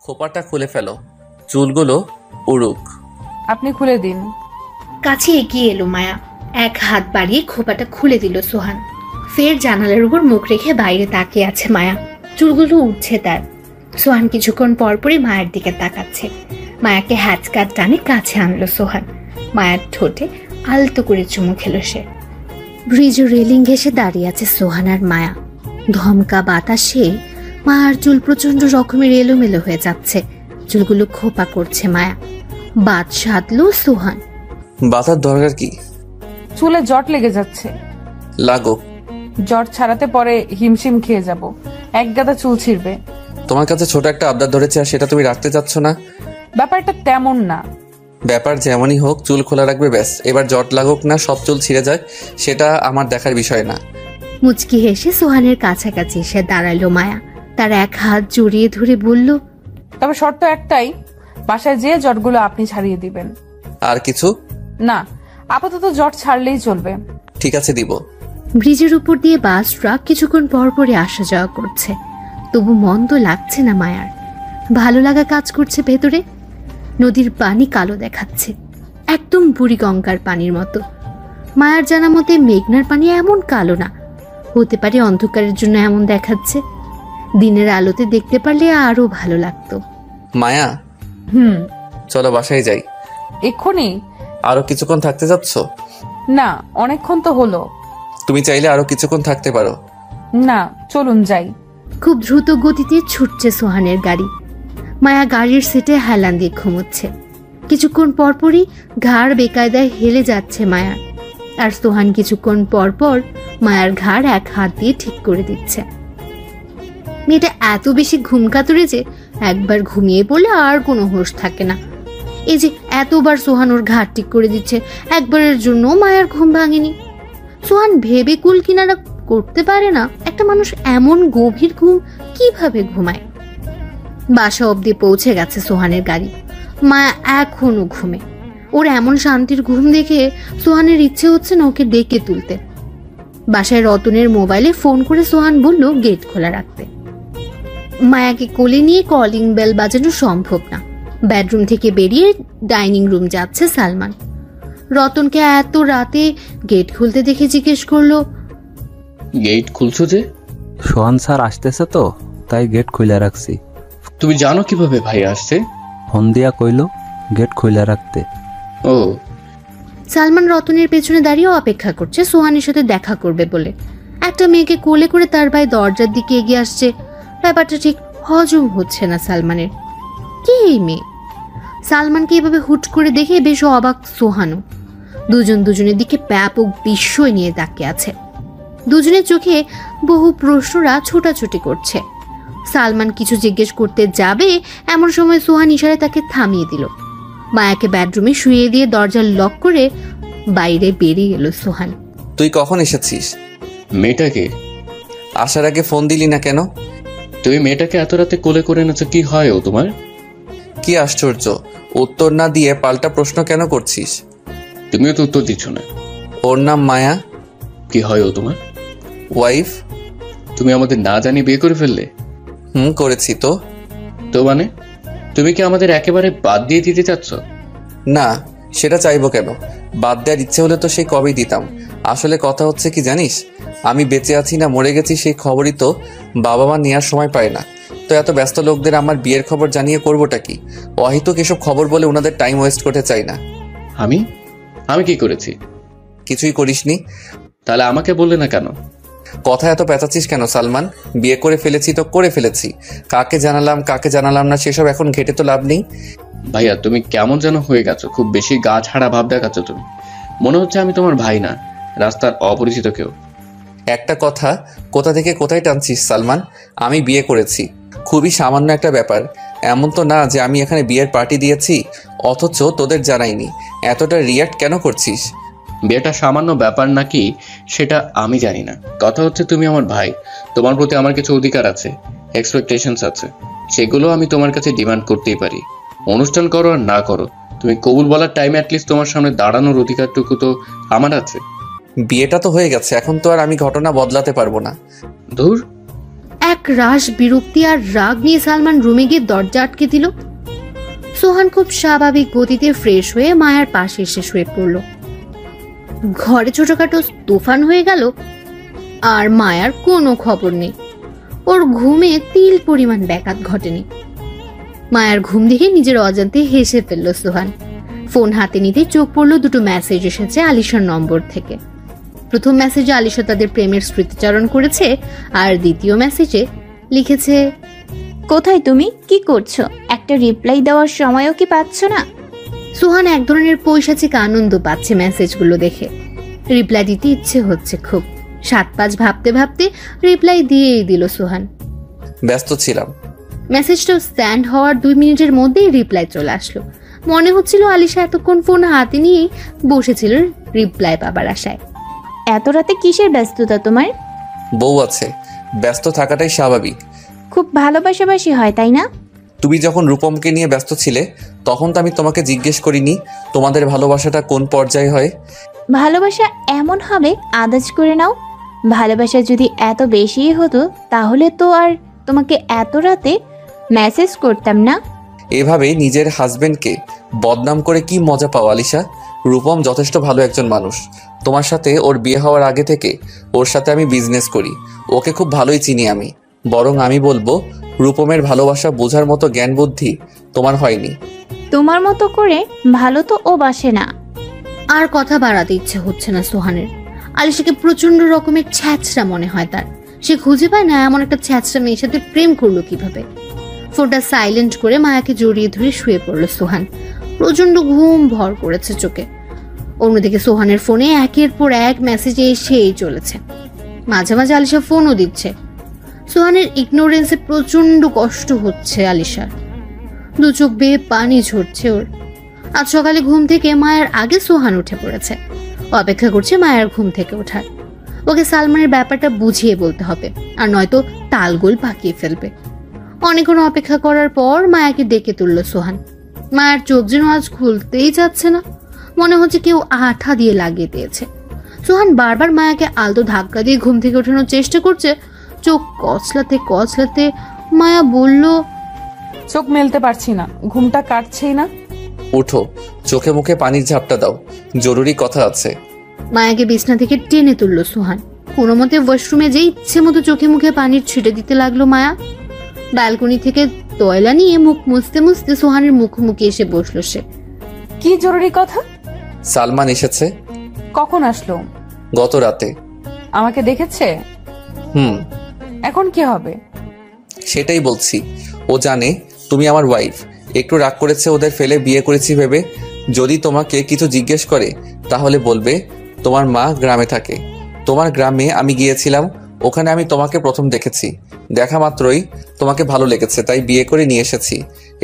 খোপাটা খুলে ফেলো, চুলগুলো উড়ুক। আপনি খুলে দিন। কাছে এগিয়ে এলো মায়া, এক হাত বাড়িয়ে খোপাটা খুলে দিল সোহান। ফের জানালার উপর মুখ রেখে বাইরে তাকিয়ে আছে মায়া, চুলগুলো উঠছে তার। সোহান কিছুক্ষণ পরপরই মায়ের দিকে তাকাচ্ছে। মায়াকে হ্যাচকাট টানে কাছে আনলো সোহান। মায়ের ঠোঁটে আলতো করে চুমু খেলো সে। ব্রিজ রেলিং ঘেঁষে দাঁড়িয়ে আছে সোহান আর মায়া। ধমকা বাতাসে মায়ার চুল প্রচন্ড রকমের এলোমেলো হয়ে যাচ্ছে, চুলগুলো খোপা করছে মায়া। বাদ সাধলো সোহান। বাতার দরকার কি? চুলে জট লেগে যাচ্ছে। লাগো। জট ছাড়াতে পরে হিমশিম খেয়ে যাব, এক গাদা চুল ছিঁড়বে। তোমার কাছে ছোট একটা আবদার ধরেছে আর সেটা তুমি রাখতে চাচ্ছ না। ব্যাপারটা তেমন না। ব্যাপার যেমনই হোক, চুল খোলা রাখবে ব্যাস। এবার জট লাগুক না সব চুল ছিঁড়ে যায়, সেটা আমার দেখার বিষয় না। মুচকি হেসে সোহানের কাছাকাছি এসে দাঁড়ালো মায়া। তার এক হাত জড়িয়ে ধরে বলল, তবে শর্ত একটাই, বাসায় যেয়ে জটগুলো আপনি ছাড়িয়ে দিবেন। আর কিছু না, আপাতত জট ছাড়লেই চলবে। ঠিক আছে, দিব। ব্রিজের উপর দিয়ে বাস ট্রাক কিছুক্ষণ পর পরে আসা যাওয়া করছে, তবু মন্দ লাগছে না মায়ার। ভালো লাগা কাজ করছে ভেতরে। নদীর পানি কালো দেখাচ্ছে, একদম বুড়ি গঙ্গার পানির মতো। মায়ার জানা মতে মেঘনার পানি এমন কালো না, হতে পারে অন্ধকারের জন্য এমন দেখাচ্ছে। দিনের আলোতে দেখতে পারলে আরো ভালো লাগতো। মায়া, চলো বাসায় যাই। এক্ষুনি? আরো কিছুক্ষণ থাকতে যাচ্ছ? না, অনেকক্ষণ তো হলো। তুমি চাইলে আরো কিছুক্ষণ থাকতে পারো। না, চলুন যাই। খুব দ্রুত গতিতে ছুটছে সোহানের গাড়ি। মায়া গাড়ির সিটে হেলান দিয়ে ঘুমোচ্ছে। কিছুক্ষণ পরপরই ঘাড় বেকায়দায় হেলে যাচ্ছে মায়ার, আর সোহান কিছুক্ষণ পরপর মায়ার ঘাড় এক হাত দিয়ে ঠিক করে দিচ্ছে। মেয়েটা এত বেশি ঘুম কাতুরে যে একবার ঘুমিয়ে পড়লে আর কোনো হোশ থাকে না। এই যে এতবার সোহান ওর ঘাড় ঠিক করে দিচ্ছে, একবারের জন্য মায়ার ঘুম ভাঙেনি। সোহান ভেবে কুল কিনারা করতে পারে না একটা মানুষ এমন গভীর ঘুম কিভাবে ঘুমায়। বাসা অবধি পৌঁছে গেছে সোহানের গাড়ি। মায়া এখনো ঘুমে। ওর এমন শান্তির ঘুম দেখে সোহানের ইচ্ছে হচ্ছে না ওকে ডেকে তুলতে। বাসায় রতনের মোবাইলে ফোন করে সোহান বলল গেট খোলা রাখতে। মায়াকে কোলে নিয়ে কলিং বেল বাজানো সম্ভব না। বেডরুম থেকে বেরিয়ে ডাইনিং রুম যাচ্ছে সালমান। রতনকে এত রাতে গেট খুলতে দেখে জিজ্ঞেস করলো, গেট খুলছো যে? সোহান স্যার আসতেছে তো, তাই গেট খুলে রাখছি। তুমি জানো কিভাবে ভাই আসছে? ফোন দিয়া কইলো গেট খুলে রাখতে। ও। সালমান রতনের পেছনে দাঁড়িয়ে অপেক্ষা করছে সোহানের সাথে দেখা করবে বলে। একটা মেয়েকে কোলে করে তার ভাই দরজার দিকে এগিয়ে আসছে। ব্যাপারটা ঠিক হজম হচ্ছে না সালমানের। কে এই মেয়ে? সালমানকে এভাবে হুট করে দেখে বেশ অবাক সোহানও। দুজন দুজনের দিকে ব্যাপক বিস্ময় নিয়ে তাকিয়ে আছে। দুজনের চোখে বহু প্রশ্নরা ছোটাছুটি করছে। সালমান কিছু জিজ্ঞেস করতে যাবে এমন সময় সোহান ইশারায় তাকে থামিয়ে দিল। মায়াকে বেডরুমে শুয়ে দিয়ে দরজা লক করে বাইরে বেরিয়ে এলো সোহান। তুই কখন এসেছিস? মেয়েটাকে আসার আগে ফোন দিলি না কেন? তুমি মেয়েটাকে এত রাতে কোলে করে এনেছো, কি হয় ও তোমার? কি আশ্চর্য, উত্তর না দিয়ে পাল্টা প্রশ্ন কেন করছিস? তুমিও তো উত্তর দিচ্ছ না। ওর নাম মায়া। কি হয় ও তোমার? ওয়াইফ। তুমি আমাদের না জানি বিয়ে করে ফেললে? করেছি তো। তো মানে তুমি কি আমাদের একেবারে বাদ দিয়ে দিতে চাচ্ছ? না, সেটা চাইবো কেন? বাদ দেওয়ার ইচ্ছে হলে তো সেই কবেই দিতাম। আসলে কথা হচ্ছে কি জানিস, আমি বেঁচে আছি না মরে গেছি সেই খবরই তো বাবা মা নেওয়ার সময় পায় না। তো এত ব্যস্ত লোকদের আমার বিয়ের খবর জানিয়ে করবোটা কি? অহিতুক এসব খবর বলে ওনাদের টাইম ওয়েস্ট করতে চাই না। আমি আমি কি করেছি? কিছুই করিসনি। তাহলে আমাকে বললে না কেন? কথা এত পেঁচাচ্ছিস কেন সালমান? বিয়ে করে ফেলেছি তো করে ফেলেছি। কাকে জানালাম কাকে জানালাম না সেসব এখন ঘেটে তো লাভ নেই। ভাইয়া তুমি কেমন যেন হয়ে গেছো, খুব বেশি গা ছাড়া ভাব দেখাচ্ছ তুমি। মনে হচ্ছে আমি তোমার ভাই না, রাস্তার অপরিচিত কেউ। একটা কথা কোথা থেকে কোথায় টানছিস সালমান? আমি বিয়ে করেছি, খুবই সামান্য একটা ব্যাপার। এমন তো না যে আমি এখানে বিয়ের পার্টি দিয়েছি অথচ তোদের জানাইনি। এতটা রিয়াক্ট কেন করছিস? বিয়েটা সামান্য ব্যাপার নাকি সেটা আমি জানি না। কথা হচ্ছে তুমি আমার ভাই, তোমার প্রতি আমার কিছু অধিকার আছে, এক্সপেকটেশনস আছে, সেগুলো আমি তোমার কাছে ডিমান্ড করতেই পারি। অনুষ্ঠান করো আর না করো, তুমি কবুল বলার টাইমে অ্যাটলিস্ট তোমার সামনে দাঁড়ানোর অধিকারটুকু তো আমার আছে। বিয়েটা তো হয়ে গেছে, এখন তো আর আমি ঘটনা বদলাতে পারবো না। ধুর। এক রাশ বিরক্তি আর রাগ নিয়ে সালমান রুমে গিয়ে দরজা আটকে দিল। সোহান খুব স্বাভাবিক গতিতে ফ্রেশ হয়ে মায়ার পাশে এসে শুয়ে পড়ল। ঘরে ছোটখাটো তুফান হয়ে গেল, আর মায়ার কোনো খবর নেই। ওর ঘুমে তিল পরিমাণ ব্যাঘাত ঘটেনি। মায়ার ঘুম দেখে নিজের অজান্তে হেসে ফেলল সোহান। ফোন হাতে নিতে চোখ পড়ল দুটো মেসেজ এসেছে আলিশার নম্বর থেকে। প্রথম মেসেজে আলিশা তাদের প্রেমের স্মৃতিচারণ করেছে, আর দ্বিতীয় মেসেজে লিখেছে, কোথায় তুমি, কি করছো, একটা রিপ্লাই দেওয়ার সময়ও কি পাচ্ছ না? সোহান এক ধরনের পৈশাচিক আনন্দ পাচ্ছে মেসেজগুলো দেখে। রিপ্লাই দিতে ইচ্ছে হচ্ছে খুব। 7-5 ভাবতে ভাবতে রিপ্লাই দিয়েই দিল সোহান। ব্যস্ত ছিলাম। মেসেজটা স্ট্যান্ড হওয়ার 2 মিনিটের মধ্যেই রিপ্লাই চলে আসলো। মনে হচ্ছিল আলিশা এতক্ষণ ফোন হাতে নিয়েই বসেছিল রিপ্লাই পাবার আশায়। এত রাতে কিসের ব্যস্ততা তোমার? বউ আছে, ব্যস্ত থাকাটাই স্বাভাবিক। খুব ভালোবাসাবাসি হয় তাই না? তুমি যখন রূপমকে নিয়ে ব্যস্ত ছিলে তখন তো আমি তোমাকে জিজ্ঞেস করিনি তোমাদের ভালোবাসাটা কোন পর্যায়ে হয়। ভালোবাসা এমন হবে আন্দাজ করে নাও। ভালোবাসা যদি এত বেশি হতো তাহলে তো আর তোমাকে এত রাতে মেসেজ করতাম না। এভাবে নিজের হাজবেন্ডকে বদনাম করে কি মজা পাও আলিশা? রূপম যথেষ্ট ভালো একজন মানুষ। তোমার সাথে ওর বিয়ে হওয়ার আগে থেকে ওর সাথে আমি বিজনেস করি, ওকে খুব ভালোই চিনি আমি। বরং আমি বলবো রূপমের ভালোবাসা বোঝার মতো জ্ঞান বুদ্ধি তোমার হয়নি। তোমার মতো করে ভালো তো ও বাসে না। আর কথা বাড়াতে ইচ্ছে হচ্ছে না সোহানের। আলিশাকে প্রচন্ড রকমের ছ্যাঁচড়া মনে হয় তার। সে খুঁজে পায় না এমন একটা ছ্যাঁচড়া মেয়ের সাথে প্রেম করলো কিভাবে। ফোনটা সাইলেন্ট করে মায়াকে জড়িয়ে ধরে শুয়ে পড়ল সোহান। প্রচন্ড ঘুম ভর করেছে চোখে। অন্যদিকে সোহানের ফোনে একের পর এক মেসেজ এসেই চলেছে। মাঝে মাঝে আলিশা ফোনও দিচ্ছে। সোহানের ইগনোরেন্সে প্রচন্ড কষ্ট হচ্ছে আলিশার। 2 চোখ বেয়ে পানি ঝরছে ওর। আজ সকালে ঘুম থেকে মায়ের আগে সোহান উঠে পড়েছে। অপেক্ষা করছে মায়ের ঘুম থেকে ওঠার। ওকে সালমানের ব্যাপারটা বুঝিয়ে বলতে হবে, আর নয়তো তালগোল পাকিয়ে ফেলবে। অনেকক্ষণ অপেক্ষা করার পর মায়াকে ডেকে তুলল সোহান। মায়ের চোখ যেন আজ খুলতেই যাচ্ছে না, মনে হচ্ছে কেউ আঠা দিয়ে লাগিয়ে দিয়েছে। সোহান বারবার মায়াকে আলতো ধাক্কা দিয়ে ঘুম থেকে ওঠানোর চেষ্টা করছে। চোখ কচলাতে কচলাতে মায়া বলল, চোখ মেলতে পারছি না, ঘুমটা কাটছেই না। উঠো, চোখে মুখে পানির ঝাপটা দাও, জরুরি কথা আছে। মায়াকে বিছনা থেকে টেনে তুলল সোহান। কোনো মতে ওয়াশরুমে যে ইচ্ছে মতো চোখে মুখে পানির ছিটে দিতে লাগলো মায়া। ব্যালকনি থেকে তয়লা নিয়ে মুখ মুছতে মুছতে সোহানের মুখোমুখি এসে বসলো সে। কি জরুরি কথা? সালমান এসেছে। কখন আসলো? গত রাতে। আমাকে দেখেছে? এখন কি হবে? সেটাই বলছি। ও জানে তুমি আমার ওয়াইফ। একটু রাগ করেছে ওদের ফেলে বিয়ে করেছি ভেবে। যদি তোমাকে কিছু জিজ্ঞেস করে তাহলে বলবে তোমার মা গ্রামে থাকে। তোমার গ্রামে আমি গিয়েছিলাম, ওখানে আমি তোমাকে প্রথম দেখেছি। দেখা মাত্রই তোমাকে ভালো লেগেছে, তাই বিয়ে করে নিয়ে এসেছি।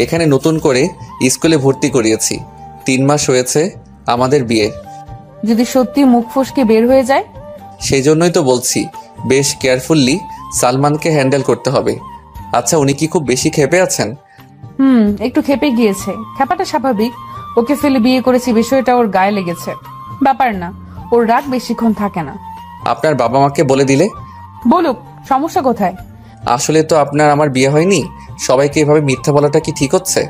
এখানে নতুন করে স্কুলে ভর্তি করিয়েছি। 3 মাস হয়েছে আমাদের বিয়ে। যদি সত্যি মুখ ফসকে বের হয়ে যায়? সেই জন্যই তো বলছি বেশ কেয়ারফুললি সালমানকে হ্যান্ডেল করতে হবে। আচ্ছা, উনি কি খুব বেশি ক্ষেপে আছেন? একটু খেপে গিয়েছে। খেপাটা স্বাভাবিক, ওকে ফেলে বিয়ে করেছি বিষয়টা ওর গায়ে লেগেছে। ব্যাপার না, ওর রাগ বেশিক্ষণ থাকে না। আপনার বাবা মাকে বলে দিলে? বলুক, সমস্যা কোথায়? আসলে তো আপনার আমার বিয়ে হয়নি। সবাইকে এভাবে মিথ্যা বলাটা কি ঠিক হচ্ছে?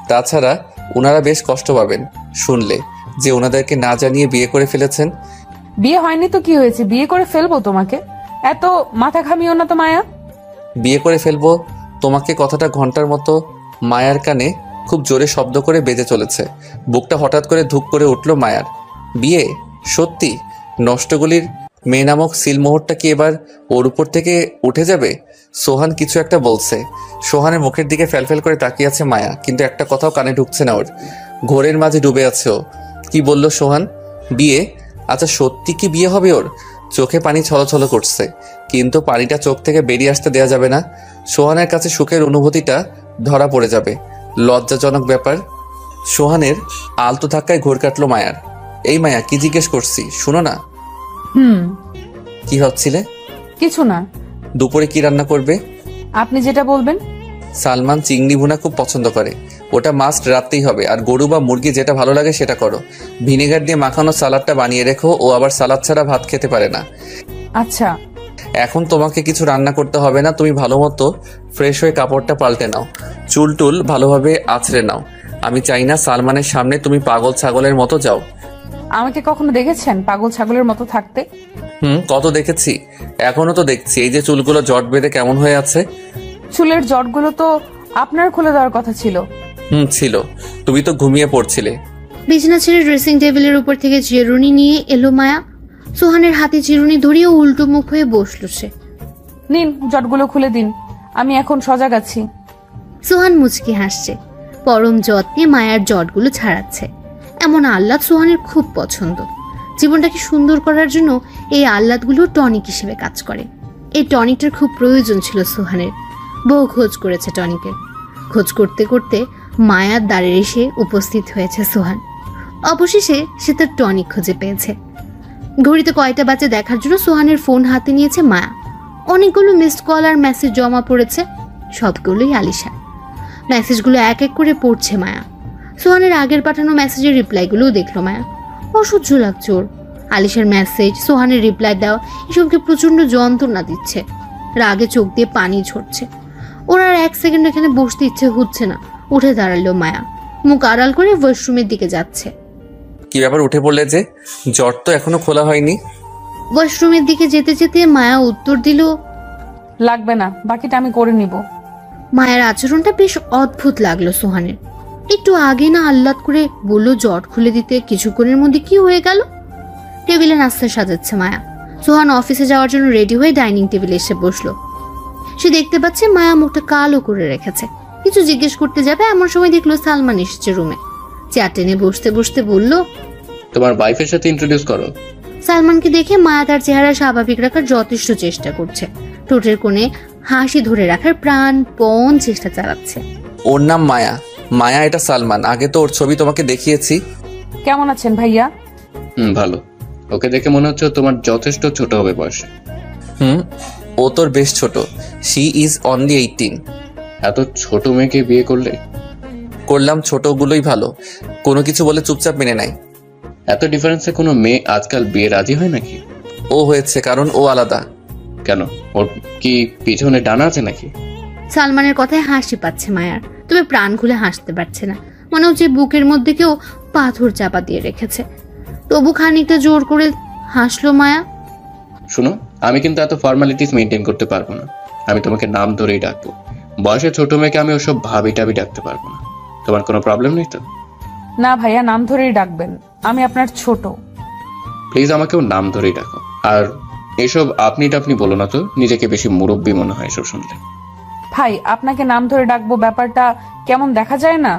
তাছাড়া ওনারা বেশ কষ্ট পাবেন শুনলে যে ওনাদেরকে না জানিয়ে বিয়ে করে ফেলেছেন। বিয়ে হয়নি তো কি হয়েছে, বিয়ে করে ফেলবো তোমাকে। এত মাথা ঘামিও না তো মায়া। বিয়ে করে ফেলবো তোমাকে কথাটা ঘন্টার মতো মায়ার কানে খুব জোরে শব্দ করে বেজে চলেছে। বুকটা হঠাৎ করে ধুক করে উঠল মায়ার। বিয়ে? সত্যি? নষ্টগুলির মেয়ে নামক সিলমোহরটা কি এবার ওর উপর থেকে উঠে যাবে? সোহান কিছু একটা বলছে। সোহানের মুখের দিকে ফ্যালফ্যাল করে তাকিয়ে আছে মায়া, কিন্তু একটা কথাও কানে ঢুকছে না ওর। ঘোরের মাঝে ডুবে আছে ও। কি বলল সোহান? বিয়ে? আচ্ছা, সত্যি কি বিয়ে হবে ওর? চোখে পানি ছলছল করছে, কিন্তু পানিটা চোখ থেকে বেরিয়ে আসতে দেওয়া যাবে না। সোহানের কাছে সুখের অনুভূতিটা ধরা পড়ে যাবে। লজ্জাজনক ব্যাপার। সোহানের আলতো ধাক্কায় ঘোর কাটলো মায়ার। এই মায়া, কি জিজ্ঞেস করছি শুনো না। কি ভাবছিলে? কিছু না। দুপুরে কি রান্না করবে? আপনি যেটা বলবেন। সালমান চিংড়ি ভুনা খুব পছন্দ করে, ওটা মাস্ট রাখতেই হবে। আর গরু বা মুরগি যেটা ভালো লাগে সেটা করো। ভিনেগার দিয়ে মাখানো সালাডটা বানিয়ে রেখো, ও আবার সালাদ ছাড়া ভাত খেতে পারে না। আচ্ছা। এখন তোমাকে কিছু রান্না করতে হবে না, তুমি ভালো মতো ফ্রেশ হয়ে কাপড়টা পাল্টে নাও, চুল টুল ভালোভাবে আছড়ে নাও। আমি চাই না সালমানের সামনে তুমি পাগল ছাগলের মতো যাও। আমাকে কখনো দেখেছেন পাগল ছাগলের মতো থাকতে? কত দেখেছি, এখনো তো দেখছি। এই যে চুলগুলো জট বেঁধে কেমন হয়ে আছে। চুলের জটগুলো তো আপনার খুলে দেওয়ার কথা ছিল। ছিল, তুমি তো ঘুমিয়ে পড়ছিলে। বিছানা ছেড়ে ড্রেসিং টেবিলের উপর থেকে চিরুনি নিয়ে এলো মায়া। সোহানের হাতে চিরুনি ধরিয়ে উল্টো মুখ হয়ে বসলো সে। নিন, জটগুলো খুলে দিন, আমি এখন সজাগ আছি। সোহান মুচকি হাসছে, পরম যত্নে মায়ার জটগুলো ছাড়াচ্ছে। এমন আহ্লাদ সোহানের খুব পছন্দ। জীবনটাকে সুন্দর করার জন্য এই আহ্লাদগুলো টনিক হিসেবে কাজ করে। এই টনিকটার খুব প্রয়োজন ছিল সোহানের। বহু খোঁজ করেছে টনিকের। খোঁজ করতে করতে মায়ার দ্বারে এসে উপস্থিত হয়েছে সোহান। অবশেষে সে তার টনিক খুঁজে পেয়েছে। ঘড়িতে কয়টা বাজে দেখার জন্য সোহানের ফোন হাতে নিয়েছে মায়া। অনেকগুলো মিসড কল আর মেসেজ জমা পড়েছে, সবগুলোই আলিশা। মেসেজগুলো এক এক করে পড়ছে মায়া। সোহানের আগের পাঠানো মেসেজের রিপ্লাইগুলোও দেখলো মায়া। অসহ্য লাগছে ওর। আলিশার মেসেজ, সোহানের রিপ্লাই দেওয়া, এসবকে প্রচন্ড যন্ত্রণা দিচ্ছে। রাগে চোখ দিয়ে পানি ঝরছে। ওর আর এক সেকেন্ড এখানে বসতে ইচ্ছে হচ্ছে না। উঠে দাঁড়ালো মায়া, মুখ আড়াল করে ওয়াশরুমের দিকে যাচ্ছে। কি ব্যাপার, উঠে পড়লে যে? জট তো এখনো খোলা হয়নি। ওয়াশরুমের দিকে যেতে যেতে মায়া উত্তর দিল, লাগবে না, বাকিটা আমি করে নিব। মায়ের আচরণটা বেশ অদ্ভুত লাগলো সোহানের। একটু আগে না আহ্লাদ করে বললো জট খুলে দিতে, কিছুক্ষণের মধ্যে কি হয়ে গেল? টেবিলে নাস্তা সাজাচ্ছে মায়া। সোহান অফিসে যাওয়ার জন্য রেডি হয়ে ডাইনিং টেবিলে এসে বসলো। সে দেখতে পাচ্ছে মায়া মুখটা কালো করে রেখেছে। কিছু জিজ্ঞেস করতে যাবে এমন সময় দেখলো সালমান এসেছে রুমে। চেয়ার টেনে বসতে বসতে বলল, তোমার ওয়াইফের সাথে ইন্ট্রোডিউস করো। সালমানকে দেখে মায়া তার চেহারা স্বাভাবিক রাখার যথেষ্ট চেষ্টা করছে। ঠোঁটের কোণে হাসি ধরে রাখার প্রাণপণ চেষ্টা চালাচ্ছে। ওর নাম মায়া। মায়া, এটা সালমান। আগে তো ওর ছবি তোমাকে দেখিয়েছি। কেমন আছেন ভাইয়া? ভালো। ওকে দেখে মনে হচ্ছে তোমার যথেষ্ট ছোট হবে বয়সে। ও তোর বেশ ছোট। She is only 18। এত ছোট মেয়েকে বিয়ে করলে? করলাম, ছোটগুলোই ভালো। কোনো কিছু বলে চুপচাপ মেনে নেয়। এত ডিফারেন্সে কোনো মেয়ে আজকাল বিয়ে রাজি হয় নাকি? ও হয়েছে, কারণ ও আলাদা। কেন, ওর কি পিছনে ডানা আছে নাকি? সালমানের কথায় হাসি পাচ্ছে মায়ার, তবে প্রাণ খুলে হাসতে পারছে না। মনে হচ্ছে বুকের মধ্যে কেউ পাথর চাপা দিয়ে রেখেছে। তবু খানিকটা জোর করে হাসলো মায়া। শুনো, আমি কিন্তু এত ফর্মালিটিস মেনটেন করতে পারবো না। আমি তোমাকে নাম ধরেই ডাকবো। বয়সে ছোট মেয়েকে আমি ওসব ভাবি টাবি ডাকতে পারবো না। তোমার কোনো প্রবলেম নেই তো? না ভাইয়া, নাম ধরেই ডাকবেন, আমি আপনার ছোট। প্লিজ আমাকেও নাম ধরেই ডাকো। আর এসব আপনি টাপনি বলো না তো, নিজেকে বেশি মুরব্বী মনে হয় এসব শুনলে। ভাই, আপনাকে নাম ধরে ডাকবো, ব্যাপারটা কেমন দেখা যায় না?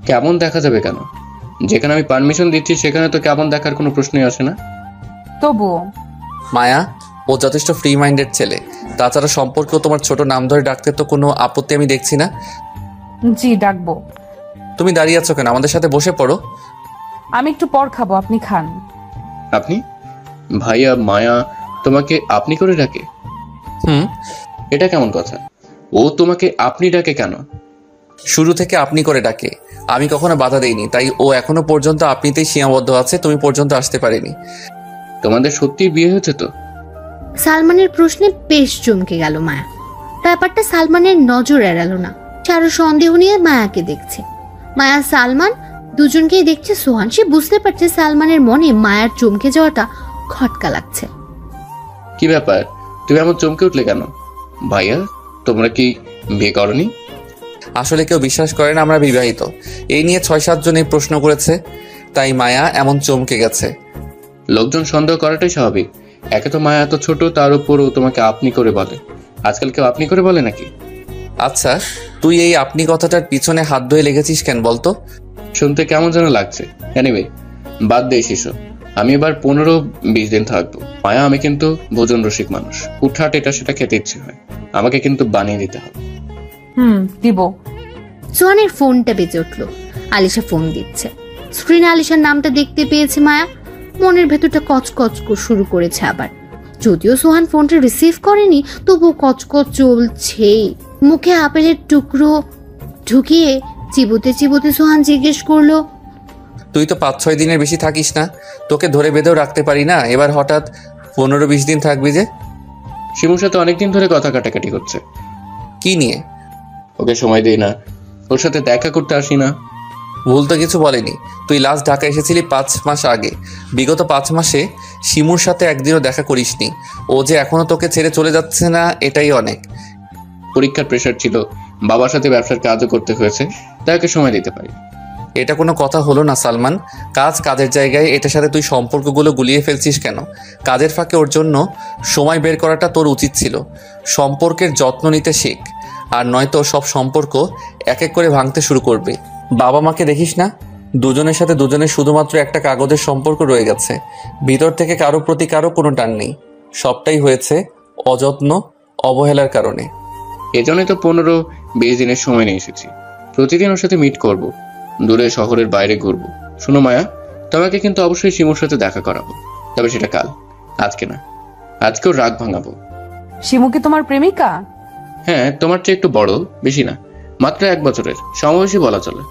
কেমন দেখা যাবে কেন? যেখানে আমি পারমিশন দিচ্ছি সেখানে তো কেমন দেখার কোনো প্রশ্নই আসে না। তবুও মায়া, ও যথেষ্ট ফ্রি মাইন্ডেড ছেলে। তাছাড়া সম্পর্কেও তোমার ছোট নাম ধরে ডাকতে তো কোনো আপত্তি আমি দেখছি না। জি, ডাকবো। তুমি দাঁড়িয়ে আছো কেন? আমাদের সাথে বসে পড়ো। আমি একটু পর খাবো, আপনি খান। আপনি? ভাইয়া, মায়া তোমাকে আপনি করে ডাকে? এটা কেমন কথা? ও তোমাকে আপনি ডাকে কেন? শুরু থেকে আপনি করে ডাকে, আমি কখনো বাধা দেইনি, তাই ও এখনো পর্যন্ত আপনিতেই সীমাবদ্ধ আছে। তুমি পর্যন্ত আসতে পারেনি। তোমাদের সত্যি বিয়ে হয়েছে তো? সালমানের প্রশ্নে বেশ চমকে গেল মায়া। ব্যাপারটা সালমানের নজর এড়ালো না। সে আরো সন্দেহ নিয়ে মায়াকে দেখছে। মায়া সালমান দুজনকেই দেখছে সোহান। সে বুঝতে পারছে সালমানের মনে মায়ার চমকে যাওয়াটা খটকা লাগছে। কি ব্যাপার, তুমি এমন চমকে উঠলে কেন? ভাইয়া, তোমরা কি বিয়ে করনি? আসলে কেউ বিশ্বাস করে না আমরা বিবাহিত। এই নিয়ে 6-7 জন এই প্রশ্ন করেছে, তাই মায়া এমন চমকে গেছে। লোকজন সন্দেহ করাটাই স্বাভাবিক। একে তো মায়া এত ছোট, তার উপরও তোমাকে আপনি করে বলে। আজকাল কেউ আপনি করে বলে নাকি? আচ্ছা, তুই এই আপনি কথাটার পিছনে হাত ধুয়ে লেগেছিস কেন বলতো? শুনতে কেমন যেন লাগছে। এনিওয়ে, বাদ দে শিশু। আমি এবার 15-20 দিন থাকবো। মায়া, আমি কিন্তু ভোজন রসিক মানুষ। হুটহাট এটা সেটা খেতে ইচ্ছে হয়, আমাকে কিন্তু বানিয়ে দিতে হবে। দিব। সোহানের ফোনটা বেজে উঠলো। আলিশা ফোন দিচ্ছে। স্ক্রিনে আলিশার নামটা দেখতে পেয়েছে মায়া। মনের ভেতরটা কচকচ শুরু করেছে আবার। যদিও সোহান ফোনটা রিসিভ করেনি, তবুও কচকচ চলছে। মুখে আপেলের টুকরো ঢুকিয়ে চিবুতে চিবুতে সোহান জিজ্ঞেস করলো, তুই তো 5-6 দিনের বেশি থাকিস না, তোকে ধরে বেঁধেও রাখতে পারি না, এবার হঠাৎ 15-20 দিন থাকবি যে? শিমুর সাথে অনেকদিন ধরে কথা কাটাকাটি করছে। কি নিয়ে? ওকে সময় দেই না, ওর সাথে দেখা করতে আসি না। ভুল তো কিছু বলেনি। তুই লাস্ট ঢাকা এসেছিলি 5 মাস আগে। বিগত 5 মাসে শিমুর সাথে একদিনও দেখা করিসনি। ও যে এখনো তোকে ছেড়ে চলে যাচ্ছে না, এটাই অনেক। পরীক্ষার প্রেশার ছিল, বাবার সাথে ব্যবসার কাজও করতে হয়েছে, তাকে সময় দিতে পারি। এটা কোনো কথা হলো না সালমান। কাজের জায়গায়, এটার সাথে তুই সম্পর্কগুলো গুলিয়ে ফেলছিস কেন? কাজের ফাঁকে ওর জন্য সময় বের করাটা তোর উচিত ছিল। সম্পর্কের যত্ন নিতে শেখ, আর নয়তো সব সম্পর্ক এক এক করে ভাঙতে শুরু করবে। বাবা মাকে দেখিস না, দুজনের সাথে দুজনের শুধুমাত্র একটা কাগজের সম্পর্ক রয়ে গেছে। ভিতর থেকে কারো প্রতি কারো কোনো টান নেই। সবটাই হয়েছে অযত্ন, অবহেলার কারণে। এজন্যই তো 15-20 দিনের সময় নিয়ে এসেছি। প্রতিদিন ওর সাথে মিট করব, দূরে শহরের বাইরে ঘুরবো। শোনো মায়া, তোমাকে কিন্তু অবশ্যই শিমুর সাথে দেখা করাবো, তবে সেটা কাল, আজকে না। আজকেও রাগ ভাঙাবো। শিমু কি তোমার প্রেমিকা? হ্যাঁ, তোমার চেয়ে একটু বড়, বেশি না, মাত্র 1 বছরের, সমবয়সী বলা চলে।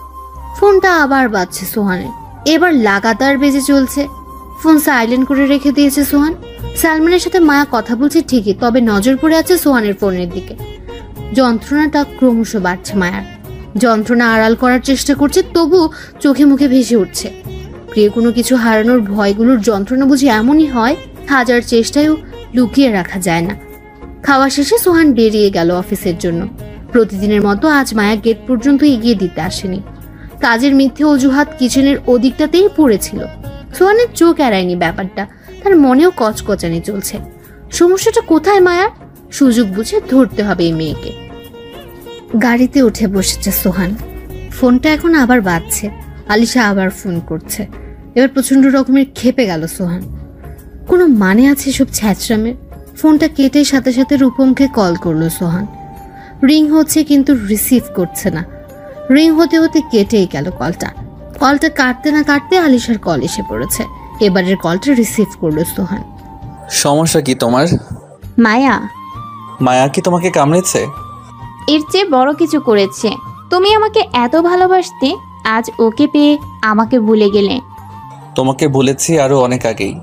ফোনটা আবার বাজছে সোহানের। এবার লাগাতার বেজে চলছে। ফোন সাইলেন্ট করে রেখে দিয়েছে সোহান। সালমানের সাথে মায়া কথা বলছে ঠিকই, তবে নজর পড়ে আছে সোহানের ফোনের দিকে। যন্ত্রণাটা ক্রমশ বাড়ছে মায়ার। যন্ত্রণা আড়াল করার চেষ্টা করছে, তবু চোখে মুখে ভেসে উঠছে। প্রিয় কোনো কিছু হারানোর ভয়গুলোর যন্ত্রণা বুঝি এমনই হয়, হাজার চেষ্টায়ও লুকিয়ে রাখা যায় না। খাওয়া শেষে সোহান বেরিয়ে গেল অফিসের জন্য। প্রতিদিনের মতো আজ মায়া গেট পর্যন্ত এগিয়ে দিতে আসেনি। কাজের মিথ্যে অজুহাত কিচেনের ওদিকটাতেই পড়েছিল। সোহানের চোখ এড়ায়নি ব্যাপারটা, তার মনেও কচকচানি চলছে। সমস্যাটা কোথায় মায়ার? সুযোগ বুঝে ধরতে হবে এই মেয়েকে। গাড়িতে উঠে বসেছে সোহান। ফোনটা এখন আবার বাজছে। আলিশা আবার ফোন করছে। এবার প্রচন্ড রকমের ক্ষেপে গেল সোহান। কোনো মানে আছে সব ছ্যাচরামের? ফোনটা কেটে সাথে সাথে রূপমকে কল করলো সোহান। রিং হচ্ছে কিন্তু রিসিভ করছে না। রিং হতে হতে কেটেই গেল কলটা। কলটা কাটতে না কাটতে আলিশার কল এসে পড়েছে। এবারের কলটা রিসিভ করলো সোহান। সমস্যা কি তোমার? মায়া মায়া কি তোমাকে কামড়েছে? এর চেয়ে বড় কিছু করেছে। তুমি আমাকে এত ভালোবাসতে, আজ ওকে পেয়ে আমাকে ভুলে গেলে। তোমাকে বলেছি আরো অনেক আগেই।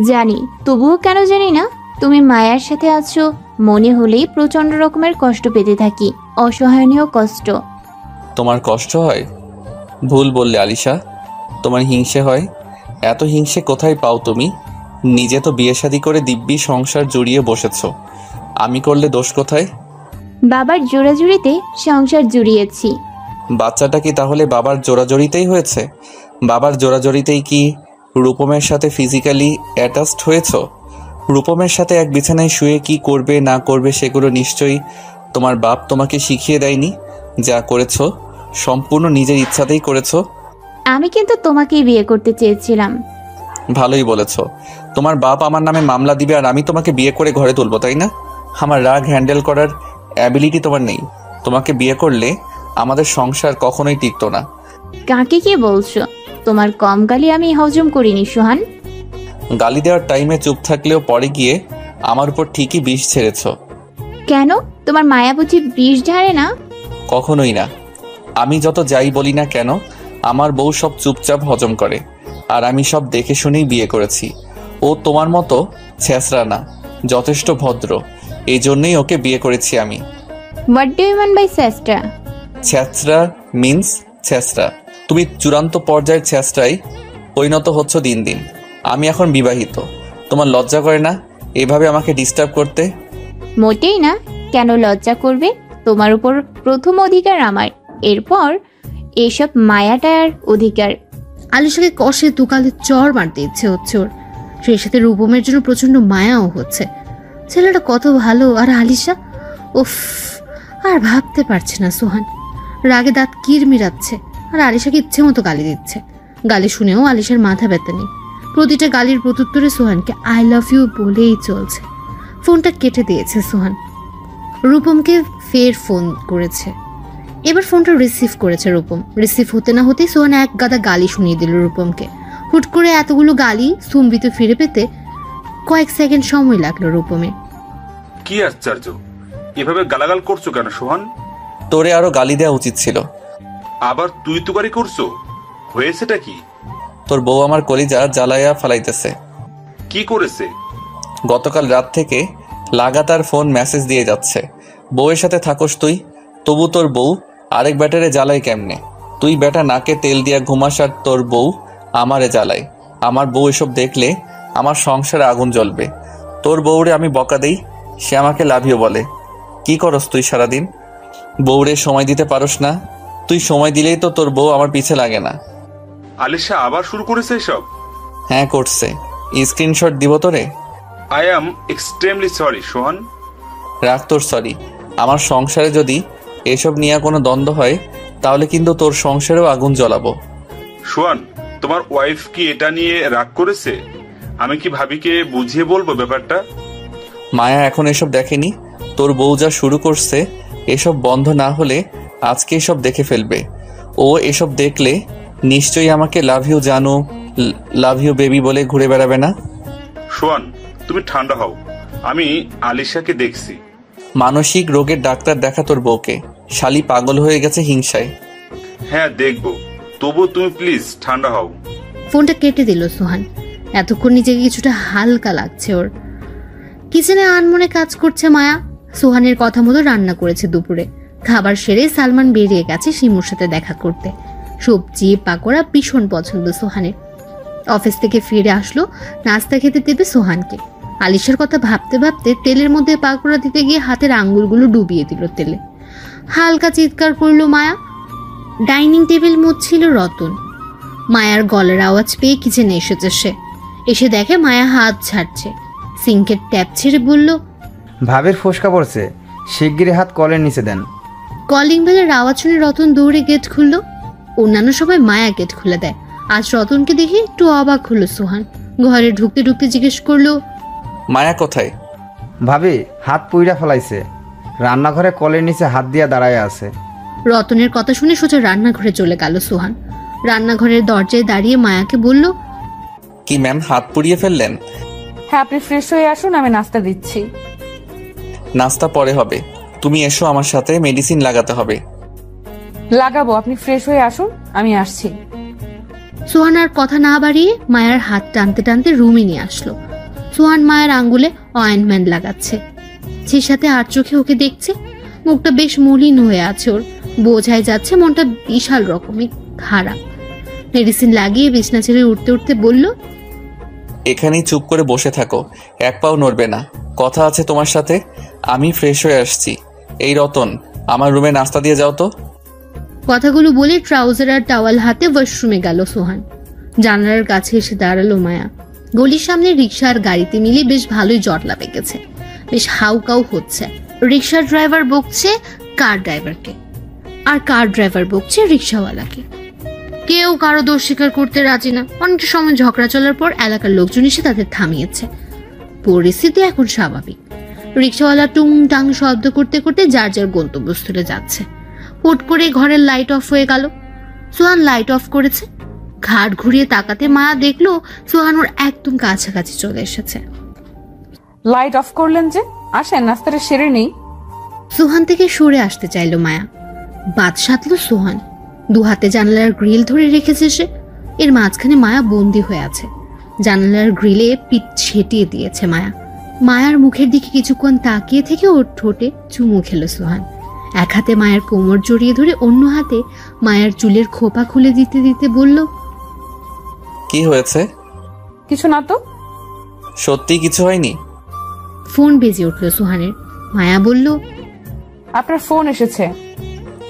জানি, তবুও কেন জানি না, তুমি মায়ার সাথে আছো মনে হলেই প্রচন্ড রকমের কষ্ট পেতে থাকি, অসহনীয় কষ্ট। তোমার কষ্ট হয়? ভুল বললে আলিশা, তোমার হিংসে হয়। এত হিংসে কোথায় পাও তুমি? নিজে তো বিয়ে শাদী করে দিব্যি সংসার জড়িয়ে বসেছো, আমি করলে দোষ কোথায়? বাবার জোড়াজুড়িতে সংসার জুড়িয়েছি। বাচ্চাটা কি তাহলে বাবার জোড়াজড়িতেই হয়েছে? বাবার জোড়াজড়িতেই কি রূপমের সাথে ফিজিক্যালি অ্যাটাচড হয়েছো? রূপমের সাথে এক বিছানায় শুয়ে কি করবে না করবে সেগুলো নিশ্চয়ই তোমার বাপ তোমাকে শিখিয়ে দেয়নি। যা করেছো সম্পূর্ণ নিজের ইচ্ছাতেই করেছো। আমি কিন্তু তোমাকেই বিয়ে করতে চেয়েছিলাম। ভালোই বলেছো। তোমার বাপ আমার নামে মামলা দিবে আর আমি তোমাকে বিয়ে করে ঘরে তুলবো, তাই না? আমার রাগ হ্যান্ডেল করার অ্যাবিলিটি তোমার নেই। তোমাকে বিয়ে করলে আমাদের সংসার কখনোই টিকতো না। কাকে কি বলছো? তোমার কম গালি আমি হজম করিনি সোহান। গালি দেওয়ার টাইমে চুপ থাকলেও পরে গিয়ে আমার উপর ঠিকই বিষ ছেড়েছ। কেন? তোমার মায়া বুঝি বিষ ঝাড়ে না? কখনোই না। আমি যত যাই বলি না কেন, আমার বউ সব চুপচাপ হজম করে, আর আমি সব দেখে শুনেই বিয়ে করেছি। ও তোমার মতো ছেঁচড়া না, যথেষ্ট ভদ্র, এই জন্যই ওকে বিয়ে করেছি আমি। What do you mean by সেস্টা? ছেঁচড়া মিন্স ছেঁচড়া। তুমি চূড়ান্ত পর্যায়ের ছেঁচড়াই পরিণত হচ্ছ দিন দিন। আমি এখন বিবাহিত, তোমার লজ্জা করে না এভাবে আমাকে ডিস্টার্ব করতে? মোটেই না। কেন লজ্জা করবে? তোমার উপর প্রথম অধিকার আমার, এরপর এসব মায়াটার অধিকার। আলিশাকে কষে দুকালে চর মারতে ইচ্ছে হচ্ছে ওর। সেই সাথে রূপমের জন্য প্রচন্ড মায়াও হচ্ছে। ছেলেটা কত ভালো, আর আলিশা, উফ, আর ভাবতে পারছে না সোহান। রাগে দাঁত কিরমিরাচ্ছে, আর আলিশাকে ইচ্ছে মতো গালি দিচ্ছে। গালি শুনেও আলিশার মাথা ব্যথা নেই। প্রতিটা গালির প্রত্যুত্তরে সোহানকে আই লাভ ইউ বলেই চলছে। ফোনটা কেটে দিয়েছে সোহান। রূপমকে ফের ফোন করেছে। এবার ফোনটা রিসিভ করেছে রূপম। রিসিভ হতে না হতেই সোহান এক গাদা গালি শুনিয়ে দিল রূপমকে। হুট করে এতগুলো গালি স্তম্ভিত ফিরে পেতে কয়েক সেকেন্ড সময় লাগলো রূপমের। কি আশ্চর্য, এভাবে গালাগাল করছো কেন সোহান? তোরে আরো গালি দেওয়া উচিত ছিল। আবার তুই তুকারি করছো? হয়েছেটা কি? তোর বউ আমার কলিজা জ্বালাইয়া ফালাইতেছে। কি করেছে? গতকাল রাত থেকে লাগাতার ফোন মেসেজ দিয়ে যাচ্ছে, বউয়ের সাথে থাকস তুই, তবু তোর বউ আরেক ব্যাটারে জ্বালাই কেমনে? তুই ব্যাটা নাকে তেল দিয়া ঘুমাস আর তোর বউ আমারে জ্বালায়। আমার বউ এসব দেখলে আমার সংসারে আগুন জ্বলবে। তোর বউরে আমি বকা দেই, সে আমাকে লাভিও বলে। কি করস তুই সারাদিন? বউরে সময় দিতে পারস না? তুই সময় দিলেই তো তোর বউ আমার পিছে লাগে না। আলিশা আবার শুরু করেছে এসব? হ্যাঁ করছে, স্ক্রিনশট দিব তোরে। আই অ্যাম এক্সট্রিমলি সরি সোহান। রাখ তোর সরি। আমার সংসারে যদি এসব নিয়ে কোনো দ্বন্দ্ব হয় তাহলে কিন্তু তোর সংসারেও আগুন জ্বলাবো। সোহান, তোমার ওয়াইফ কি এটা নিয়ে রাগ করেছে? আমি কি ভাবিকে বুঝিয়ে বলবো ব্যাপারটা? মায়া এখন এসব দেখেনি, তোর বউ যা শুরু করছে এসব বন্ধ না হলে আজকে এসব দেখে ফেলবে। ও এসব দেখলে নিশ্চয়ই আমাকে লাভ ইউ জানু, লাভ ইউ বেবি বলে ঘুরে বেড়াবে না? সোহান, তুমি ঠান্ডা হও, আমি আলিশাকে দেখছি। মানসিক রোগের ডাক্তার দেখা তোর বউকে, শালি পাগল হয়ে গেছে হিংসায়। হ্যাঁ দেখবো, তবু তুমি প্লিজ ঠান্ডা হও। ফোনটা কেটে দিল সোহান। এতক্ষণ নিজেকে কিছুটা হালকা লাগছে ওর। কিচেনে আনমনে কাজ করছে মায়া। সোহানের কথা মতো রান্না করেছে দুপুরে। খাবার সেরে সালমান বেরিয়ে গেছে শিমুর সাথে দেখা করতে। সবজি পাকোড়া ভীষণ পছন্দ সোহানের। অফিস থেকে ফিরে আসলো, নাস্তা খেতে দেবে সোহানকে। আলিশার কথা ভাবতে ভাবতে তেলের মধ্যে পাকোড়া দিতে গিয়ে হাতের আঙ্গুলগুলো ডুবিয়ে দিল তেলে। হালকা চিৎকার করলো মায়া। ডাইনিং টেবিল মুছছিল রতন। মায়ার গলার আওয়াজ পেয়ে কিচেনে এসেছে সে। এসে দেখে মায়া হাত ছাড়ছে। সিঙ্কের ট্যাপ ছেড়ে বলল, ভাবের ফোসকা পড়ছে, শিগগিরই হাত কলের নিচে দেন। কলিং বেলের আওয়াজ শুনে রতন দৌড়ে গেট খুলল। অন্যান্য সময় মায়া গেট খুলে দেয়, আজ রতনকে দেখে একটু অবাক হলো সোহান। ঘরে ঢুকতে ঢুকতে জিজ্ঞেস করলো, মায়া কোথায়? ভাবি হাত পুইরা ফেলাইছে, রান্নাঘরে কলের নিচে হাত দিয়া দাঁড়ায় আছে। রতনের কথা শুনে সোজা রান্নাঘরে চলে গেল সোহান। রান্নাঘরের দরজায় দাঁড়িয়ে মায়াকে বলল, কি ম্যাম, হাত পুড়িয়ে ফেললেন? হ্যাঁ, আপনি ফ্রেশ হয়ে আসুন, আমি নাস্তা দিচ্ছি। নাস্তা পরে হবে, তুমি এসো আমার সাথে, মেডিসিন লাগাতে হবে। লাগাবো, আপনি ফ্রেশ হয়ে আসুন, আমি আসছি। সোহান আর কথা না বাড়িয়ে মায়ার হাত টানতে টানতে রুমে নিয়ে আসলো। সোহান মায়ের আঙ্গুলে অয়েন্টমেন্ট লাগাচ্ছে। সে সাথে আর চোখে ওকে দেখছে। মুখটা বেশ মলিন হয়ে আছে ওর। বোঝাই যাচ্ছে মনটা বিশাল রকমের খারাপ। মেডিসিন লাগিয়ে বিছনা ছেড়ে উঠতে উঠতে বলল, এখানেই চুপ করে বসে থাকো, এক পাও নড়বে না। কথা আছে তোমার সাথে। আমি ফ্রেশ হয়ে আসছি। এই রতন, আমার রুমে নাস্তা দিয়ে যাও তো। কথাগুলো বলে ট্রাউজার আর টাওয়াল হাতে ওয়াশরুমে গেল সোহান। জানালার কাছে এসে দাঁড়ালো মায়া। গলির সামনে রিক্সা আর গাড়িতে মিলে বেশ ভালোই জটলা পেকেছে। বেশ হাউকাউ হচ্ছে। রিক্সা ড্রাইভার বকছে কার ড্রাইভারকে, আর কার ড্রাইভার বকছে রিক্সাওয়ালাকে। কেউ কারো দোষ স্বীকার করতে রাজি না। অনেকটা সময় ঝগড়া চলার পর এলাকার লোকজন এসে তাদের থামিয়েছে। পরিস্থিতি এখন স্বাভাবিক। রিক্সাওয়ালা টুংটাং শব্দ করতে করতে যার যার গন্তব্যস্থলে যাচ্ছে। হুট করে ঘরের লাইট অফ হয়ে গেল। সোহান লাইট অফ করেছে। ঘাট ঘুরিয়ে তাকাতে মায়া দেখলো সোহান ওর একদম কাছাকাছি চলে এসেছে। লাইট অফ করলেন যে? আসেন, নাস্তাটা সেরে নেই। সোহান থেকে সরে আসতে চাইলো মায়া। বাদ সাধলো সোহান। দু হাতে জানালার গ্রিল ধরে রেখেছে সে। এর মাঝখানে মায়া বন্দি হয়ে আছে। জানালার গ্রিলে পিঠ ছেটিয়ে দিয়েছে মায়া। মায়ার মুখের দিকে কিছুক্ষণ তাকিয়ে থেকে ওর ঠোঁটে চুমু খেলো সোহান। এক হাতে মায়ের কোমর জড়িয়ে ধরে অন্য হাতে মায়ের চুলের খোপা খুলে দিতে দিতে বলল, কি হয়েছে? কিছু না তো। সত্যি কিছু হয়নি? ফোন বেজে উঠল সোহানের। মায়া বলল, আপনার ফোন এসেছে।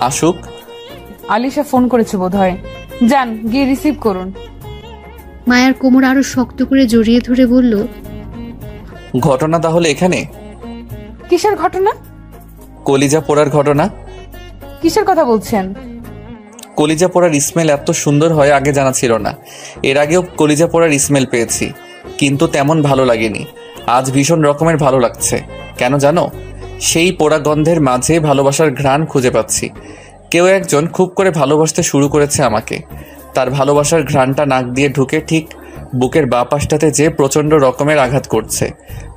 আসুক। আলিশা ফোন করেছে বোধহয়, যান গিয়ে রিসিভ করুন। মায়ার কোমর আরো শক্ত করে জড়িয়ে ধরে বলল, ঘটনা তাহলে এখানে? কিসের ঘটনা? কলিজা পোড়ার ঘটনা। কিসের কথা বলছেন? কলিজা পোড়ার স্মেল এত সুন্দর হয় আগে জানা ছিল না। এর আগেও কলিজা পোড়ার স্মেল পেয়েছি, কিন্তু তেমন ভালো লাগেনি। আজ ভীষণ রকমের ভালো লাগছে। কেন জানো? সেই পোড়া গন্ধের মাঝে ভালোবাসার ঘ্রাণ খুঁজে পাচ্ছি। কেউ একজন খুব করে ভালোবাসতে শুরু করেছে আমাকে। তার ভালোবাসার ঘ্রাণটা নাক দিয়ে ঢুকে ঠিক বুকের বাঁ পাশটাতে যে প্রচণ্ড রকমের আঘাত করছে,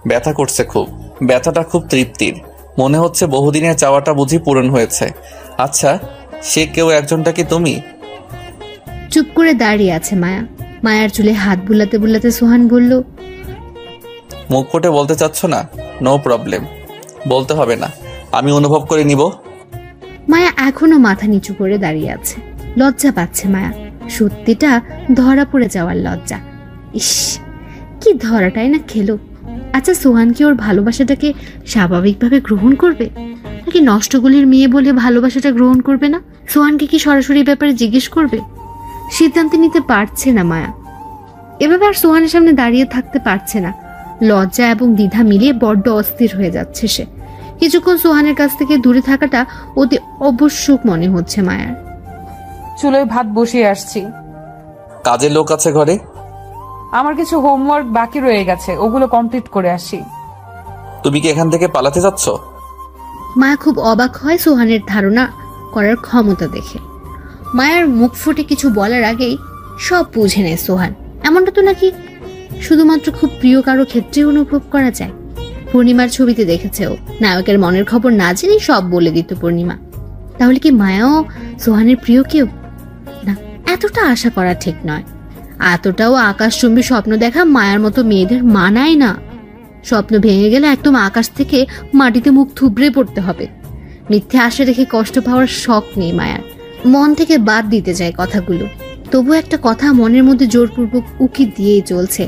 ব্যথা করছে খুব। ব্যথাটা খুব তৃপ্তির। মনে হচ্ছে বহুদিনের চাওয়াটা বুঝি পূরণ হয়েছে। আচ্ছা, সে কেউ একজনটা কি তুমি? চুপ করে দাঁড়িয়ে আছে মায়া। মায়ার চুলে হাত বুলাতে বুলাতে সোহান বলল, মুখ ফুটে বলতে চাচ্ছ না? নো প্রবলেম, বলতে হবে না, আমি অনুভব করে নিব। মায়া এখনো মাথা নিচু করে দাঁড়িয়ে আছে। লজ্জা পাচ্ছে মায়া, সত্যিটা ধরা পড়ে যাওয়ার লজ্জা। ইস, কি ধরাটাই না খেলো। আচ্ছা, সোহান কি ওর ভালোবাসাটাকে স্বাভাবিকভাবে গ্রহণ করবে, নাকি নষ্টগুলির মেয়ে বলে ভালোবাসাটা গ্রহণ করবে না? সোহানকে কি সরাসরি ব্যাপারে জিজ্ঞেস করবে? সিদ্ধান্ত নিতে পারছে না মায়া। এভাবে আর সোহানের সামনে দাঁড়িয়ে থাকতে পারছে না। লজ্জা এবং দ্বিধা মিলিয়ে বড্ড অস্থির হয়ে যাচ্ছে সে। কিছুক্ষণ সোহানের কাছ থেকে দূরে থাকাটা অতি আবশ্যক মনে হচ্ছে মায়ার। চুলোয় ভাত বসিয়ে আসছি। কাজের লোক আছে ঘরে? আমার কিছু হোমওয়ার্ক বাকি রয়ে গেছে, ওগুলো কমপ্লিট করে আসি। তুমি কি এখান থেকে পালাতে যাচ্ছ? মায়া খুব অবাক হয় সোহানের ধারণা করার ক্ষমতা দেখে। মায়ার মুখ ফুটে কিছু বলার আগেই সব বুঝে নেয় সোহান। এমনটা তো নাকি শুধুমাত্র খুব প্রিয় কারো ক্ষেত্রে অনুভব করা যায়। পূর্ণিমার ছবিতে দেখেছে ও, নায়কের মনের খবর না জেনেই সব বলে দিত পূর্ণিমা। তাহলে কি মায়াও সোহানের প্রিয় কেউ? না, এতটা আশা করা ঠিক নয়। এতটাও আকাশচুম্বী স্বপ্ন দেখা মায়ার মতো মেয়েদের মানায় না। স্বপ্ন ভেঙে গেলে একদম আকাশ থেকে মাটিতে মুখ থুবড়ে পড়তে হবে। মিথ্যে আশা রেখে কষ্ট পাওয়ার শখ নেই মায়ার। মন থেকে বাদ দিতে যায় কথাগুলো। তবু একটা কথা মনের মধ্যে জোরপূর্বক উকি দিয়েই চলছে,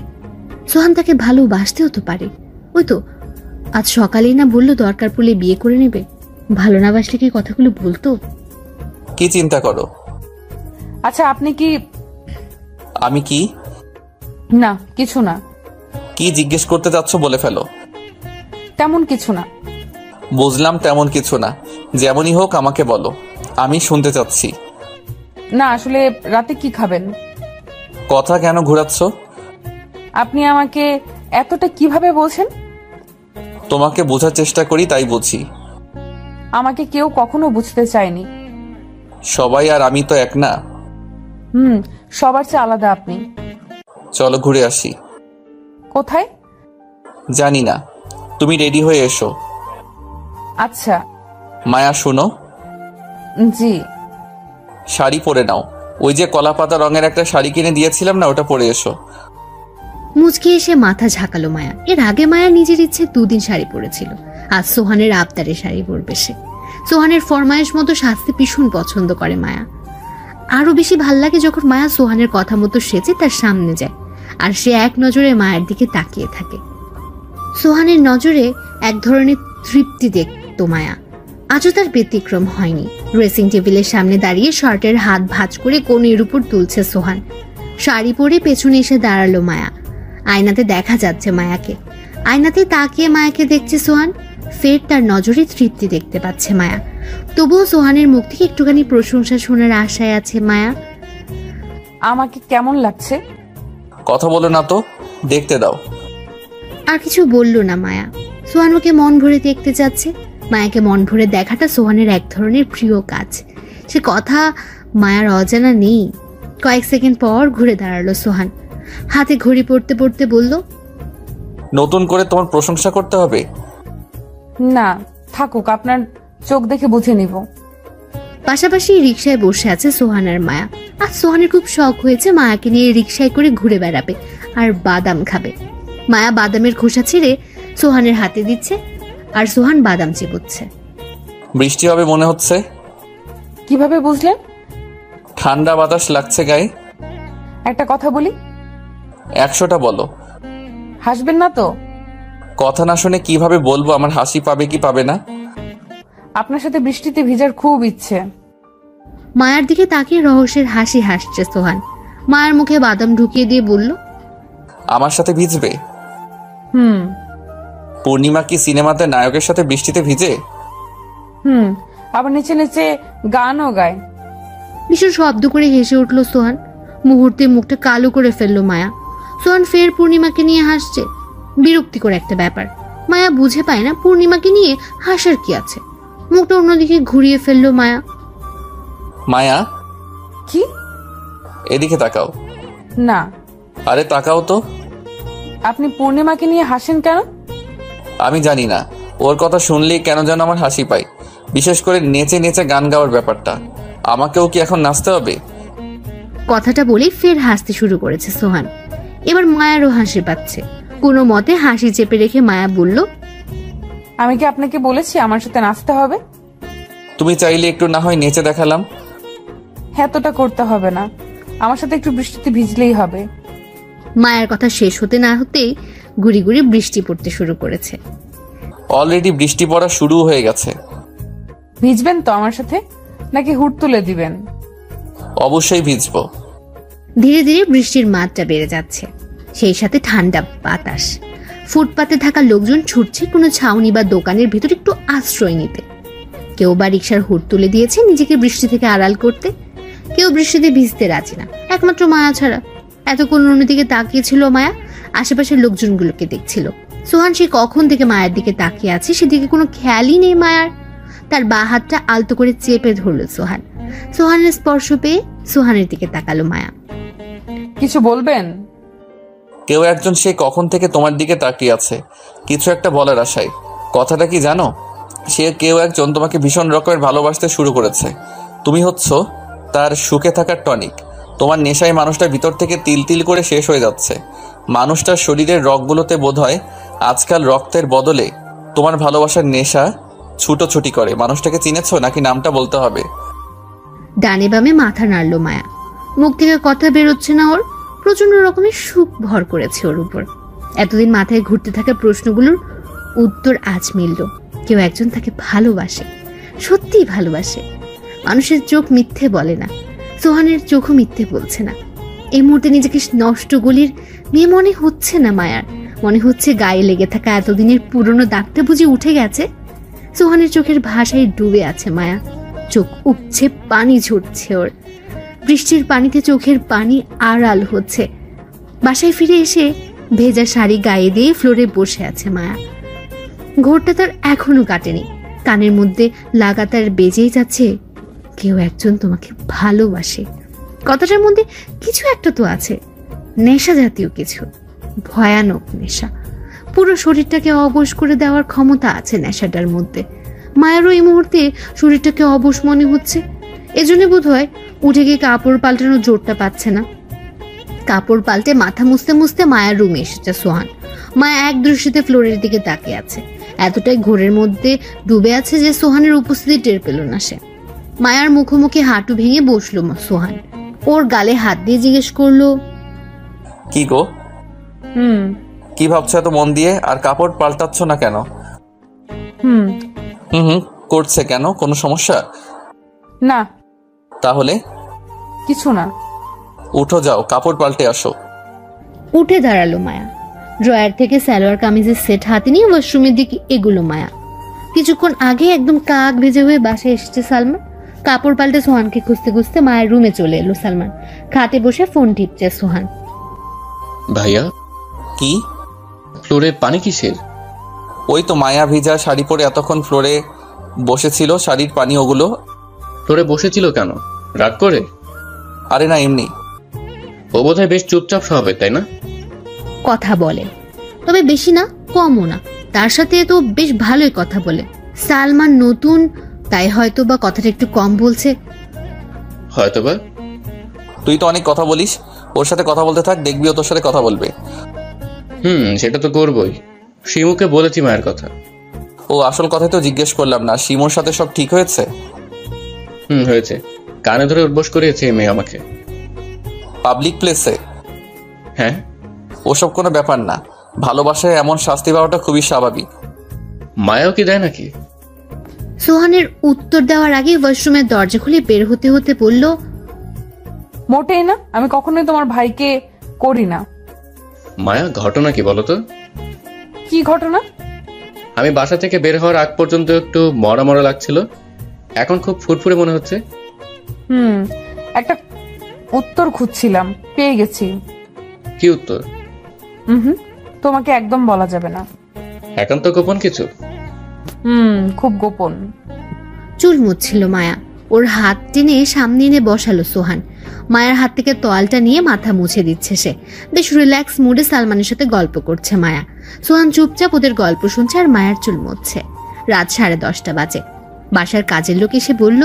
সোহান তাকে ভালোবাসতেও তো পারে। ওই তো আজ সকালেই না বললো দরকার পড়লে বিয়ে করে নেবে। ভালো না বাসলে কি কথাগুলো বলতো? কি চিন্তা করো? আচ্ছা, আপনি কি? আমি কি? না, কিছু না। কি জিজ্ঞেস করতে চাচ্ছ বলে ফেলো। তেমন কিছু না। বুঝলাম, তেমন কিছু না। যেমনই হোক আমাকে বলো, আমি শুনতে চাচ্ছি। না, আসলে রাতে কি খাবেন? কথা কেন ঘোরাচ্ছ? আপনি আমাকে এতটা কিভাবে বলছেন? তোমাকে বোঝার চেষ্টা করি, তাই বুঝি। আমাকে কেউ কখনো বুঝতে চায়নি। সবাই আর আমি তো এক না। সবার চেয়ে আলাদা আপনি। চলো ঘুরে আসি। কোথায়? জানি না, তুমি রেডি হয়ে এসো। আচ্ছা। মায়া শোনো। জি। শাড়ি পরে নাও। ওই যে কলা পাতা রঙের একটা শাড়ি কিনে দিয়েছিলাম না, ওটা পরে এসো। মুচকে এসে মাথা ঝাঁকালো মায়া। এর আগে মায়া নিজের ইচ্ছে 2 দিন শাড়ি পরেছিল। আজ সোহানের আবদারে শাড়ি পরবে সে। সোহানের ফরমায়েশ মতো সাজতে ভীষণ পছন্দ করে মায়া। আরো বেশি ভাল লাগে যখন মায়া সোহানের কথা মতো সেজে তার সামনে যায় আর সে এক নজরে মায়ের দিকে তাকিয়ে থাকে। সোহানের নজরে এক ধরনের তৃপ্তি দেখতো মায়া। আজও তার ব্যতিক্রম হয়নি। ড্রেসিং টেবিলের সামনে দাঁড়িয়ে শার্টের হাত ভাঁজ করে কোণের উপর তুলছে সোহান। শাড়ি পরে পেছনে এসে দাঁড়ালো মায়া। আয়নাতে দেখা যাচ্ছে মায়াকে। আয়নাতে তাকিয়ে মায়াকে দেখছে সোহান। ফের তার নজরে তৃপ্তি দেখতে পাচ্ছে মায়া। তবুও সোহানের মুখ থেকে একটুখানি প্রশংসা শোনার আশায় আছে মায়া। আমাকে কেমন লাগছে? কথা বলো না তো, দেখতে দাও। আর কিছু বলল না মায়া। সোহান ওকে মন ভরে দেখতে যাচ্ছে। মায়াকে মন ভরে দেখাটা সোহানের এক ধরনের প্রিয় কাজ। সে কথা মায়ার অজানা নেই। কয়েক সেকেন্ড পর ঘুরে দাঁড়ালো সোহান। হাতে ঘড়ি পড়তে পড়তে বলল, নতুন করে তোমার প্রশংসা করতে হবে? না, থাকুক, আপনার চোখ দেখে বুঝে নিব। পাশাপাশি রিকশায় বসে আছে সোহান আর মায়া। আর সোহানের খুব শখ হয়েছে মায়াকে নিয়ে রিকশায় করে ঘুরে বেড়াবে আর বাদাম খাবে। মায়া বাদামের খোসা ছিঁড়ে সোহানের হাতে দিচ্ছে আর সোহান বাদাম চিবোচ্ছে। বৃষ্টি হবে মনে হচ্ছে। কিভাবে বুঝলেন? ঠান্ডা বাতাস লাগছে গায়ে। একটা কথা বলি। 100টা বলো। হাসবেন না তো? কথা না শুনে কিভাবে বলবো আমার হাসি পাবে কি পাবে না? আপনার সাথে বৃষ্টিতে ভিজার খুব ইচ্ছে। মায়ার দিকে তাকিয়ে রহস্যের হাসি হাসছে সোহান। মায়ের মুখে বাদাম ঢুকিয়ে দিয়ে বলল, আমার সাথে ভিজবে? হুম। পূর্ণিমা কি সিনেমাতে নায়কের সাথে বৃষ্টিতে ভিজে? আবার নিচে নিচে গানও গায়। ভীষণ শব্দ করে হেসে উঠল সোহান। মুহূর্তে মুখটা কালো করে ফেললো মায়া। সোহান ফের পূর্ণিমাকে নিয়ে হাসছে। বিরক্তিকর একটা ব্যাপার। মায়া বুঝে পায় না পূর্ণিমাকে নিয়ে হাসার কি আছে। মুখটা অন্যদিকে ঘুরিয়ে ফেললো মায়া। মায়া, কি? এদিকে তাকাও। না। আরে তাকাও তো। আপনি পূর্ণিমাকে নিয়ে হাসেন কেন? আমি জানি না, ওর কথা শুনলেই কেন যেন আমার হাসি পায়। বিশেষ করে নেচে নেচে গান গাওয়ার ব্যাপারটা। আমাকেও কি এখন নাচতে হবে? কথাটা বলেই ফের হাসতে শুরু করেছে সোহান। এবার মায়ারও হাসি পাচ্ছে। কোনো মতে হাসি চেপে রেখে মায়া বলল, আমি কি আপনাকে বলেছি আমার সাথে নাচতে হবে? তুমি চাইলে একটু না হয় নেচে দেখালাম। এতটা করতে হবে না, আমার সাথে একটু বৃষ্টিতে ভিজলেই হবে। মায়ার কথা শেষ হতে না হতেই গুড়ি গুড়ি বৃষ্টি পড়তে শুরু করেছে। অলরেডি বৃষ্টি পড়া শুরু হয়ে গেছে। ভিজবেন তো আমার সাথে, নাকি হুট তুলে দিবেন? অবশ্যই ভিজবো। ধীরে ধীরে বৃষ্টির মাত্রা বেড়ে যাচ্ছে, সেই সাথে ঠান্ডা বাতাস। ফুটপাতে থাকা লোকজন ছুটছে কোনো ছাউনি বা দোকানের ভিতর একটু আশ্রয় নিতে। কেউ বা রিক্সার হুট তুলে দিয়েছে নিজেকে বৃষ্টি থেকে আড়াল করতে, কেউ বৃষ্টিতে ভিজতে রাজি না, একমাত্র মায়া ছাড়া। এতক্ষণ অন্যদিকে তাকিয়েছিল মায়া, আশেপাশের লোকজনগুলোকে দেখছিল। সোহান সে কখন থেকে মায়ের দিকে তাকিয়ে আছে, সেদিকে কোনো খেয়ালই নেই মায়ার। তার বা হাতটা আলতো করে চেপে ধরল সোহান। সোহানের স্পর্শ পেয়ে সোহানের দিকে তাকালো মায়া। কিছু বলবেন? কেউ একজন সে কখন থেকে তোমার দিকে তাকিয়ে আছে কিছু একটা বলার আশায়। কথাটা কি জানো? সে কেউ একজন তোমাকে ভীষণ রকমের ভালোবাসতে শুরু করেছে। তুমি হচ্ছ তার সুখে থাকার টনিক। তোমার নেশায় মানুষটা ভিতর থেকে তিল তিল করে শেষ হয়ে যাচ্ছে। মানুষটার শরীরের রগগুলোতে বোধহয় আজকাল রক্তের বদলে তোমার ভালোবাসার নেশা ছুটোছুটি করে। মানুষটাকে চিনেছ নাকি নামটা বলতে হবে? ডানে বামে মাথা নাড়ল মায়া। মুখ থেকে কথা বেরোচ্ছে না ওর। প্রচন্ড রকমের সুখ ভর করেছে ওর উপর। এতদিন মাথায় ঘুরতে থাকা প্রশ্নগুলোর উত্তর আজ মিলল। কেউ একজন তাকে ভালোবাসে, সত্যিই ভালোবাসে। মানুষের চোখ মিথ্যে বলে না, সোহানের চোখও মিথ্যে বলছে না। এই মুহূর্তে নিজেকে নষ্ট গলির মেয়ে মনে হচ্ছে না মায়ার। মনে হচ্ছে গায়ে লেগে থাকা এতদিনের পুরনো দাগটা বুঝি উঠে গেছে। সোহানের চোখের ভাষায় ডুবে আছে মায়া। চোখ উপছে, পানি ঝরছে ওর। বৃষ্টির পানিতে চোখের পানি আড়াল হচ্ছে। বাসায় ফিরে এসে ভেজা শাড়ি গায়ে দিয়ে ফ্লোরে বসে আছে মায়া। ঘোরটা তার এখনো কাটেনি। কানের মধ্যে লাগাতার বেজেই যাচ্ছে, কেউ একজন তোমাকে ভালোবাসে। কথাটার মধ্যে কিছু একটা তো আছে, নেশা জাতীয় কিছু, ভয়ানক নেশা। পুরো শরীরটাকে অবশ করে দেওয়ার ক্ষমতা আছে নেশাটার মধ্যে। মায়েরও এই মুহূর্তে শরীরটাকে অবশ মনে হচ্ছে। এজন্য বোধ হয় উঠে গিয়ে কাপড় পাল্টানোর জোরটা পাচ্ছে না। কাপড় পাল্টে মাথা মুছতে মুছতে মায়ের রুমে এসেছে সোহান। মায়া এক দৃষ্টিতে ফ্লোরের দিকে তাকিয়ে আছে। এতটাই ঘোরের মধ্যে ডুবে আছে যে সোহানের উপস্থিতি টের পেল না সে। মায়ার মুখোমুখি হাঁটু ভেঙে বসলো সোহান। ওর গালে হাত দিয়ে জিজ্ঞেস করলো, কি গো? কি ভাবছো এত মন দিয়ে? আর কাপড় পাল্টাচ্ছ না কেন? হুম করছে কেন? কোনো সমস্যা? না। তাহলে? কিছু না। উঠো, যাও কাপড় পাল্টে আসো। উঠে দাঁড়ালো মায়া। ড্রয়ার থেকে সালোয়ার কামিজের সেট হাতে নিয়ে ওয়াশরুমের দিকে এগুলো মায়া। কিছুক্ষণ আগে একদম কাক ভেজে হয়ে বাসায় এসেছে সালমান। কাপড় পাল্টে সোহানকে খুঁজতে খুঁজতে মায়ের রুমে চলে এলো সালমান। খাটে বসে ফোন টিপছে সোহান। ভাইয়া, কি? ফ্লোরে পানি কিসের? ওই তো মায়া ভিজা শাড়ি পরে এতক্ষণ ফ্লোরে বসেছিল, শাড়ির পানি ওগুলো। ফ্লোরে বসেছিল কেন? রাগ করে? আরে না, এমনি। ও বোধহয় বেশ চুপচাপ স্বভাবের, তাই না? কথা বলে, তবে বেশি না কমও না। তার সাথে তো বেশ ভালোই কথা বলে। সালমান নতুন, তাই হয়তো বা কথাটা একটু কম বলছে। হয়তো বা। তুই তো অনেক কথা বলিস, ওর সাথে কথা বলতে থাক, দেখবি ও তোর সাথে কথা বলবে। সেটা তো করবই। শিমুকে বলেছি মায়ের কথা। ও আসল কথাই তো জিজ্ঞেস করলাম না, শিমুর সাথে সব ঠিক হয়েছে? হয়েছে। কানে ধরে উঠবোস করিয়েছে এই মেয়ে আমাকে। পাবলিক প্লেসে? হ্যাঁ। ওসব কোনো ব্যাপার না, ভালোবাসায় এমন শাস্তি পাওয়াটা খুবই স্বাভাবিক। মায়াও কি দেয় নাকি? সোহানের উত্তর দেওয়ার আগে ওয়াশরুমের দরজা খুলে বের হতে হতে বলল, মোটেই না, আমি কখনোই তোমার ভাইকে করি না। মায়া, ঘটনা কি বলতো? কি ঘটনা? আমি বাসা থেকে বের হওয়ার আগ পর্যন্ত একটু মরা মরা লাগছিল, এখন খুব ফুরফুরে মনে হচ্ছে। একটা উত্তর খুঁজছিলাম, পেয়ে গেছি। কি উত্তর? তোমাকে একদম বলা যাবে না। একান্ত গোপন কিছু? খুব গোপন। চুল মুছছিল মায়া। ওর হাত টেনে সামনে এনে বসালো সোহান। মায়ের হাত থেকে তোয়ালটা নিয়ে মাথা মুছে দিচ্ছে সে। বেশ রিল্যাক্স মুডে সালমানের সাথে গল্প করছে মায়া। সোহান চুপচাপ ওদের গল্প শুনছে আর মায়ের চুল মুছছে। রাত 10:30 বাজে। বাসার কাজের লোক এসে বলল,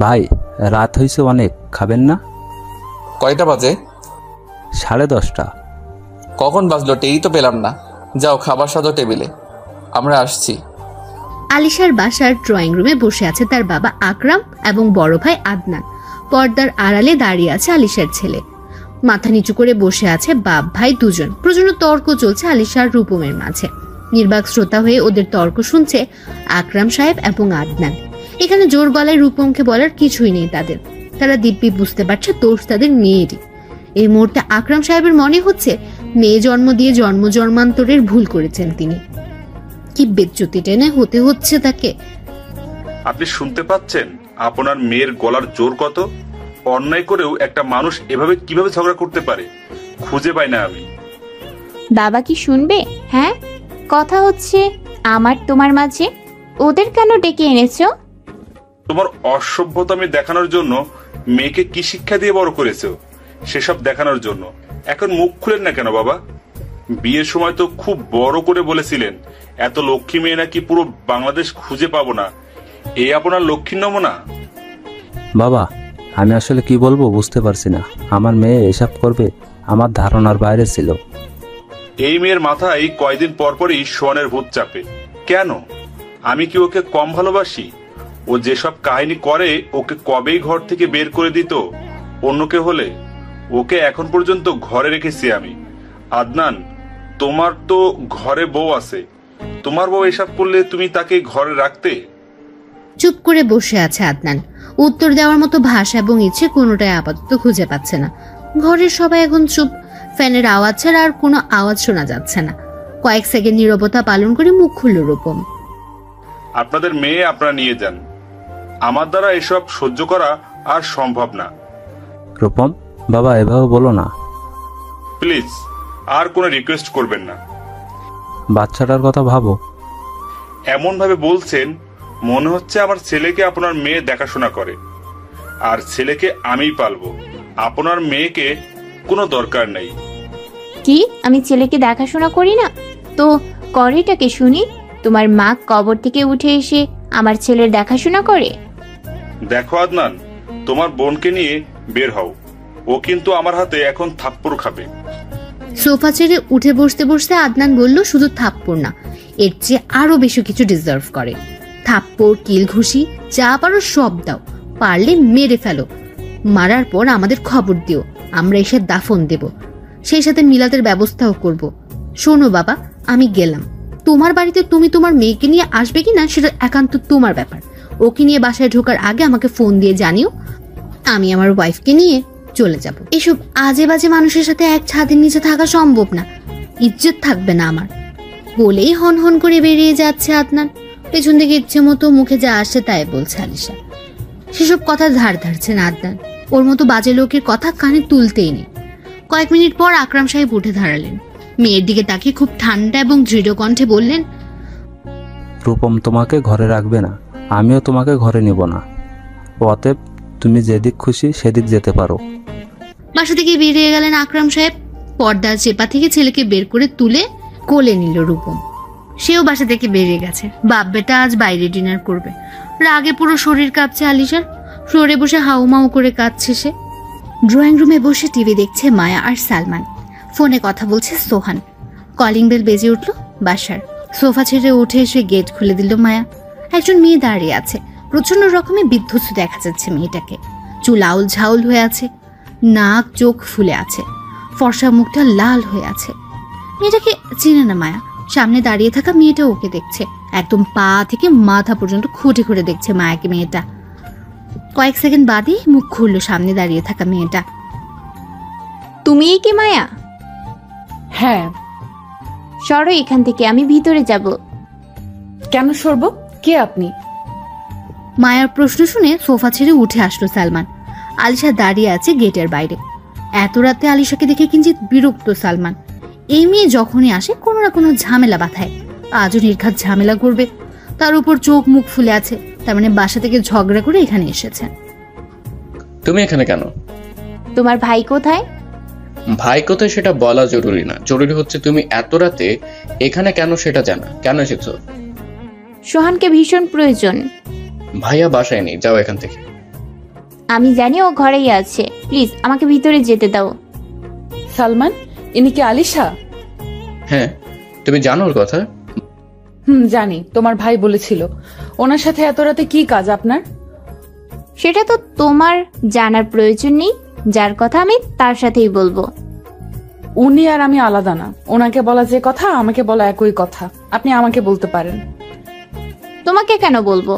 ভাই, রাত হয়েছে অনেক, খাবেন না? কয়টা বাজে? 10:30। কখন বাজলো টেরই তো পেলাম না। যাও খাবার সাজো টেবিলে, আমরা আসছি। আলিশার বাসার ড্রয়িং রুমে বসে আছে তার বাবা আকরাম এবং বড় ভাই আদনান। পর্দার আড়ালে দাঁড়িয়ে আছে আলিশার ছেলে। মাথা নিচু করে বসে আছে বাপ ভাই দুজন। প্রচন্ড তর্ক চলছে আলিশার রূপমের মাঝে। নির্বাক শ্রোতা হয়ে ওদের তর্ক শুনছে আকরাম সাহেব এবং আদনান। এখানে জোর গলায় রূপমকে বলার কিছুই নেই তাদের। তারা দিব্যি বুঝতে পারছে দোষ তাদের মেয়েরই। এই মুহূর্তে আকরাম সাহেবের মনে হচ্ছে মেয়ে জন্ম দিয়ে জন্ম জন্মান্তরের ভুল করেছেন তিনি। কি বেজ্জতি টেনে হতে হচ্ছে তাকে। আপনি শুনতে পাচ্ছেন আপনার মেয়ের গলার জোর কত? অন্যায় করেও একটা মানুষ এভাবে কিভাবে ঝগড়া করতে পারে খুঁজে পাই না আমি। বাবা কি শুনবে? হ্যাঁ, কথা হচ্ছে আমার তোমার মাঝে, ওদের কেন ডেকে এনেছো? তোমার অসভ্যতামি দেখানোর জন্য মেয়েকে কি শিক্ষা দিয়ে বড় করেছো সেসব দেখানোর জন্য। এখন মুখ খুলেন না কেন বাবা? বিয়ের সময় তো খুব বড় করে বলেছিলেন এত লক্ষ্মী মেয়ে নাকি পুরো বাংলাদেশ খুঁজে পাবো না। এই আপনার লক্ষ্মীর নমুনা? বাবা, আমি আসলে কি বলবো বুঝতে পারছি না। আমার মেয়ে এসব করবে আমার ধারণার বাইরে ছিল। এই মেয়ের মাথায় কয়দিন পর পরই সোয়ানের ভূত চাপে। কেন? আমি কি ওকে কম ভালোবাসি? ও যেসব কাহিনী করে ওকে কবেই ঘর থেকে বের করে দিত অন্য কেউ হলে। ওকে এখন পর্যন্ত ঘরে রেখেছি আমি। আদনান, তোমার তো ঘরে বউ আছে, তোমার বউ এসব করলে তুমি তাকে ঘরে রাখতে? চুপ করে বসে আছে আদনান। উত্তর দেওয়ার মতো ভাষা এবং ইচ্ছে কোনোটাই আপাতত খুঁজে পাচ্ছে না। ঘরের সবাই এখন চুপ। ফ্যানের আওয়াজ ছাড়া আর কোনো আওয়াজ শোনা যাচ্ছে না। কয়েক সেকেন্ড নীরবতা পালন করে মুখ খুলল রূপম। আপনাদের মেয়ে আপনারা নিয়ে যান, আমার দ্বারা এসব সহ্য করা আর সম্ভব না। রূপম, বাবা এভাবে বলো না। প্লিজ আর কোনো রিকোয়েস্ট করবেন না। বাচ্চাটার কথা ভাবো। এমন ভাবে বলছেন মনে হচ্ছে আমার ছেলেকে আপনার মেয়ে দেখাশোনা করে, আর ছেলেকে আমিই পালবো। আপনার মেয়েকে কোনো দরকার নেই। কি আমি ছেলেকে দেখাশোনা করি না? তো করেটাকে শুনি? তোমার মা কবর থেকে উঠে এসে আমার ছেলের দেখাশোনা করে? দেখো আদনান, তোমার বোনকে নিয়ে বের হও। ও কিন্তু আমার হাতে এখন থাপ্পড় খাবে। সোফা ছেড়ে উঠে বসতে বসতে আদনান বলল, শুধু থাপ্পড় না, এর চেয়ে আরো বেশি কিছু ডিজার্ভ করে। থাপ্পড়, কিল ঘুষি যা পারো সব দাও, পারলে মেরে ফেলো। মারার পর আমাদের খবর দিও, আমরা এসে দাফন দেব, সেই সাথে মিলাদের ব্যবস্থাও করব। শোনো বাবা, আমি গেলাম। তোমার বাড়িতে তুমি তোমার মেয়েকে নিয়ে আসবে কি না সেটা একান্ত তোমার ব্যাপার। ওকে নিয়ে বাসায় ঢোকার আগে আমাকে ফোন দিয়ে জানিও, আমি আমার ওয়াইফকে নিয়ে চলে যাব। এসব আজে বাজে মানুষের সাথে এক ছাদের নিচে থাকা সম্ভব না, ইজ্জত থাকবে না আমার। বলেই হন হন করে বেরিয়ে যাচ্ছে আদনান। পেছন থেকে ইচ্ছে মতো মুখে যা আসছে তাই বলছে আলিশা। সেসব কথা ধার ধারছে না আদনান। ওর মতো বাজে লোকের কথা কানে তুলতেই নেই। কয়েক মিনিট পর আকরাম সাহেব উঠে দাঁড়ালেন। মেয়ের দিকে তাকিয়ে খুব ঠান্ডা এবং দৃঢ় কণ্ঠে বললেন, রূপম তোমাকে ঘরে রাখবে না, আমিও তোমাকে ঘরে নেব না। অতএব তুমি যেদিক খুশি সেদিক যেতে পারো। বাসা থেকে বেরিয়ে গেলেন আকরাম সাহেব। পর্দার চেপা থেকে ছেলেকে বের করে তুলে কোলে নিল রূপম। সেও বাসা থেকে বেরিয়ে গেছে। বাপ বেটা আজ বাইরে ডিনার করবে। রাগে পুরো শরীর কাঁপছে আলিশার। ফ্লোরে বসে হাউমাউ করে কাঁদছে সে। ড্রয়িং রুমে বসে টিভি দেখছে মায়া আর সালমান। ফোনে কথা বলছে সোহান। কলিং বেল বেজে উঠল বাসার। সোফা ছেড়ে উঠে এসে গেট খুলে দিল মায়া। একজন মেয়ে দাঁড়িয়ে আছে। প্রচন্ড রকমের বিধ্বস্ত দেখা যাচ্ছে মেয়েটাকে। চুল আউল ঝাউল হয়ে আছে, নাক চোখ ফুলে আছে, ফর্সা মুখটা লাল হয়ে আছে। মেয়েটাকে চিনে না মায়া। সামনে দাঁড়িয়ে থাকা মেয়েটা ওকে দেখছে। একদম পা থেকে মাথা পর্যন্ত খুঁটে খুঁটে দেখছে মায়াকে মেয়েটা। কয়েক সেকেন্ড বাদে মুখ খুললো সামনে দাঁড়িয়ে থাকা মেয়েটা। তুমি কি মায়া? হ্যাঁ। সরো এখান থেকে, আমি ভিতরে যাব। কেন সরব? কে আপনি? মায়ার প্রশ্ন শুনে সোফা ছেড়ে উঠে আসলো সালমান। আলিশা দাঁড়িয়ে আছে গেটের বাইরে। এত রাতে আলিশাকে দেখে কিঞ্চিত বিরক্ত সালমান। এই মেয়ে যখনই আসে কোনো না কোনো ঝামেলা বাঁধায়। আজও নির্ঘাত ঝামেলা করবে। তার উপর চোখ মুখ ফুলে আছে, তার মানে বাসা থেকে ঝগড়া করে এখানে এসেছে। তুমি এখানে কেন? তোমার ভাই কোথায়? ভাই কোথায় সেটা বলা জরুরি না, জরুরি হচ্ছে তুমি এত রাতে এখানে কেন সেটা জানা। কেন এসেছো? সোহানকে ভীষণ প্রয়োজন। ভাইয়া বাসায় নেই, যাও এখান থেকে। আমি জানি ও ঘরেই আছে, প্লিজ আমাকে ভিতরে যেতে দাও। সালমান, ইনি কি আলিশা? হ্যাঁ, তুমি জানো ওর কথা? জানি, তোমার ভাই বলেছিল। ওনার সাথে এত রাতে কি কাজ আপনার? সেটা তো তোমার জানার প্রয়োজন নেই, যার কথা আমি তার সাথেই বলবো। উনি আর আমি আলাদা না। ওনাকে বলা যে কথা আমাকে বলা একই কথা। আপনি আমাকে বলতে পারেন। তোমাকে কেন বলবো?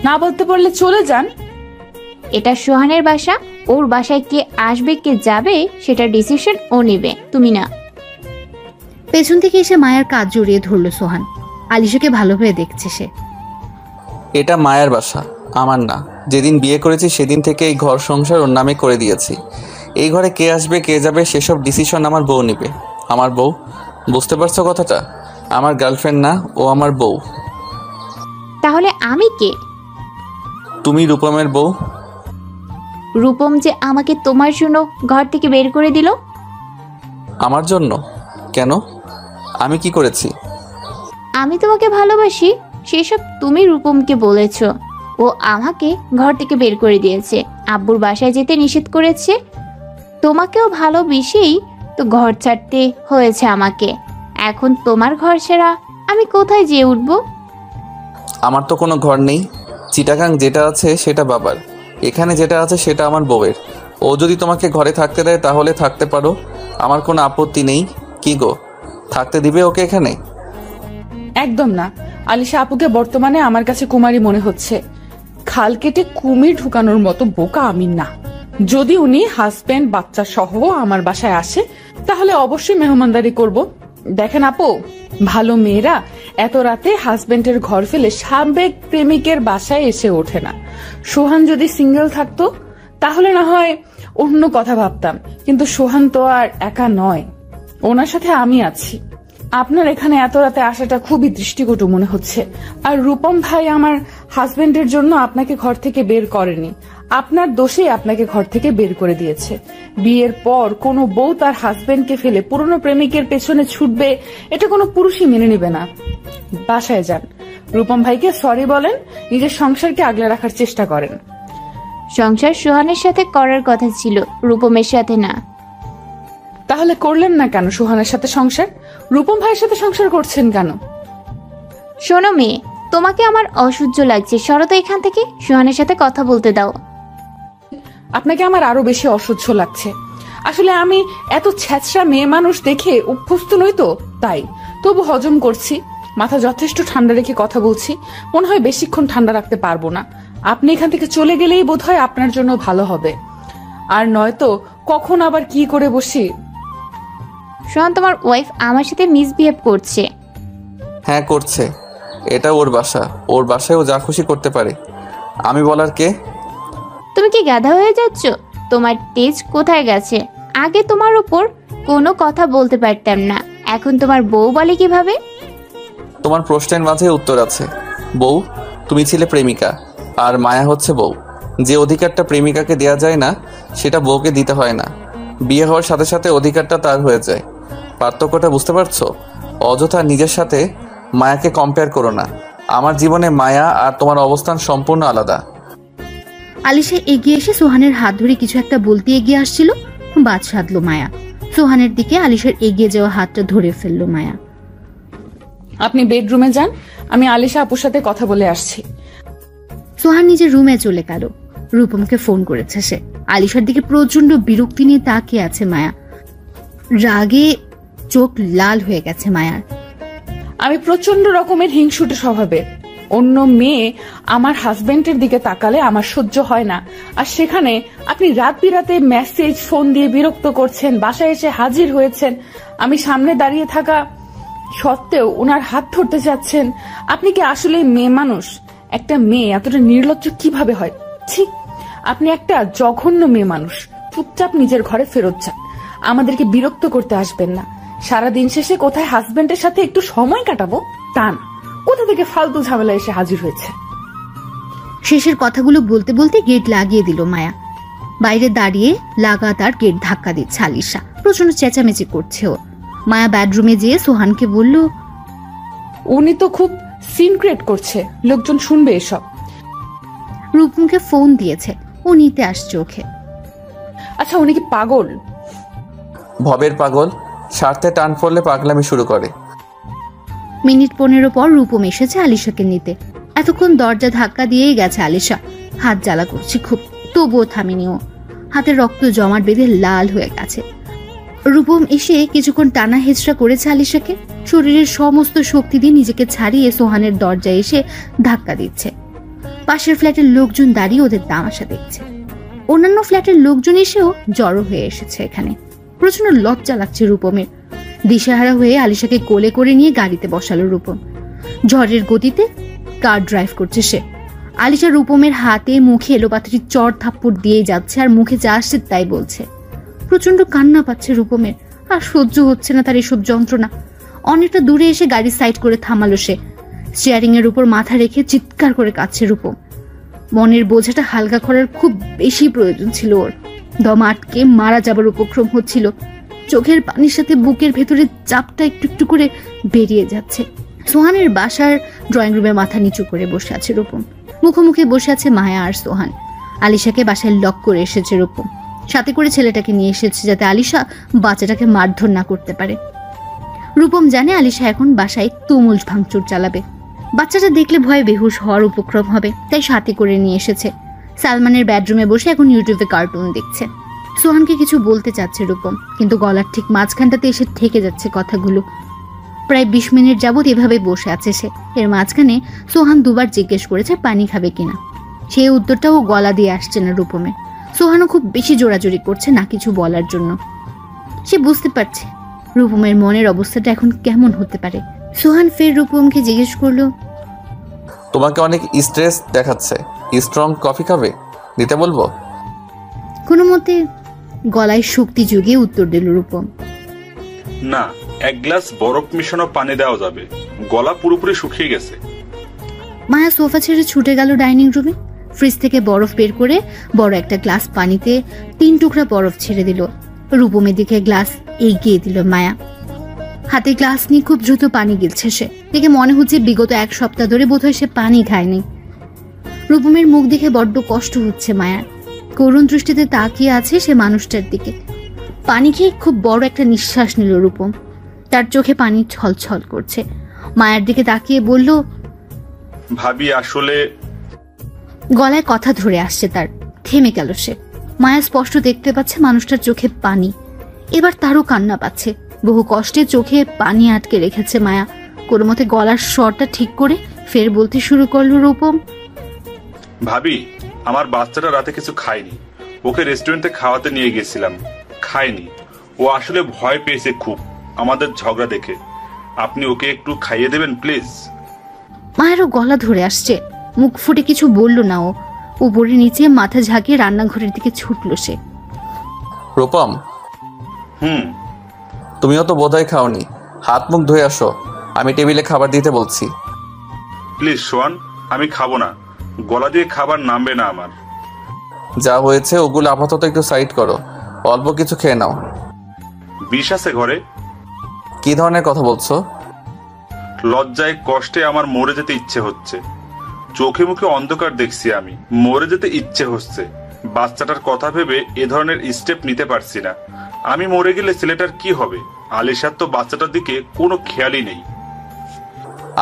না বলতে পারলে চলে যান। এটা সোহানের বাসা, ওর বাসায় কে আসবে কে যাবে সেটা ডিসিশন ও নেবে, তুমি না। পেছন থেকে এসে মায়ার কাজ জড়িয়ে ধরলো সোহান। আলিশাকে ভালোভাবে দেখছে সে। এটা মায়ের বাসা, আমার না। যেদিন বিয়ে করেছি সেদিন থেকে এই ঘর সংসার ওর নামে করে দিয়েছি। এই ঘরে কে আসবে কে যাবে সেসব ডিসিশন আমার বউ নেবে। আমার বউ, বুঝতে পারছো কথাটা? আমার গার্লফ্রেন্ড না, ও আমার বউ। তাহলে আমি কে? তুমি রূপমের বউ। রূপম যে আমাকে তোমার জন্য ঘর থেকে বের করে দিল। আমার জন্য? কেন? আমি কি করেছি? আমি তোমাকে ভালোবাসি সেসব তুমি রূপমকে বলেছো। ও আমাকে ঘর থেকে বের করে দিয়েছে, আব্বুর বাসায় যেতে নিষেধ করেছে। তোমাকেও ভালোবেসেই তো ঘর ছাড়তে হয়েছে আমাকে। এখন তোমার ঘর ছাড়া আমি কোথায় যেয়ে উঠবো? আমার তো কোনো ঘর নেই। চিটাগাং যেটা আছে সেটা বাবার, এখানে যেটা আছে সেটা আমার বউয়ের। ও যদি তোমাকে ঘরে থাকতে দেয় তাহলে থাকতে পারো, আমার কোনো আপত্তি নেই। কি গো, থাকতে দিবে ওকে এখানে? একদম না। আলিশা আপুকে বর্তমানে আমার কাছে কুমারী মনে হচ্ছে। খাল কেটে কুমির ঢুকানোর মতো বোকা আমি না। যদি উনি হাজবেন্ড বাচ্চা সহ আমার বাসায় আসে তাহলে অবশ্যই মেহমানদারি করব। দেখেন আপু, ভালো মেয়েরা এত রাতে হাজবেন্ডের ঘর ফেলে সাবেক প্রেমিকের বাসায় এসে ওঠে না। সোহান যদি সিঙ্গেল থাকতো তাহলে না হয় অন্য কথা ভাবতাম, কিন্তু সোহান তো আর একা নয়, ওনার সাথে আমি আছি। আপনার এখানে এত রাতে আসাটা খুবই দৃষ্টিকটু মনে হচ্ছে। আর রূপম ভাই আমার হাজবেন্ডের জন্য আপনাকে ঘর থেকে বের করেনি, আপনার দোষেই আপনাকে ঘর থেকে বের করে দিয়েছে। বিয়ের পর কোনো বউ তার হাজবেন্ডকে ফেলে পুরনো প্রেমিকের পেছনে ছুটবে, এটা কোনো পুরুষই মেনে নেবে না। বাসায় যান, রূপম ভাইকে সরি বলেন, নিজের সংসারকে আগলে রাখার চেষ্টা করেন। সংসার সোহানের সাথে করার কথা ছিল, রূপমের সাথে না। তাহলে করলেন না কেন সোহানের সাথে সংসার? রূপম ভাইয়ের সাথে সংসার করছেন কেন? শোনো মেয়ে, তোমাকে আমার অসহ্য লাগছে, সরো তো এখান থেকে। সোহানের সাথে কথা বলতে দাও। আপনাকে আমার আরো বেশি অসহ্য লাগছে। আসলে আমি এত ছ্যাঁচড়া মেয়ে মানুষ দেখে অভ্যস্ত নই তো, তাই। তবু হজম করছি। মাথা যথেষ্ট ঠান্ডা রেখে কথা বলছি। মনে হয় বেশিক্ষণ ঠান্ডা রাখতে পারবো না। আপনি এখান থেকে চলে গেলেই বোধহয় আপনার জন্য ভালো হবে। আর নয়তো কখন আবার কি করে বসি। সোহান, তোমার ওয়াইফ আমার সাথে মিসবিহেভ করছে। হ্যাঁ করছে, এটা ওর বাসা, ওর বাসায় ও যা খুশি করতে পারে। আমি বলার কে? তুমি কি গাধা হয়ে যাচ্ছ? তোমার তেজ কোথায় গেছে? আগে তোমার উপর কোনো কথা বলতে পারতাম না, এখন তোমার বউ বলে কিভাবে? তোমার প্রশ্নের মাঝে উত্তর আছে। বউ, তুমি ছিলে প্রেমিকা, আর মায়া হচ্ছে বউ। যে অধিকারটা প্রেমিকাকে দেয়া যায় না সেটা বউকে দিতে হয় না। বিয়ে হওয়ার সাথে সাথে অধিকারটা তার হয়ে যায়। পার্থক্যটা বুঝতে পারছো? অযথা নিজের সাথে মায়াকে কম্পেয়ার করো না। আমার জীবনে মায়া আর তোমার অবস্থান সম্পূর্ণ আলাদা। আলিশা এগিয়ে এসে সোহানের হাত ধরে কিছু একটা বলতে এগিয়ে আসছিল, বাদ সাধলো মায়া। সোহানের দিকে আলিশার এগিয়ে যাওয়া হাতটা ধরে ফেললো মায়া। আপনি বেডরুমে যান, আমি আলিশা আপুর সাথে কথা বলে আসছি। সোহান নিজের রুমে চলে গেল। রূপমকে ফোন করেছে সে। আলিশার দিকে প্রচন্ড বিরক্তি নিয়ে তাকিয়ে আছে মায়া। রাগে চোখ লাল হয়ে গেছে মায়ার। আমি প্রচন্ড রকমের হিংসুটে স্বভাবের। অন্য মেয়ে আমার হাজবেন্ডের দিকে তাকালে আমার সহ্য হয় না, আর সেখানে আপনি রাত বিরাতে মেসেজ ফোন দিয়ে বিরক্ত করছেন, বাসায় এসে হাজির হয়েছেন, আমি সামনে দাঁড়িয়ে থাকা সত্ত্বেও ওনার হাত ধরতে চাচ্ছেন। আপনি কি আসলে মেয়ে মানুষ? একটা মেয়ে এতটা নির্লজ্জ কিভাবে হয়? ঠিক, আপনি একটা জঘন্য মেয়ে মানুষ। চুপচাপ নিজের ঘরে ফেরত যান, আমাদেরকে বিরক্ত করতে আসবেন না। সারাদিন শেষে কোথায় হাজবেন্ডের সাথে একটু সময় কাটাবো তা না, কোথা থেকে ফালতু ঝামেলা এসে হাজির হয়েছে। শেষের কথাগুলো বলতে বলতে গেট লাগিয়ে দিল মায়া। বাইরে দাঁড়িয়ে লাগাতার গেট ধাক্কা দিচ্ছে আলিশা। প্রচন্ড চেঁচামেচি করছে ও। মায়া বেডরুমে যেয়ে সোহানকে বলল, উনি তো খুব সিন ক্রিয়েট করছে, লোকজন শুনবে এসব। রূপমকে ফোন দিয়েছে, ও নিতে আসছে ওকে। আচ্ছা উনি কি পাগল? ভবের পাগল, স্বার্থে টান পড়লে পাগলামি শুরু করে। মিনিট 15 পর রূপম এসেছে আলিশাকে নিতে। এতক্ষণ দরজা ধাক্কা দিয়েই গেছে আলিশা। হাত জ্বালা করছে খুব, তবুও থামেনি ও। হাতের রক্ত জমাট বেঁধে লাল হয়ে গেছে। রূপম এসে কিছুক্ষণ টানা হেঁচড়া করেছে আলিশাকে। শরীরের সমস্ত শক্তি দিয়ে নিজেকে ছাড়িয়ে সোহানের দরজায় এসে ধাক্কা দিচ্ছে। পাশের ফ্ল্যাটের লোকজন দাঁড়িয়ে ওদের তামাশা দেখছে। অন্যান্য ফ্ল্যাটের লোকজন এসেও জড়ো হয়ে এসেছে এখানে। প্রচন্ড লজ্জা লাগছে রূপমের। দিশেহারা হয়ে আলিশাকে কোলে করে নিয়ে গাড়িতে বসালো রূপম। ঝড়ের গতিতে কার ড্রাইভ করছে সে। আলিশা রূপমের হাতে মুখে এলোপাতাড়ি চড় থাপ্পড় দিয়ে যাচ্ছে আর মুখে যা আসছে তাই বলছে। প্রচন্ড কান্না পাচ্ছে রূপমের, আর সহ্য হচ্ছে না তার এসব যন্ত্রণা। অনেকটা দূরে এসে গাড়ি সাইড করে থামালো সে। স্টিয়ারিং এর উপর মাথা রেখে চিৎকার করে কাঁদছে রূপম। মনের বোঝাটা হালকা করার খুব বেশি প্রয়োজন ছিল ওর। দম আটকে মারা যাবার উপক্রম হচ্ছিল। চোখের পানির সাথে বুকের ভেতরে চাপটা একটু একটু করে বেরিয়ে যাচ্ছে। সোহানের বাসার ড্রয়িং রুমে মাথা নিচু করে বসে আছে রূপম। মুখোমুখি বসে আছে মায়া আর সোহান। আলিশাকে বাসায় লক করে এসেছে রূপম। সাথে করে ছেলেটাকে নিয়ে এসেছে যাতে আলিশা বাচ্চাটাকে মারধর না করতে পারে। রূপম জানে আলিশা এখন বাসায় তুমুল ভাঙচুর চালাবে। বাচ্চাটা দেখলে ভয়ে বেহুশ হওয়ার উপক্রম হবে, তাই সাথে করে নিয়ে এসেছে। সালমানের বেডরুমে বসে এখন ইউটিউবে কার্টুন দেখছে। সোহানকে কিছু বলতে চাচ্ছে রূপম, কিন্তু গলার ঠিক মাঝখানটাতে এসে ঠেকে যাচ্ছে কথাগুলো। প্রায় 20 মিনিট যাবৎ এভাবে বসে আছে সে। এর মাঝখানে সোহান দুবার জিজ্ঞেস করেছে পানি খাবে কিনা। সেই উত্তরটাও গলা দিয়ে আসছে না রূপমের। সোহানও খুব বেশি জোরাজোরি করছে না কিছু বলার জন্য। সে বুঝতে পারছে রূপমের মনের অবস্থাটা এখন কেমন হতে পারে। সোহান ফের রূপমকে জিজ্ঞেস করলো, তোমাকে অনেক স্ট্রেস দেখাচ্ছে, স্ট্রং কফি খাবে? দিতে বলবো? কোনো মতে গলায় শক্তি জুগিয়ে উত্তর দিল রূপম, না, 1 গ্লাস বরফ মিশানো পানি দেওয়া যাবে, গলা পুরোপুরি শুকিয়ে গেছে। মায়া সোফা ছেড়ে ছুটে গেল ডাইনিং রুমে। ফ্রিজ থেকে বরফ বের করে বড় একটা গ্লাস পানিতে 3 টুকরা বরফ ছেড়ে দিল। রূপমের দিকে গ্লাস এগিয়ে দিল মায়া। হাতে গ্লাস নিয়ে খুব দ্রুত পানি গিলছে সে। দেখে মনে হচ্ছে বিগত 1 সপ্তাহ ধরে বোধহয় সে পানি খায়নি। রূপমের মুখ দেখে বড্ড কষ্ট হচ্ছে মায়ার। করুণ দৃষ্টিতে তাকিয়ে আছে সে মানুষটার দিকে। পানি খেয়ে খুব বড় একটা নিঃশ্বাস নিল রূপম। তার চোখে পানি ছলছল করছে। মায়ের দিকে তাকিয়ে বলল, ভাবি আসলে। গলায় কথা ধরে আসছে তার। থেমে গেল সে। মায়া স্পষ্ট দেখতে পাচ্ছে মানুষটার চোখে পানি। এবার তারও কান্না পাচ্ছে। বহু কষ্টে চোখে পানি আটকে রেখেছে মায়া। কোনো মতে গলার স্বরটা ঠিক করে ফের বলতে শুরু করলো রূপম, ভাবি আমার বাচ্চাটা রাতে কিছু খায়নি, ওকে রেস্টুরেন্টে খাওয়াতে নিয়ে গেছিলাম, খায়নি। ও আসলে ভয় পেয়েছে খুব আমাদের ঝগড়া দেখে। আপনি ওকে একটু খাইয়ে দেবেন প্লিজ। মায়েরও গলা ধরে আসছে। মুখ ফুটে কিছু বলল না ও। উপরে নিচে মাথা ঝাঁকিয়ে রান্নাঘরের দিকে ছুটল সে। রূপম, তুমিও তো বোধহয় খাওনি, হাত মুখ ধুয়ে আসো, আমি টেবিলে খাবার দিতে বলছি। প্লিজ সোহান, আমি খাবো না, গলা দিয়ে খাবার নামবে না আমার। যা হয়েছে ওগুলো আপাতত একটু সাইড করো, অল্প কিছু খেয়ে নাও। বিষ আছে ঘরে? কি ধরনের কথা বলছো? লজ্জায় কষ্টে আমার মরে যেতে ইচ্ছে হচ্ছে। চোখে মুখে অন্ধকার দেখছি, আমি মরে যেতে ইচ্ছে হচ্ছে। বাচ্চাটার কথা ভেবে এ ধরনের স্টেপ নিতে পারছি না। আমি মরে গেলে ছেলেটার কি হবে? আলিশার তো বাচ্চাটার দিকে কোনো খেয়ালই নেই।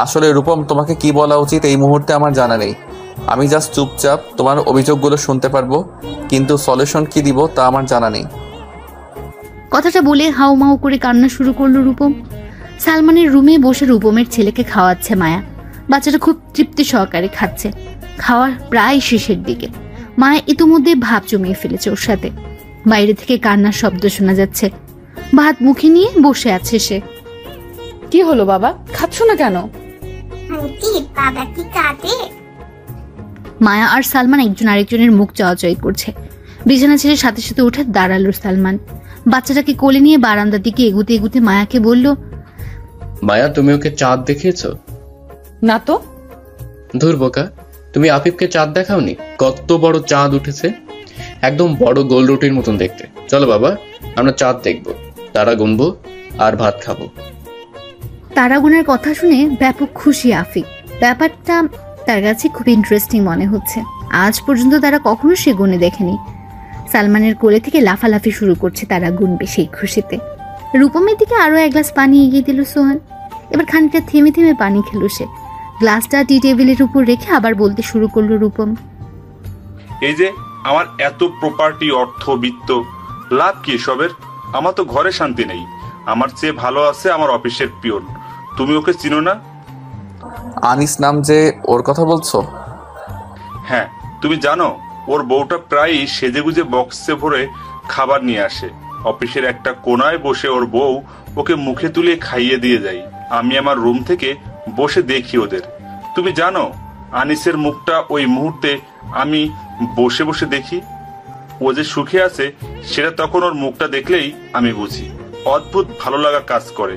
আসলে রূপম, তোমাকে কি বলা উচিত এই মুহূর্তে আমার জানা নেই। আমি জাস্ট চুপচাপ তোমার অভিযোগগুলো শুনতে পারবো, কিন্তু সলিউশন কি দিব তা আমার জানা নেই। কথাটা বলে হাউমাউ করে কান্না শুরু করলো রূপম। সালমানের রুমে বসে রূপমের ছেলেকে খাওয়াচ্ছে মায়া। বাচ্চাটা খুব তৃপ্তি সহকারে খাচ্ছে। খাওয়ার প্রায় শেষের দিকে। মায়া ইতিমধ্যে ভাব জমিয়ে ফেলেছে ওর সাথে। বাইরে থেকে কান্নার শব্দ শোনা যাচ্ছে। ভাত মুখে নিয়ে বসে আছে সে। কি হলো বাবা, খাচ্ছ না কেন? বাবা কি কাঁদে? মায়া আর সালমান একজন আরেকজনের মুখ চাওয়াচাই করছে। বিছানা ছেড়ে সাথে সাথে উঠে দাঁড়ালো সালমান। বাচ্চাটাকে কোলে নিয়ে বারান্দার দিকে এগুতে এগুতে মায়াকে বলল, মায়া, তুমি ওকে চাঁদ দেখিয়েছো? না তো। ধুর বোকা, তুমি আফিফকে চাঁদ দেখাওনি? কত বড় চাঁদ উঠেছে, একদম বড় গোল রুটির মতন দেখতে। চলো বাবা, আমরা চাঁদ দেখবো, তারা গুনবো আর ভাত খাবো। তারা গুনার কথা শুনে ব্যাপক খুশি আফিক। ব্যাপারটা তার কাছে খুব ইন্টারেস্টিং মনে হচ্ছে। আজ পর্যন্ত তারা কখনো সে গুণে দেখেনি। সালমানের কোলে থেকে লাফালাফি শুরু করছে তারা গুনবে সেই খুশিতে। রূপমের দিকে আরো এক গ্লাস পানি এগিয়ে দিল সোহান। এবার খানিকটা থেমে থেমে পানি খেল সে। গ্লাসটা টি টেবিলের উপর রেখে আবার বলতে শুরু করলো রূপম, এই যে আমার এত প্রপার্টি, অর্থ, বিত্ত, লাভ কি এসবের? আমার তো ঘরে শান্তি নেই। আমার চেয়ে ভালো আছে আমার অফিসের পিয়ন। তুমি ওকে চিনো না? আনিস নাম যে, ওর কথা বলছো? হ্যাঁ, তুমি জানো ওর বউটা প্রায়ই সেজেগুজে বক্সে ভরে খাবার নিয়ে আসে। অফিসের একটা কোনায় বসে ওর বউ ওকে মুখে তুলে খাইয়ে দিয়ে যায়। আমি আমার রুম থেকে বসে দেখি ওদের। তুমি জানো আনিসের মুখটা ওই মুহূর্তে আমি বসে বসে দেখি। ও যে সুখে আছে সেটা তখন ওর মুখটা দেখলেই আমি বুঝি। অদ্ভুত ভালো লাগা কাজ করে,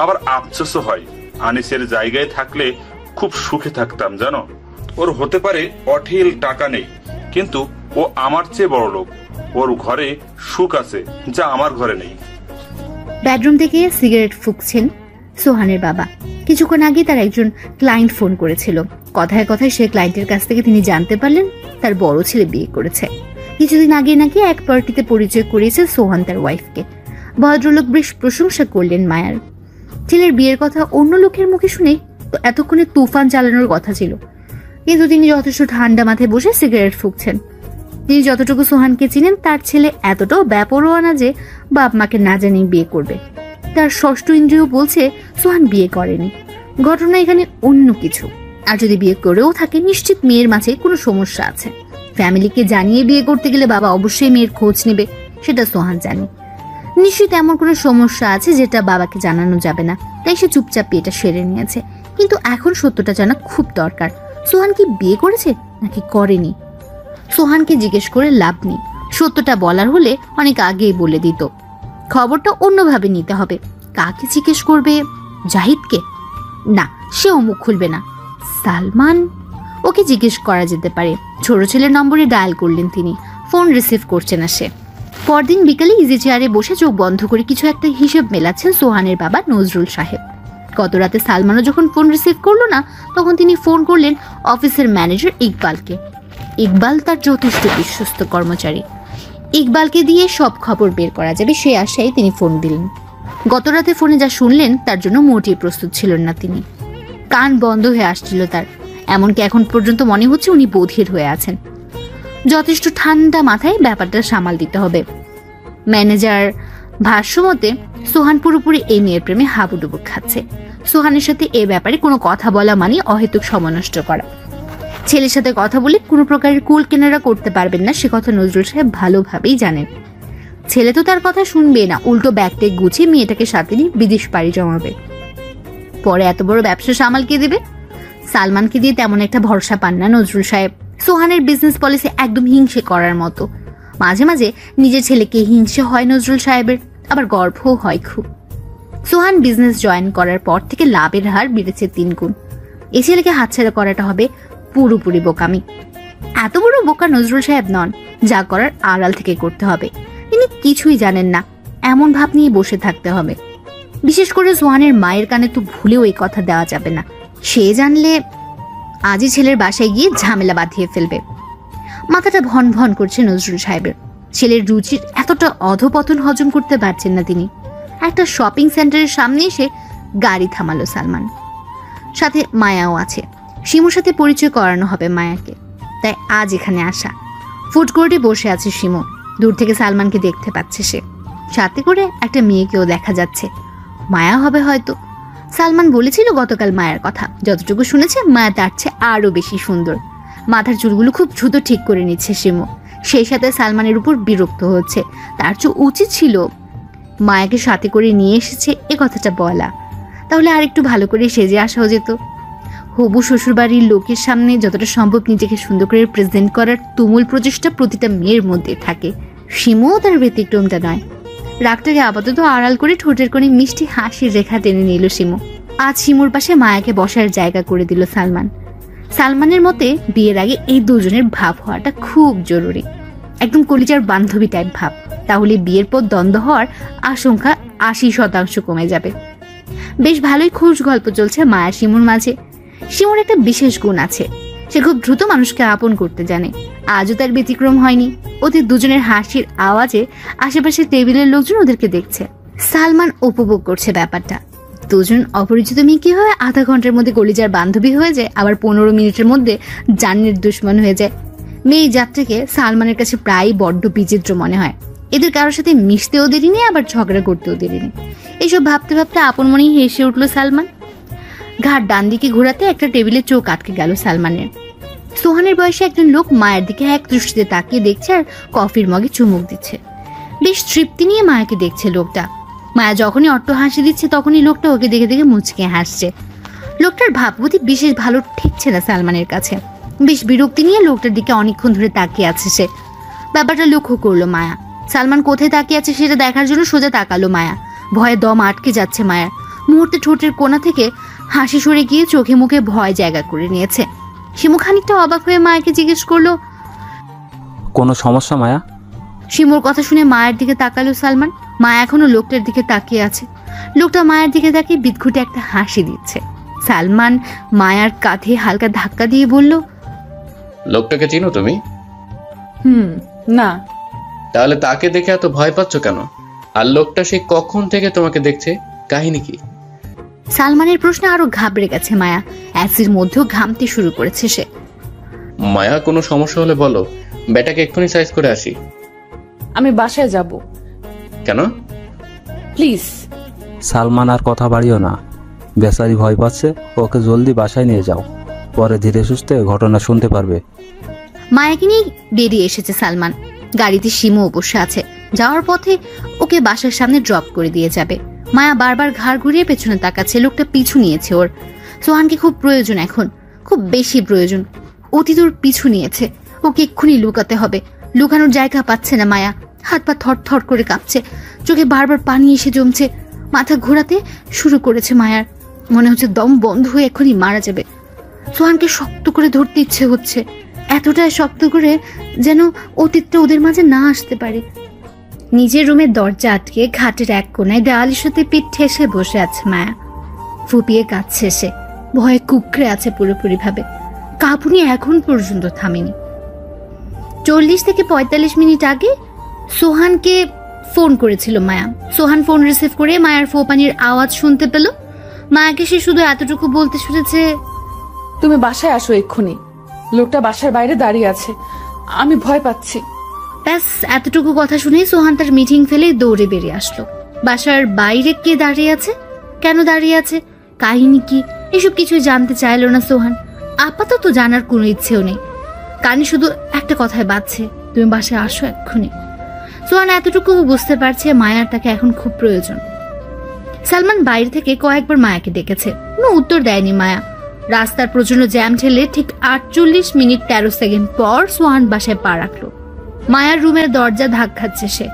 আবার আফসোসও হয়। আনিসের জায়গায় থাকলে খুব সুখে থাকতাম জানো। ওর হতে পারে অঢেল টাকা নেই, কিন্তু ও আমার চেয়ে বড় লোক। ওর ঘরে সুখ আছে যা আমার ঘরে নেই। বেডরুম থেকে সিগারেট ফুঁকছেন সোহানের বাবা। কিছুক্ষণ আগে তার একজন ক্লায়েন্ট ফোন করেছিল। কথায় কথায় সে ক্লায়েন্টের কাছ থেকে তিনি জানতে পারলেন তার বড় ছেলে বিয়ে করেছে। কিছুদিন আগে নাকি এক পার্টিতে পরিচয় করিয়েছে সোহান তার ওয়াইফকে। ভদ্রলোক বেশ প্রশংসা করলেন মায়ার। ছেলের বিয়ের কথা অন্য লোকের মুখে শুনে তো এতক্ষণে তুফান চালানোর কথা ছিল, কিন্তু তিনি যথেষ্ট ঠান্ডা মাথায় বসে সিগারেট ফুঁকছেন। তিনি যতটুকু সোহানকে চিনেন তার ছেলে এতটাও বেপরোয়া না যে বাপ মাকে না জানিয়ে বিয়ে করবে। তার ষষ্ঠ ইন্দ্রিয় বলছে সোহান বিয়ে করেনি। ঘটনা এখানে অন্য কিছু। আর যদি বিয়ে করেও থাকে নিশ্চিত মেয়ের মাঝে কোনো সমস্যা আছে। ফ্যামিলিকে জানিয়ে বিয়ে করতে গেলে বাবা অবশ্যই মেয়ের খোঁজ নেবে, সেটা সোহান জানে। নিশ্চিত এমন কোনো সমস্যা আছে যেটা বাবাকে জানানো যাবে না, তাই সে চুপচাপ বিয়েটা সেরে নিয়েছে। কিন্তু এখন সত্যটা জানা খুব দরকার। সোহান কি বিয়ে করেছে নাকি করেনি? সোহানকে জিজ্ঞেস করে লাভ নেই। সত্যটা বলার হলে অনেক আগেই বলে দিত। খবরটা অন্যভাবে নিতে হবে। কাকে জিজ্ঞেস করবে? জাহিদকে? না, সেও মুখ খুলবে না। সালমান? ওকে জিজ্ঞেস করা যেতে পারে। ছোট ছেলের নম্বরে ডায়াল করলেন তিনি, ফোন রিসিভ করছে না সে। পরদিন বিকালে ইজি চেয়ারে বসে চোখ বন্ধ করে কিছু একটা হিসেব মেলাচ্ছেন সোহানের বাবা নজরুল সাহেব। গত রাতে সালমানও যখন ফোন রিসিভ করলো না, তখন তিনি ফোন করলেন অফিসের ম্যানেজার ইকবালকে। ইকবাল তার যথেষ্ট বিশ্বস্ত কর্মচারী। ইকবালকে দিয়ে সব খবর বের করা যাবে সে আশায় তিনি ফোন দিলেন। গত রাতে ফোনে যা শুনলেন তার জন্য মোটেই প্রস্তুত ছিলেন না তিনি। কান বন্ধ হয়ে আসছিল তার। এমনকি এখন পর্যন্ত মনে হচ্ছে উনি বধির হয়ে আছেন। যথেষ্ট ঠান্ডা মাথায় ব্যাপারটা সামাল দিতে হবে। ম্যানেজার ভাষ্যমতে সোহান পুরোপুরি এই মেয়ের প্রেমে হাবুডুবু খাচ্ছে। সোহানের সাথে এ ব্যাপারে কোনো কথা বলা মানে অহেতুক সময় নষ্ট করা। ছেলের সাথে কথা বলে কোনো প্রকারের কুল কেনারা করতে পারবেন না, সে কথা নজরুল সাহেব ভালোভাবেই জানেন। ছেলে তো তার কথা শুনবে না, উল্টো ব্যাগটে গুছিয়ে মেয়েটাকে সাথে নিয়ে বিদেশ পাড়ি জমাবে। পরে এত বড় ব্যবসা সামাল কে দেবে? সালমানকে দিয়ে তেমন একটা ভরসা পান না নজরুল সাহেব। সোহানের বিজনেস পলিসি একদম হিংসে করার মতো। মাঝে মাঝে নিজের ছেলেকে হিংসে হয় নজরুল সাহেবের, আবার গর্বও হয় খুব। সোহান বিজনেস জয়েন করার পর থেকে লাভের হার বেড়েছে 3 গুণ। এ ছেলেকে হাতছাড়া করাটা হবে পুরোপুরি বোকামি। এত বড় বোকা নজরুল সাহেব নন, যা করার আড়াল থেকে করতে হবে। তিনি কিছুই জানেন না এমন ভাব নিয়ে বসে থাকতে হবে। বিশেষ করে সোহানের মায়ের কানে তো ভুলেও এই কথা দেওয়া যাবে না। সে জানলে আজই ছেলের বাসায় গিয়ে ঝামেলা বাঁধিয়ে ফেলবে। মাথাটা ভন ভন করছে নজরুল সাহেবের। ছেলের রুচির এতটা অধপতন হজম করতে পারছেন না তিনি। একটা শপিং সেন্টারের সামনে এসে গাড়ি থামালো সালমান। সাথে মায়াও আছে। শিমুর সাথে পরিচয় করানো হবে মায়াকে, তাই আজ এখানে আসা। ফুড কোর্টে বসে আছে শিমু। দূর থেকে সালমানকে দেখতে পাচ্ছে সে। সাথে করে একটা মেয়েকেও দেখা যাচ্ছে। মায়া হবে হয়তো। সালমান বলেছিল গতকাল মায়ের কথা। যতটুকু শুনেছে মায়া তার চেয়ে আরো বেশি সুন্দর। মাথার চুলগুলো খুব দ্রুত ঠিক করে নিচ্ছে শিমু। সেই সাথে সালমানের উপর বিরক্ত হচ্ছে। তার চেয়ে উচিত ছিল মায়াকে সাথে করে নিয়ে এসেছে এ কথাটা বলা। তাহলে আর একটু ভালো করে সেজে আসাও যেত। হবু শ্বশুরবাড়ির লোকের সামনে যতটা সম্ভব নিজেকে সুন্দর করে প্রেজেন্ট করার তুমুল প্রচেষ্টা প্রতিটা মেয়ের মধ্যে থাকে। শিমুও তার ব্যতিক্রমটা নয়। রাগটাকে আপাতত আড়াল করে ঠোঁটের কোণে মিষ্টি হাসির রেখা টেনে নিল শিমু। আজ শিমুর পাশে মায়াকে বসার জায়গা করে দিল সালমান। সালমানের মতে বিয়ের আগে এই দুজনের ভাব হওয়াটা খুব জরুরি। একদম কলিজার বান্ধবী টাইপ ভাব। তাহলে বিয়ের পর দ্বন্দ্ব হওয়ার আশঙ্কা 80% কমে যাবে। বেশ ভালোই খুশ গল্প চলছে মায়া শিমুর মাঝে। শিমুর একটা বিশেষ গুণ আছে, সে খুব দ্রুত মানুষকে আপন করতে জানে। আজও তার ব্যতিক্রম হয়নি। ওদের দুজনের হাসির আওয়াজে আশেপাশের টেবিলের লোকজন ওদেরকে দেখছে। সালমান উপভোগ করছে ব্যাপারটা। দুজন অপরিচিত মেয়ে কিভাবে আধা ঘন্টার মধ্যে কলিজার বান্ধবী হয়ে যায়, আবার 15 মিনিটের মধ্যে জানের দুশ্মন হয়ে যায়। মেয়ে যাত্রীকে সালমানের কাছে প্রায় বড্ড বিচিত্র মনে হয়। এদের কারোর সাথে মিশতেও দেরি নেই, আবার ঝগড়া করতেও দেরি নেই। এইসব ভাবতে ভাবতে আপন মনেই হেসে উঠল সালমান। ঘাট ডান দিকে ঘোরাতে একটা টেবিলে চোখ আটকে গেল সালমানের। সোহানের বয়সে একজন লোক মায়ের দিকে এক দৃষ্টিতে তাকিয়ে দেখছে আর কফির মগে চুমুক দিচ্ছে। বেশ তৃপ্তি নিয়ে মায়াকে দেখছে লোকটা। মায়া যখনই অট্ট হাসি দিচ্ছে তখনই লোকটা ওকে দেখে দেখে মুচকে হাসছে। লোকটার ভাবগতি বিশেষ ভালো ঠেকছে না সালমানের কাছে। বেশ বিরক্তি নিয়ে লোকটার দিকে অনেকক্ষণ ধরে তাকিয়ে আছে সে। ব্যাপারটা লক্ষ্য করলো মায়া। সালমান কোথায় তাকিয়ে আছে সেটা দেখার জন্য সোজা তাকালো মায়া। ভয়ে দম আটকে যাচ্ছে মায়ার। মুহূর্তে ঠোঁটের কোণা থেকে হাসি সরে গিয়ে চোখে মুখে ভয় জায়গা করে নিয়েছে। শিমু খানিকটা অবাক হয়ে মায়াকে জিজ্ঞেস করলো, কোনো সমস্যা মায়া? শিমুর কথা শুনে মায়ের দিকে তাকালো সালমান। মায়া এখনো লোকটার দিকে তাকিয়ে আছে। লোকটা মায়ের দিকে তাকিয়ে বিদঘুটে একটা হাসি দিচ্ছে। সালমান মায়ার কাঁধে হালকা ধাক্কা দিয়ে বলল, লোকটাকে চিনো তুমি? না। তাহলে তাকে দেখে এত ভয় পাচ্ছ কেন? আর লোকটা সে কখন থেকে তোমাকে দেখছে, কাহিনী কি? সালমানের প্রশ্নে আরো ঘাবড়ে গেছে মায়া। অ্যাসির মধ্যেও ঘামতে শুরু করেছে সে। মায়া, কোনো সমস্যা হলে বলো, ব্যাটাকে এক্ষুনি সাইজ করে আসি। আমি বাসায় যাব। কেন? প্লিজ। সালমান আর কথা বাড়িও না, বেচারি ভয় পাচ্ছে। ওকে জলদি বাসায় নিয়ে যাও, পরে ধীরে সুস্থে ঘটনা শুনতে পারবে। মায়াকে নিয়ে বেরিয়ে এসেছে সালমান। গাড়িতে শিমু বসে আছে। যাওয়ার পথে ওকে বাসার সামনে ড্রপ করে দিয়ে যাবে। মায়া বারবার ঘাড় ঘুরিয়ে পেছনে তাকাচ্ছে। লোকটা পিছু নিয়েছে ওর। সোহানকে খুব প্রয়োজন, এখন খুব বেশি প্রয়োজন। অতি দূর পিছু নিয়েছে। ওকে এক্ষুনি লুকাতে হবে। লুকানোর জায়গা পাচ্ছে না মায়া। হাত পা থর থর করে কাঁপছে। চোখে বারবার পানি এসে জমছে। মাথা ঘোরাতে শুরু করেছে মায়ার। মনে হচ্ছে দম বন্ধ হয়ে এক্ষুনি মারা যাবে। সোহানকে শক্ত করে ধরতে ইচ্ছে হচ্ছে, এতটাই শক্ত করে যেন অতীতটা ওদের মাঝে না আসতে পারে। নিজের রুমের দরজা আটকে ঘাটের এক কোনায় দেওয়ালের সাথে পিঠ ঠেসে বসে আছে মায়া। ফুপিয়ে কাঁদছে সে। ভয়ে কুকড়ে আছে পুরোপুরি ভাবে। কাঁপুনি এখন পর্যন্ত থামেনি। 40 থেকে 45 মিনিট আগে সোহানকে ফোন করেছিল মায়া। সোহান ফোন রিসিভ করে মায়ার ফোপানির আওয়াজ শুনতে পেল। মায়াকে সে শুধু এতটুকু বলতে শুনেছে, তুমি বাসায় আসো এক্ষুনি। লোকটা বাসার বাইরে দাঁড়িয়ে আছে, আমি ভয় পাচ্ছি। ব্যাস এতটুকু কথা শুনে সোহান তার মিটিং ফেলে দৌড়ে বেরিয়ে আসলো। বাসার বাইরে কে দাঁড়িয়ে আছে, কেন দাঁড়িয়ে আছে, কাহিনী কি, এসব কিছুই জানতে চাইলো না সোহান। আপাতত জানার কোনো ইচ্ছেও নেই। কানে শুধু একটা কথাই বাজছে, তুমি বাসায় আসো এক্ষুনি। সোহান এতটুকু বুঝতে পারছে মায়ার তাকে এখন খুব প্রয়োজন। সালমান বাইরে থেকে কয়েকবার মায়াকে ডেকেছে, কোনো উত্তর দেয়নি মায়া। রাস্তার প্রচন্ড জ্যাম ঠেলে ঠিক 48 মিনিট 13 সেকেন্ড পর সোহান বাসায় পা রাখলো। মায়ার রুমের দরজা ধাক খাচ্ছে সে।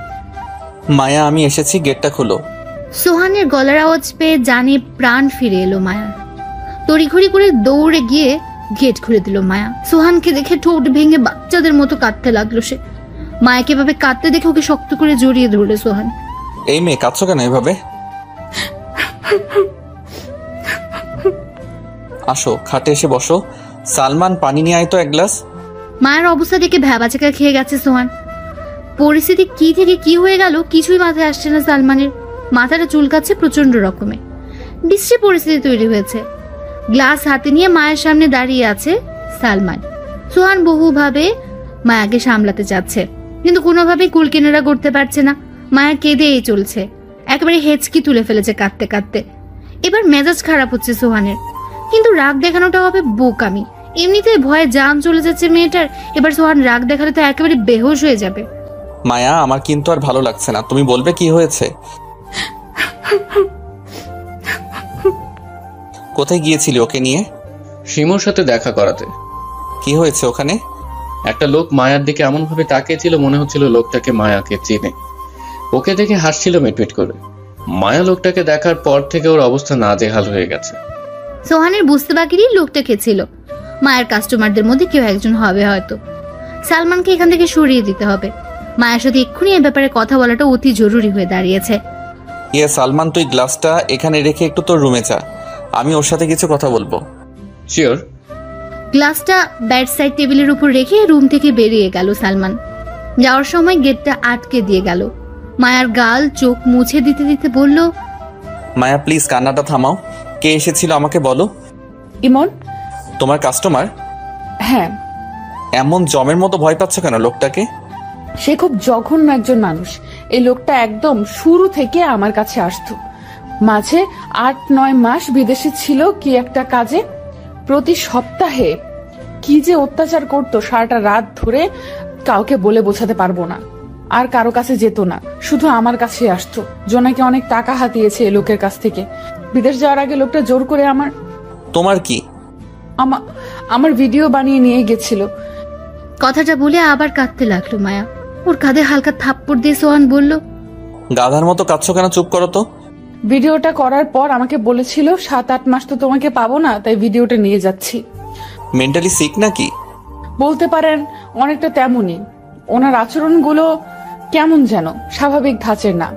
মায়া, আমি এসেছি, গেটটা খুলো। সোহানের গলার আওয়াজ পেয়ে জানে প্রাণ ফিরে এলো মায়ার। তড়িঘড়ি করে দৌড়ে গিয়ে গেট খুলে দিল মায়া। সোহানকে দেখে ঠোঁট ভেঙে বাচ্চাদের মতো কাঁদতে লাগলো সে। মায়াকে এভাবে কাঁদতে দেখে ওকে শক্ত করে জড়িয়ে ধরলো সোহান। এই মেয়ে, কাঁদছো কেন এভাবে? আসো, খাটে এসে বসো। সালমান, পানি নিয়ে আয় তো এক গ্লাস। মায়ের অবস্থা দেখে ভ্যাবাচাকা খেয়ে গেছে সোহান। পরিস্থিতি কি থেকে কি হয়ে গেল কিছুই মাথায় আসছে না সালমানের। মাথাটা চুলকাচ্ছে প্রচন্ড রকমে। বিশ্রী পরিস্থিতি তৈরি হয়েছে। গ্লাস হাতে নিয়ে মায়ের সামনে দাঁড়িয়ে আছে সালমান। সোহান বহুভাবে মায়াকে সামলাতে চাচ্ছে, কিন্তু কোনোভাবেই কুল কিনারা করতে পারছে না। মায়া কেঁদেই চলছে, একেবারে হেঁচকি তুলে ফেলেছে কাঁদতে কাঁদতে। এবার মেজাজ খারাপ হচ্ছে সোহানের, কিন্তু রাগ দেখানোটা হবে বোকামি। এমনিতে ভয়ে জান চলে যাচ্ছে মেয়েটার, এবার সোহান রাগ দেখালে তো একেবারে বেহুশ হয়ে যাবে। মায়া, আমার কিন্তু আর ভালো লাগছে না, তুমি বলবে কি হয়েছে? কোথায় গিয়েছিলি ওকে নিয়ে? শিমুর সাথে দেখা করাতে। কি হয়েছে ওখানে? একটা লোক মায়ার দিকে এমন ভাবে তাকিয়েছিল, মনে হচ্ছিল লোকটাকে মায়াকে চেনে। ওকে দেখে হাসছিল মিটমিট করে। মায়া লোকটাকে দেখার পর থেকে ওর অবস্থা নাজেহাল হয়ে গেছে। সোহানের বুঝতে বাকি লোকটা কে ছিল। মায়ের কাস্টমারদের মধ্যে কেউ একজন হবে হয়তো। সালমানকে এখান থেকে সরিয়ে দিতে হবে। মায়ের সাথে এক্ষুনি এ ব্যাপারে কথা বলাটা অতি জরুরি হয়ে দাঁড়িয়েছে। সালমান, তুই গ্লাসটা এখানে রেখে একটু তোর রুমে যা, আমি ওর সাথে কিছু কথা বলবো। শিওর। গ্লাসটা বেড সাইড টেবিলের উপর রেখে রুম থেকে বেরিয়ে গেল সালমান। যাওয়ার সময় গেটটা আটকে দিয়ে গেল। মায়ার গাল চোখ মুছে দিতে দিতে বলল, মায়া প্লিজ কান্নাটা থামাও। কে এসেছিল আমাকে বলো। ইমন। তোমার কাস্টমার? হ্যাঁ। এমন জমের মতো ভয় পাচ্ছ কেন লোকটাকে? সে খুব জঘন্য একজন মানুষ। এই লোকটা একদম শুরু থেকে আমার কাছে আসতো। মাঝে 8-9 মাস বিদেশে ছিল কি একটা কাজে। প্রতি সপ্তাহে কি যে অত্যাচার করতো সারাটা রাত ধরে, কাউকে বলে বোঝাতে পারবো না। আর কারো কাছে যেত না, শুধু আমার কাছে আসতো। জোনাকে অনেক টাকা হাতিয়েছে এই লোকের কাছ থেকে। বিদেশ যাওয়ার আগে লোকটা জোর করে তোমার কি আমার ভিডিও বানিয়ে নিয়ে গেছিল। কথাটা বলে আবার কাঁদতে লাগলো মায়া। ওর কাঁধে হালকা থাপ্পড় দিয়ে সোহান বলল, গাধার মতো কাঁদছো কেন? চুপ করো তো। ভিডিওটা করার পর আমাকে বলেছিল 7-8 মাস তো তোমাকে পাবো না, তাই ভিডিওটা নিয়ে যাচ্ছি। মেন্টালি সিক নাকি? বলতে পারেন অনেকটা তেমনই। ওনার আচরণগুলো কেমন যেন স্বাভাবিক ধাঁচের না।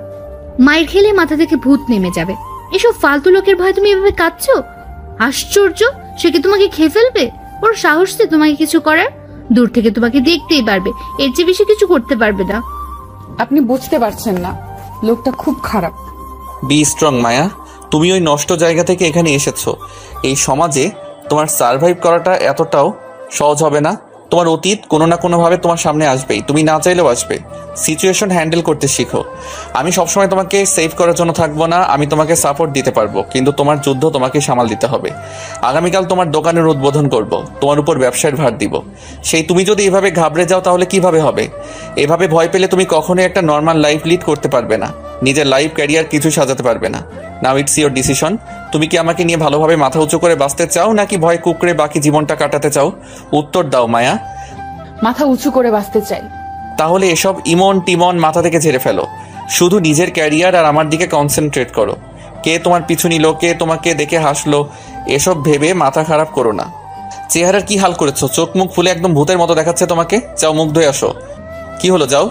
মায়ের খেলে মাথা থেকে ভূত নেমে যাবে। এসব ফালতু লোকের ভয় তুমি এভাবে কাঁদছো? আশ্চর্য, সে কি তোমাকে খেয়ে ফেলবে? ওর সাহস যে তোমাকে কিছু করার। দূর থেকে তোমাকে দেখতেই পারবে, এর চেয়ে বেশি কিছু করতে পারবে না। আপনি বুঝতে পারছেন না, লোকটা খুব খারাপ। বি স্ট্রং মায়া। তুমি ওই নষ্ট জায়গা থেকে এখানে এসেছো। এই সমাজে তোমার সার্ভাইভ করাটা এতটাও সহজ হবে না। তোমার অতীত কোনো না কোনোভাবে তোমার সামনে আসবেই, তুমি না চাইলেও আসবে। সিচুয়েশন হ্যান্ডেল করতে শিখো। আমি সবসময় তোমাকে সেভ করার জন্য থাকবো না, আমি তোমাকে সাপোর্ট দিতে পারবো, কিন্তু তোমার যুদ্ধ তোমাকে সামাল দিতে হবে। আগামীকাল তোমার দোকানের উদ্বোধন করব, তোমার উপর ব্যবসার ভার দিব। সেই তুমি যদি এভাবে ঘাবড়ে যাও তাহলে কিভাবে হবে? এভাবে ভয় পেলে তুমি কখনোই একটা নর্মাল লাইফ লিড করতে পারবে না, নিজের লাইফ ক্যারিয়ার কিছু সাজাতে পারবে না। Now it's your decision. তুমি কি আমাকে নিয়ে ভালোভাবে মাথা উঁচু করে বাঁচতে চাও, নাকি ভয় কুকড়ে বাকি জীবনটা কাটাতে চাও? উত্তর দাও মায়া। মাথা উঁচু করে বাঁচতে চাই। তাহলে এসব ইমন টিমন মাথা থেকে ঝেড়ে ফেলো। শুধু নিজের ক্যারিয়ার আর আমার দিকে কনসেন্ট্রেট করো। কে তোমার পিছু নিল, কে তোমাকে দেখে হাসলো, এসব ভেবে মাথা খারাপ করো না। চেহারার কি হাল করেছো? চোখ মুখ ফুলে একদম ভূতের মতো দেখাচ্ছে তোমাকে। যাও মুখ ধুয়ে আসো। কি হলো, যাও।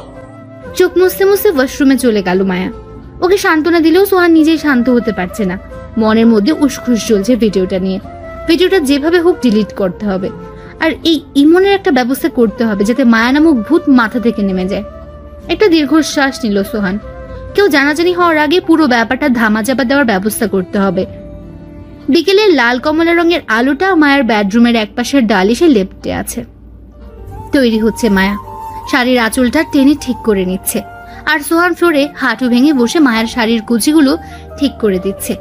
চোখ মুছতে মুছতে ওয়াশরুমে চলে গেল মায়া। ওকে সান্ত্বনা দিলেও সোহান নিজেই শান্ত হতে পারছে না। মনের মধ্যে উসখুস চলছে ভিডিওটা নিয়ে। ভিডিওটা যেভাবে হোক ডিলিট করতে হবে, আর এই ইমনের একটা ব্যবস্থা করতে হবে যাতে মায়া নামক ভূত মাথা থেকে নেমে যায়। একটা দীর্ঘশ্বাস নিল সোহান। কেউ জানাজানি হওয়ার আগে পুরো ব্যাপারটা ধামাচাপা দেওয়ার ব্যবস্থা করতে হবে। বিকেলের লাল কমলা রঙের আলোটা মায়ার বেডরুমের একপাশের ডালিশে লেপ্টে আছে। তৈরি হচ্ছে মায়া। শাড়ির আঁচলটা টেনে ঠিক করে নিচ্ছে, আর সোহান ফ্লোরে হাঁটু ভেঙে বসে মায়ের শাড়ির কুচিগুলো ঠিক করে দিচ্ছে।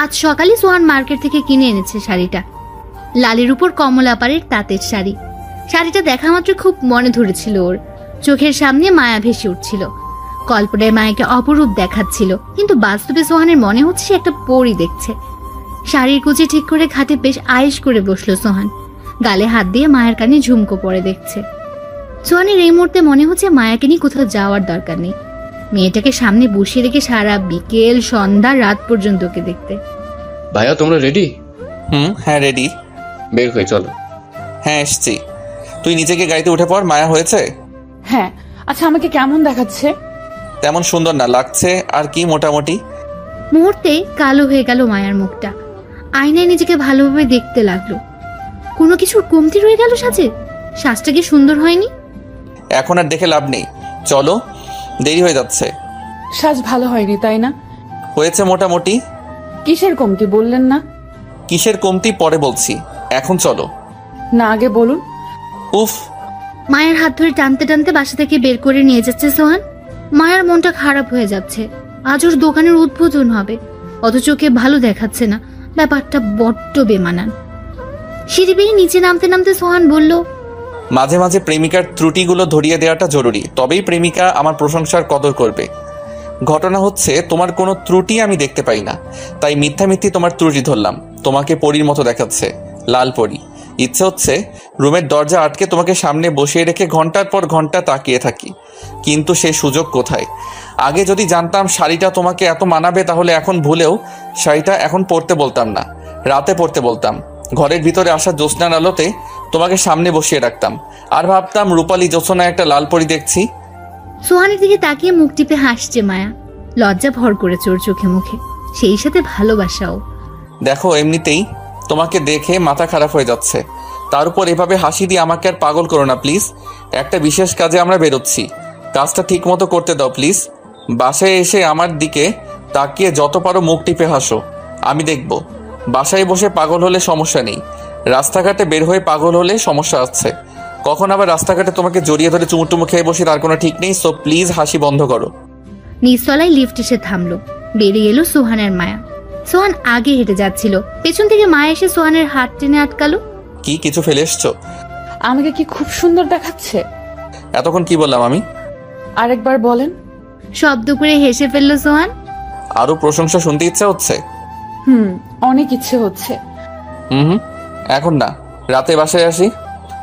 আজ সকালে সোহান মার্কেট থেকে কিনে এনেছে শাড়িটা। লালের উপর কমলা পাড়ের তাঁতের শাড়ি। শাড়িটা দেখা মাত্র খুব মনে ধরেছিল ওর। চোখের সামনে মায়া ভেসে উঠছিল। কল্পনায় মায়াকে অপরূপ দেখাচ্ছিল, কিন্তু বাস্তবে সোহানের মনে হচ্ছে সে একটা পরী দেখছে। শাড়ির কুচি ঠিক করে খাটে বেশ আয়েশ করে বসলো সোহান। গালে হাত দিয়ে মায়ের কানে ঝুমকো পরে দেখছে। সোহানের এই মুহূর্তে মনে হচ্ছে মায়াকে নিয়ে কোথাও যাওয়ার দরকার নেই। মেয়েটাকে সামনে বসিয়ে রেখে সারা বিকেল সন্ধ্যা রাত পর্যন্ত ওকে দেখতে। ভাইয়া তোমরা রেডি? হ্যাঁ রেডি। বের হয়ে চলো। হ্যাঁ এসছি। তুই নিজেকে গাড়িতে উঠে পড়। মায়া হয়েছে? হ্যাঁ। আচ্ছা আমাকে কেমন দেখাচ্ছে? তেমন সুন্দর না লাগছে, আর কি মোটামুটি। মুহূর্তে কালো হয়ে গেল মায়ার মুখটা। আয়নায় নিজেকে ভালোভাবে দেখতে লাগলো। কোনো কিছুর কমতি রয়ে গেল সাজে? সাজটা কি সুন্দর হয়নি? এখন আর দেখে লাভ নেই, চলো, দেরি হয়ে যাচ্ছে। সাজ ভালো হয়নি তাই না? হয়েছে মোটামুটি। কিসের কমতি বললেন না? কিসের কমতি পরে বলছি, এখন চলো। না আগে বলুন। উফ। মায়ের হাত ধরে টানতে টানতে বাসা থেকে বের করে নিয়ে যাচ্ছে সোহান। মায়ের মনটা খারাপ হয়ে যাচ্ছে। আজ ওর দোকানের উদ্বোধন হবে, অথচ ওকে ভালো দেখাচ্ছে না। ব্যাপারটা বড্ড বেমানান। সিঁড়ি বেয়ে নিচে নামতে নামতে সোহান বলল, মাঝে মাঝে প্রেমিকার ত্রুটিগুলো ধরিয়ে দেওয়াটা জরুরি, তবেই প্রেমিকা আমার প্রশংসার কদর করবে। ঘটনা হচ্ছে তোমার কোনো ত্রুটি আমি দেখতে পাই না, তাই মিথ্যামিথ্যি তোমার ত্রুটি ধরলাম। তোমাকে পরীর মতো দেখাচ্ছে, লাল পরী। ইচ্ছে হচ্ছে রুমের দরজা আটকে তোমাকে সামনে বসিয়ে রেখে ঘন্টার পর ঘন্টা তাকিয়ে থাকি, কিন্তু সে সুযোগ কোথায়? আগে যদি জানতাম শাড়িটা তোমাকে এত মানাবে, তাহলে এখন ভুলেও শাড়িটা এখন পরতে বলতাম না, রাতে পরতে বলতাম। ঘরের ভিতরে আসা জ্যোৎস্নার আলোতে তোমাকে সামনে বসিয়ে রাখতাম, আর ভাবতাম রূপালী জ্যোৎস্নায় একটা লাল পরী দেখছি। সোহানের দিকে তাকিয়ে মুখ টিপে হাসছে মায়া। লজ্জা ভর করেছে ওর চোখে মুখে, সেই সাথে ভালোবাসাও। দেখো এমনিতেই তোমাকে দেখে মাথা খারাপ হয়ে যাচ্ছে। তার উপর এভাবে হাসি দিয়ে আমাকে আর পাগল করো না প্লিজ। একটা বিশেষ কাজে আমরা বেরোচ্ছি, কাজটা ঠিক মতো করতে দাও প্লিজ। বাসায় এসে আমার দিকে তাকিয়ে যত পারো মুখ টিপে হাসো, আমি দেখব। বাসায় বসে পাগল হলে সমস্যা নেই, রাস্তাঘাটে বের হয়ে পাগল হলে সমস্যা আছে। কখন আবার রাস্তাঘাটে তোমাকে জড়িয়ে ধরে চুমুটুমু খেয়ে বসে তার কোনো ঠিক নেই। সো প্লিজ হাসি বন্ধ করো। নিচতলায় লিফট এসে থামলো। বেরিয়ে এলো সোহানের মায়া। সোহান আগে হেঁটে যাচ্ছিল, পেছন থেকে মায়া এসে সোহানের হাত টেনে আটকালো। কি কিছু ফেলে এসছো? আমাকে কি খুব সুন্দর দেখাচ্ছে? এতক্ষণ কি বললাম আমি? আরেকবার বলেন। শব্দ করে হেসে ফেললো সোহান। আরো প্রশংসা শুনতে ইচ্ছা হচ্ছে? অনেক ইচ্ছে হচ্ছে। এখন না, রাতে বাসায় আসি।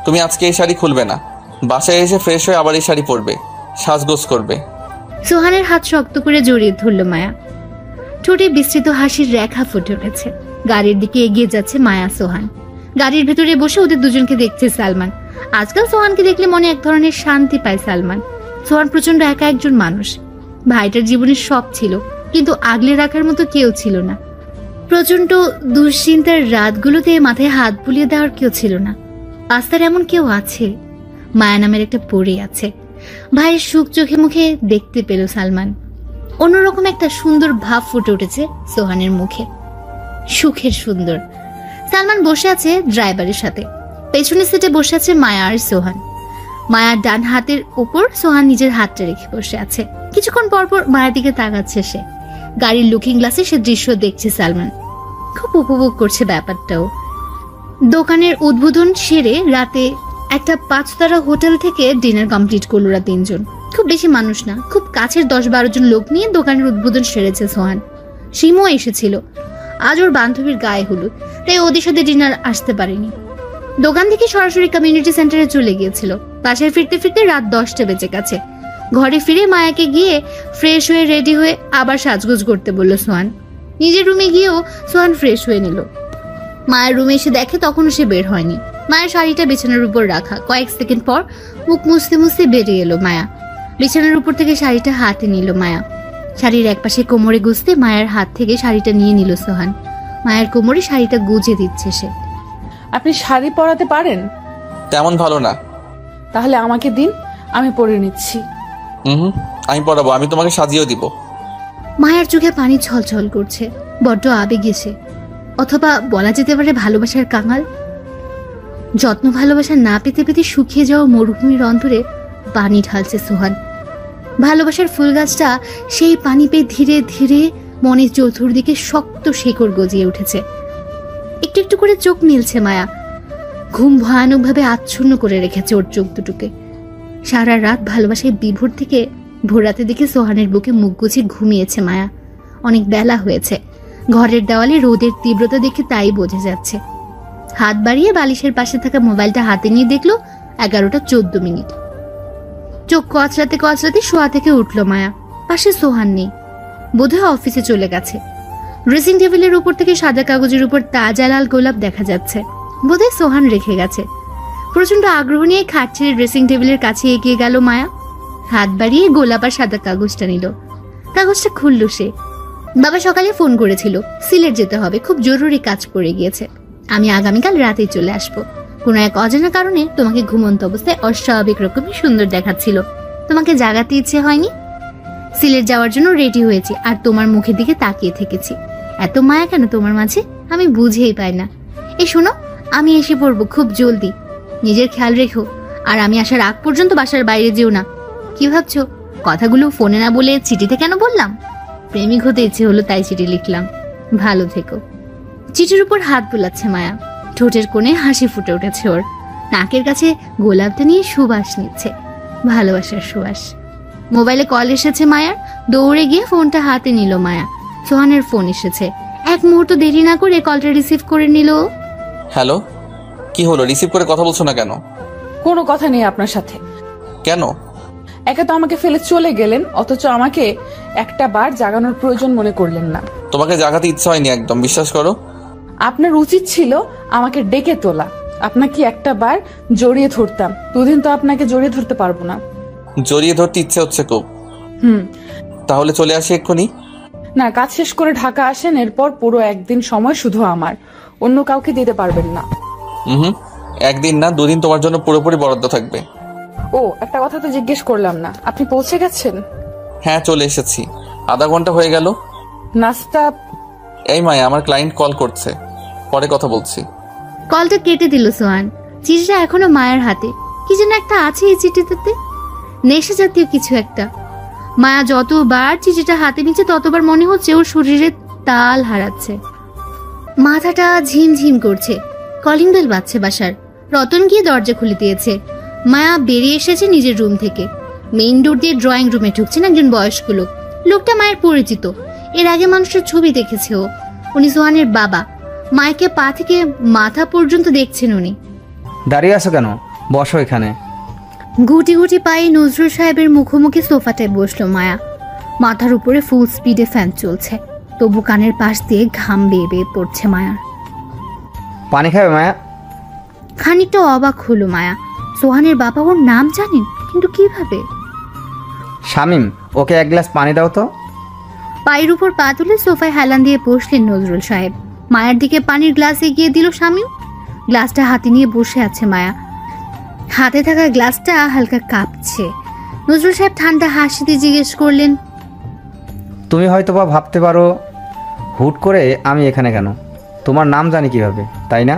তুমি আজকে এই শাড়ি খুলবে না, বাসায় এসে ফ্রেশ হয়ে আবার এই শাড়ি পরবে, সাজগোজ করবে। সোহানের হাত শক্ত করে জড়িয়ে ধরল মায়া। ঠোঁটে বিস্তৃত হাসির রেখা ফুটে উঠেছে। গাড়ির দিকে এগিয়ে যাচ্ছে মায়া সোহান। গাড়ির ভেতরে বসে ওদের দুজনকে দেখছে সালমান। আজকাল সোহানকে দেখলে মনে এক ধরনের শান্তি পায় সালমান। সোহান প্রচন্ড একা একজন মানুষ। ভাইটার জীবনে সব ছিল, কিন্তু আগলে রাখার মতো কেউ ছিল না। প্রচন্ড দুশ্চিন্তার রাতগুলোতে মাথায় হাত বুলিয়ে দেওয়ার কেউ ছিল না। আস্তার এমন কেউ আছে, মায়া নামের একটা পরী আছে। ভাইয়ের সুখ চোখে মুখে দেখতে পেল সালমান। অন্যরকম একটা সুন্দর ভাব ফুটে উঠেছে সোহানের মুখে, সুখের সুন্দর। সালমান বসে আছে ড্রাইভারের সাথে, পেছনের সিটে বসে আছে মায়া আর সোহান। মায়ার ডান হাতের উপর সোহান নিজের হাতটা রেখে বসে আছে। কিছুক্ষণ পরপর মায়ের দিকে তাকাচ্ছে সে। গাড়ির লুকিং গ্লাসে সে দৃশ্য দেখছে সালমান। খুব উপভোগ করছে ব্যাপারটাও। দোকানের উদ্বোধন সেরে রাতে একটা 5 তারা হোটেল থেকে ডিনার কমপ্লিট করলো ওরা তিনজন। খুব বেশি মানুষ না, খুব কাছের 10-12 জন লোক নিয়ে দোকানের উদ্বোধন সেরেছে সোহান। শিমও এসেছিল। আজ ওর বান্ধবীর গায়ে হলুদ, তাই ওদের সাথে ডিনার আসতে পারেনি। দোকান থেকে সরাসরি কমিউনিটি সেন্টারে চলে গিয়েছিল। বাসায় ফিরতে ফিরতে রাত 10টা বেজে গেছে। ঘরে ফিরে মায়াকে গিয়ে ফ্রেশ হয়ে রেডি হয়ে আবার সাজগোজ করতে বলল সোহান। নিজের রুমে গিয়েও সোহান ফ্রেশ হয়ে নিল। মায়ের রুমে এসে দেখে তখনও সে বের হয়নি। মায়ের শাড়িটা বিছানার উপর রাখা। কয়েক সেকেন্ড পর মুখ মুছতে মুছতে বেরিয়ে এলো মায়া। বিছানার উপর থেকে শাড়িটা হাতে নিল মায়া। শাড়ির একপাশে কোমরে গুজতে মায়ের হাত থেকে শাড়িটা নিয়ে নিল সোহান। মায়ের কোমরে শাড়িটা গুজে দিচ্ছে সে। আপনি শাড়ি পরাতে পারেন? তেমন ভালো না। তাহলে আমাকে দিন, আমি পরে নিচ্ছি। আমি পরাবো, আমি তোমাকে সাজিয়েও দিব। মায়ের চোখে পানি ছলছল করছে। বড্ড আবেগে সে, অথবা বলা যেতে পারে ভালোবাসার কাঙাল। যত্ন ভালোবাসা না পেতে পেতে শুকিয়ে যাওয়া মরুভূমির অন্তরে পানি ঢালছে সোহান। ভালোবাসার ফুল গাছটা সেই পানি পেয়ে ধীরে ধীরে মনের চতুর্দিকে শক্ত শেকড় গজিয়ে উঠেছে। একটু একটু করে চোখ মেলছে মায়া। ঘুম ভয়ানকভাবে আচ্ছন্ন করে রেখেছে ওর চোখ দুটোকে। সারা রাত ভালোবাসায় বিভোর থেকে ভোর রাতে দিকে সোহানের বুকে মুখ গুছিয়ে ঘুমিয়েছে মায়া। অনেক বেলা হয়েছে। ঘরের দেওয়ালে রোদের তীব্রতা দেখে তাই বোঝা যাচ্ছে। হাত বাড়িয়ে বালিশের পাশে থাকা মোবাইলটা হাতে নিয়ে দেখলো 11:14। চোখ কচলাতে কচলাতে শোয়া থেকে উঠল মায়া। পাশে সোহান নেই, বোধহয় অফিসে চলে গেছে। ড্রেসিং টেবিলের উপর থেকে সাদা কাগজের উপর তাজা লাল গোলাপ দেখা যাচ্ছে, বোধহয় সোহান রেখে গেছে। প্রচন্ড আগ্রহ নিয়ে খাট ছেড়ে ড্রেসিং টেবিলের কাছে এগিয়ে গেল মায়া। হাত বাড়িয়ে গোলাপ আর সাদা কাগজটা নিল। কাগজটা খুলল সে। বাবা সকালে ফোন করেছিল, সিলেট যেতে হবে, খুব জরুরি কাজ পড়ে গিয়েছে। আমি আগামীকাল রাতেই চলে আসবো। কোনো এক অজানা কারণে তোমাকে ঘুমন্ত অবস্থায় অস্বাভাবিক রকমের সুন্দর দেখাচ্ছিল। তোমাকে জাগাতে ইচ্ছে হয়নি। সিলেট যাওয়ার জন্য রেডি হয়েছি আর তোমার মুখের দিকে তাকিয়ে থেকেছি। এত মায়া কেন তোমার মাঝে আমি বুঝেই পাই না। এই শোনো, আমি এসে পড়বো খুব জলদি। নিজের খেয়াল রেখো, আর আমি আসার আগ পর্যন্ত বাসার বাইরে যেও না। কি ভাবছো কথাগুলো ফোনে না বলে চিঠিতে কেন বললাম? প্রেমিক হতে ইচ্ছে হলো তাই চিঠি লিখলাম। ভালো থেকো। চিঠির উপর হাত বোলাচ্ছে মায়া। ঠোঁটের কোণে হাসি ফুটে উঠেছে ওর। নাকের কাছে গোলাপটা নিয়ে সুবাস নিচ্ছে, ভালোবাসার সুবাস। মোবাইলে কল এসেছে মায়ার। দৌড়ে গিয়ে ফোনটা হাতে নিল মায়া। সোহানের ফোন এসেছে। এক মুহূর্ত দেরি না করে কলটা রিসিভ করে নিল। হ্যালো, কি হলো? রিসিভ করে কথা বলছো না কেন? কোনো কথা নেই আপনার সাথে। কেন? একে তো আমাকে ফেলে চলে গেলেন, অথচ আমাকে একটা বার জাগানোর প্রয়োজন মনে করলেন না। তোমাকে জাগাতে ইচ্ছা হয়নি একদম, বিশ্বাস করো। আপনার উচিত ছিল আমাকে ডেকে তোলা। আপনাকে একটা বার জড়িয়ে ধরতাম। দুদিন তো আপনাকে জড়িয়ে ধরতে পারবো না। জড়িয়ে ধরতে ইচ্ছে হচ্ছে খুব। তাহলে চলে আসি এক্ষুনি। না, কাজ শেষ করে ঢাকা আসেন, এরপর পুরো একদিন সময় শুধু আমার, অন্য কাউকে দিতে পারবেন না। একদিন না, দুদিন তোমার জন্য পুরোপুরি বরাদ্দ থাকবে। ও, একটা কথা তো জিজ্ঞেস করলাম না, আপনি পৌঁছে গেছেন? হ্যাঁ, চলে এসেছি, আধা ঘন্টা হয়ে গেল। নাস্তা? এই মায়া, আমার ক্লায়েন্ট কল করছে, পরে কথা বলছি। কলটা কেটে দিল সোহান। চিঠিটা এখনো মায়ের হাতে। কি যেন একটা আছে এই চিঠিটাতে, নেশা জাতীয় কিছু একটা। মায়া যতবার চিঠিটা হাতে নিচ্ছে ততবার মনে হচ্ছে ওর শরীরে তাল হারাচ্ছে, মাথাটা ঝিমঝিম করছে। কলিং বেল বাজছে বাসার। রতন গিয়ে দরজা খুলে দিয়েছে। মায়া বেরিয়ে এসেছে নিজের রুম থেকে। মেইন ডোর দিয়ে ড্রয়িং রুমে ঢুকছেন একজন বয়স্ক লোক। লোকটা মায়ের পরিচিত, এর আগে মানুষের ছবি দেখেছে ও। উনি সোহানের বাবা। মায়াকে পা থেকে মাথা পর্যন্ত দেখছেন উনি। দাঁড়িয়ে আছো কেন? বসো এখানে। গুটি গুটি পায়ে নজরুল সাহেবের মুখোমুখি সোফাটায় বসলো মায়া। মাথার উপরে ফুল স্পিডে ফ্যান চলছে, তবু কানের পাশ দিয়ে ঘাম বেয়ে বেয়ে পড়ছে মায়ার। পানি খাবে মায়া? খানিকটা অবাক হলো মায়া। সোহানের বাবা ওর নাম জানেন, কিন্তু কিভাবে? শামিম, ওকে এক গ্লাস পানি দাও তো। পায়ের উপর পা তুলে সোফায় হেলান দিয়ে বসলেন নজরুল সাহেব। মায়ের দিকে পানির গ্লাস এগিয়ে দিল শামিম। গ্লাসটা হাতে নিয়ে বসে আছে মায়া। হাতে থাকা গ্লাসটা হালকা কাঁপছে। নজরুল সাহেব ঠান্ডা হাসি দিয়ে জিজ্ঞেস করলেন, তুমি হয়তো বা ভাবতে পারো হুট করে আমি এখানে কেন? তোমার নাম জানি কিভাবে, তাই না?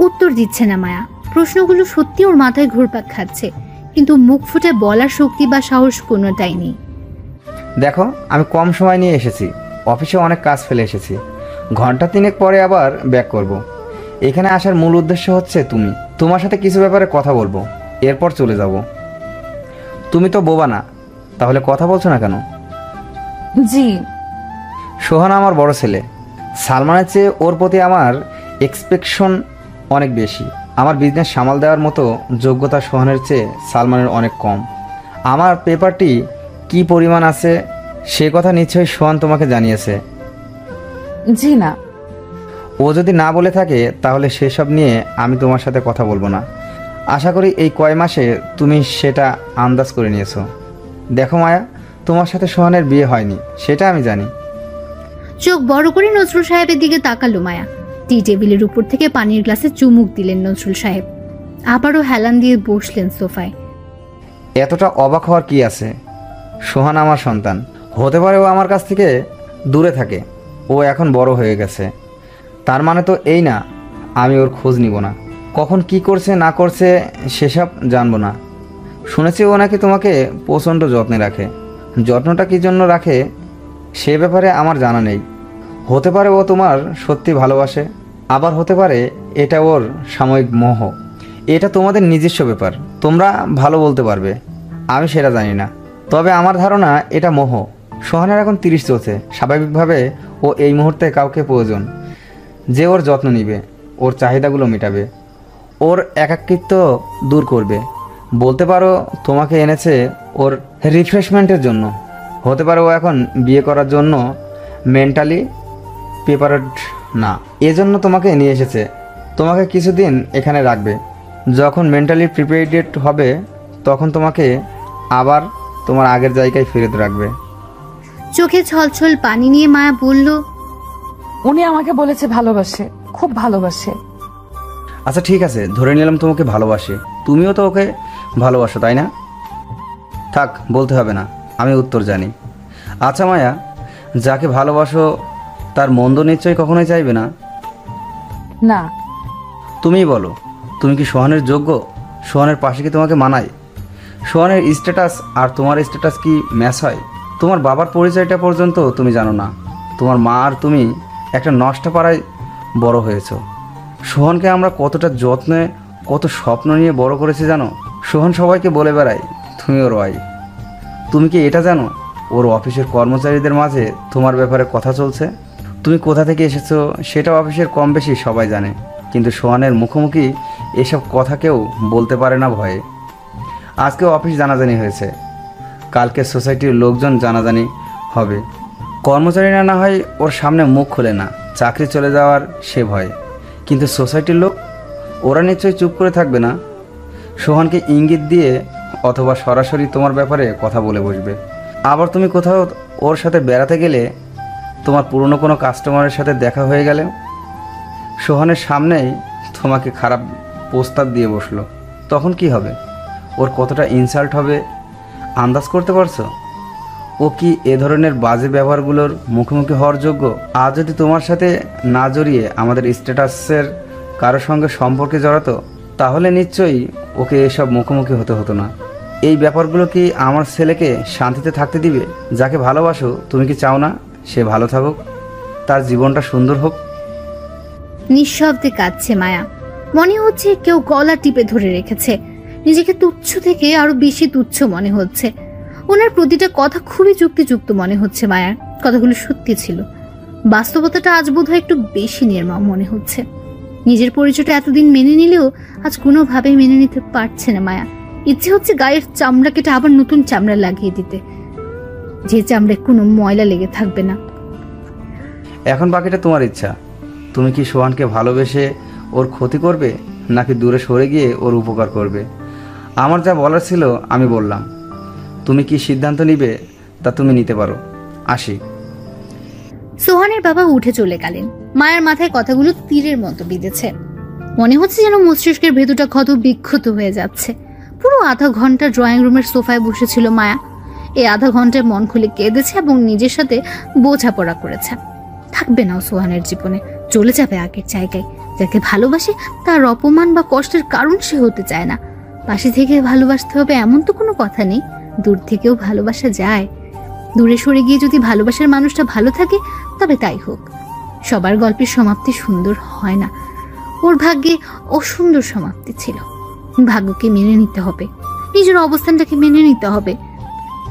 উত্তর দিচ্ছে না মায়া। প্রশ্নগুলো সত্যি ওর মাথায় ঘুরপাক খাচ্ছে, কিন্তু মুখ ফুটে বলার শক্তি বা সাহস কোনোটাই নেই। দেখো, আমি কম সময় নিয়ে এসেছি, অফিসে অনেক কাজ ফেলে এসেছি। ঘন্টা তিনেক পরে আবার ব্যাক করব। এখানে আসার মূল উদ্দেশ্য হচ্ছে তোমার সাথে কিছু ব্যাপারে কথা বলবো, এরপর চলে যাব। তুমি তো বোবা না, তাহলে কথা বলছো না কেন? জি। সোহান আমার বড় ছেলে। সালমানের চেয়ে ওর প্রতি আমার এক্সপেকশন অনেক বেশি। আমার বিজনেস সামাল দেওয়ার মতো যোগ্যতা সোহানের চেয়ে সালমানের অনেক কম। আমার পেপারটি কি পরিমাণ আছে সে কথা নিশ্চয়ই সোহান তোমাকে জানিয়েছে। জি না। ও যদি না বলে থাকে তাহলে সেসব নিয়ে আমি তোমার সাথে কথা বলবো না। আশা করি এই কয় মাসে তুমি সেটা আন্দাজ করে নিয়েছো। দেখো মায়া, তোমার সাথে সোহানের বিয়ে হয়নি, সেটা আমি জানি। চোখ বড় করে নজরুল সাহেবের দিকে তাকালো মায়া। টি টেবিলের উপর থেকে পানির গ্লাসে চুমুক দিলেন নজরুল সাহেব। আবারও হেলান দিয়ে বসলেন সোফায়। এতটা অবাক হওয়ার কি আছে? সোহান আমার সন্তান। হতে পারে ও আমার কাছ থেকে দূরে থাকে, ও এখন বড় হয়ে গেছে। তার মানে তো এই না আমি ওর খোঁজ নিব না, কখন কি করছে না করছে সেসব জানবো না। শুনেছি ও নাকি তোমাকে প্রচণ্ড যত্নে রাখে। যত্নটা কী জন্য রাখে সে ব্যাপারে আমার জানা নেই। হতে পারে ও তোমার সত্যি ভালোবাসে, আবার হতে পারে এটা ওর সাময়িক মোহ। এটা তোমাদের নিজস্ব ব্যাপার, তোমরা ভালো বলতে পারবে, আমি সেটা জানি না। তবে আমার ধারণা এটা মোহ। সোহানের এখন 30 চলছে। স্বাভাবিকভাবে ও এই মুহূর্তে কাউকে প্রয়োজন যে ওর যত্ন নিবে, ওর চাহিদাগুলো মেটাবে, ওর একাকিত্ব দূর করবে। বলতে পারো তোমাকে এনেছে ওর রিফ্রেশমেন্টের জন্য। হতে পারে ও এখন বিয়ে করার জন্য মেন্টালি প্রিপারেড না, এজন্য তোমাকে নিয়ে এসেছে। তোমাকে কিছুদিন এখানে রাখবে, যখন মেন্টালি প্রিপেয়ার্ড হবে তখন তোমাকে আবার তোমার আগের জায়গায় ফেরত রাখবে। চোখে ছলছল পানি নিয়ে মায়া বলল, উনি আমাকে বলেছে ভালোবাসে, খুব ভালোবাসে। আচ্ছা ঠিক আছে, ধরে নিলাম তোমাকে ভালোবাসে, তুমিও তো ওকে ভালোবাসো, তাই না? থাক, বলতে হবে না, আমি উত্তর জানি। আচ্ছা মায়া, যাকে ভালোবাসো তার মন্দ নিশ্চয়ই কখনোই চাইবে না? না। তুমিই বলো, তুমি কি সোহানের যোগ্য? সোহানের পাশে কি তোমাকে মানায়? সোহানের স্ট্যাটাস আর তোমার স্ট্যাটাস কি ম্যাচ হয়? তোমার বাবার পরিচয়টা পর্যন্ত তুমি জানো না। তোমার মা আর তুমি একটা নষ্ট পাড়ায় বড় হয়েছো। সোহানকে আমরা কতটা যত্নে, কত স্বপ্ন নিয়ে বড় করেছি জানো? সোহান সবাইকে বলে বেড়ায় তুমি ওর ওয়াইফ। তুমি কি এটা জানো ওর অফিসের কর্মচারীদের মাঝে তোমার ব্যাপারে কথা চলছে? তুমি কোথা থেকে এসেছো সেটা অফিসের কম বেশি সবাই জানে, কিন্তু সোহানের মুখোমুখি এসব কথা কেউ বলতে পারে না ভয়ে। আজকে অফিস জানাজানি হয়েছে, কালকে সোসাইটির লোকজন জানাজানি হবে। কর্মচারীরা না হয় ওর সামনে মুখ খোলে না, চাকরি চলে যাওয়ার সে ভয়ে, কিন্তু সোসাইটির লোক ওরা নিশ্চয়ই চুপ করে থাকবে না। সোহানকে ইঙ্গিত দিয়ে অথবা সরাসরি তোমার ব্যাপারে কথা বলে বসবে। আবার তুমি কোথাও ওর সাথে বেড়াতে গেলে, তোমার পুরনো কোনো কাস্টমারের সাথে দেখা হয়ে গেলে সোহানের সামনেই তোমাকে খারাপ প্রস্তাব দিয়ে বসলো, তখন কি হবে? ওর কতটা ইনসাল্ট হবে আন্দাজ করতে পারছো? ও কি এ ধরনের বাজে ব্যবহারগুলোর মুখোমুখি হওয়ার যোগ্য? আজ যদি তোমার সাথে না জড়িয়ে আমাদের স্ট্যাটাসের কারোর সঙ্গে সম্পর্কে জড়াতো, তাহলে নিশ্চয়ই ওকে এসব মুখোমুখি হতে হতো না। এই ব্যাপারগুলো কি আমার ছেলেকে শান্তিতে থাকতে দিবে? যাকে ভালোবাসো তুমি কি চাও না সে ভালো থাকুক, তার জীবনটা সুন্দর হোক? নিঃশব্দে কাঁদছে মায়া। মনে হচ্ছে কেউ গলা টিপে ধরে রেখেছে। নিজেকে তুচ্ছ থেকে আরো বেশি তুচ্ছ মনে হচ্ছে। ওনার প্রতিটা কথা খুবই যুক্তিযুক্ত মনে হচ্ছে মায়ার। কথাগুলো সত্যি ছিল। বাস্তবতাটা আজ বোধহয় একটু বেশি নির্মম মনে হচ্ছে। নিজের পরিচয়টা এতদিন মেনে নিলেও আজ কোনোভাবেই মেনে নিতে পারছে না মায়া। ইচ্ছে হচ্ছে গায়ের চামড়া কেটে আবার নতুন চামড়া লাগিয়ে দিতে, যে চামড়ায় কোনো ময়লা লেগে থাকবে না। এখন বাকিটা তোমার ইচ্ছা। তুমি কি সোহানকে ভালোবেসে ওর ক্ষতি করবে, নাকি দূরে সরে গিয়ে ওর উপকার করবে? আমার যা বলার ছিল আমি বললাম। তুমি কি সিদ্ধান্ত নিবে তা তুমি নিতে পারো। আসি। সোহানের বাবা উঠে চলে গেলেন। মায়ের মাথায় কথাগুলো তীরের মতো বিঁধেছে। মনে হচ্ছে যেন মস্তিষ্কের ভেতরটা ক্ষত বিক্ষত হয়ে যাচ্ছে। পুরো আধা ঘন্টা ড্রয়িং রুমের সোফায় বসেছিল মায়া। এই আধা ঘন্টায় মন খুলে কেঁদেছে এবং নিজের সাথে বোঝাপড়া করেছে। থাকবে না সোহানের জীবনে, চলে যাবে আগের জায়গায়। যাকে ভালোবাসে তার অপমান বা কষ্টের কারণ সে হতে চায় না। পাশে থেকে ভালোবাসতে হবে এমন তো কোনো কথা নেই। দূর থেকেও ভালোবাসা যায়। দূরে সরে গিয়ে যদি ভালোবাসার মানুষটা ভালো থাকে তবে তাই হোক। সবার গল্পের সমাপ্তি সুন্দর হয় না। ওর ভাগ্যে অসুন্দর সমাপ্তি ছিল। ভাগ্যকে মেনে নিতে হবে, নিজের অবস্থানটাকে মেনে নিতে হবে।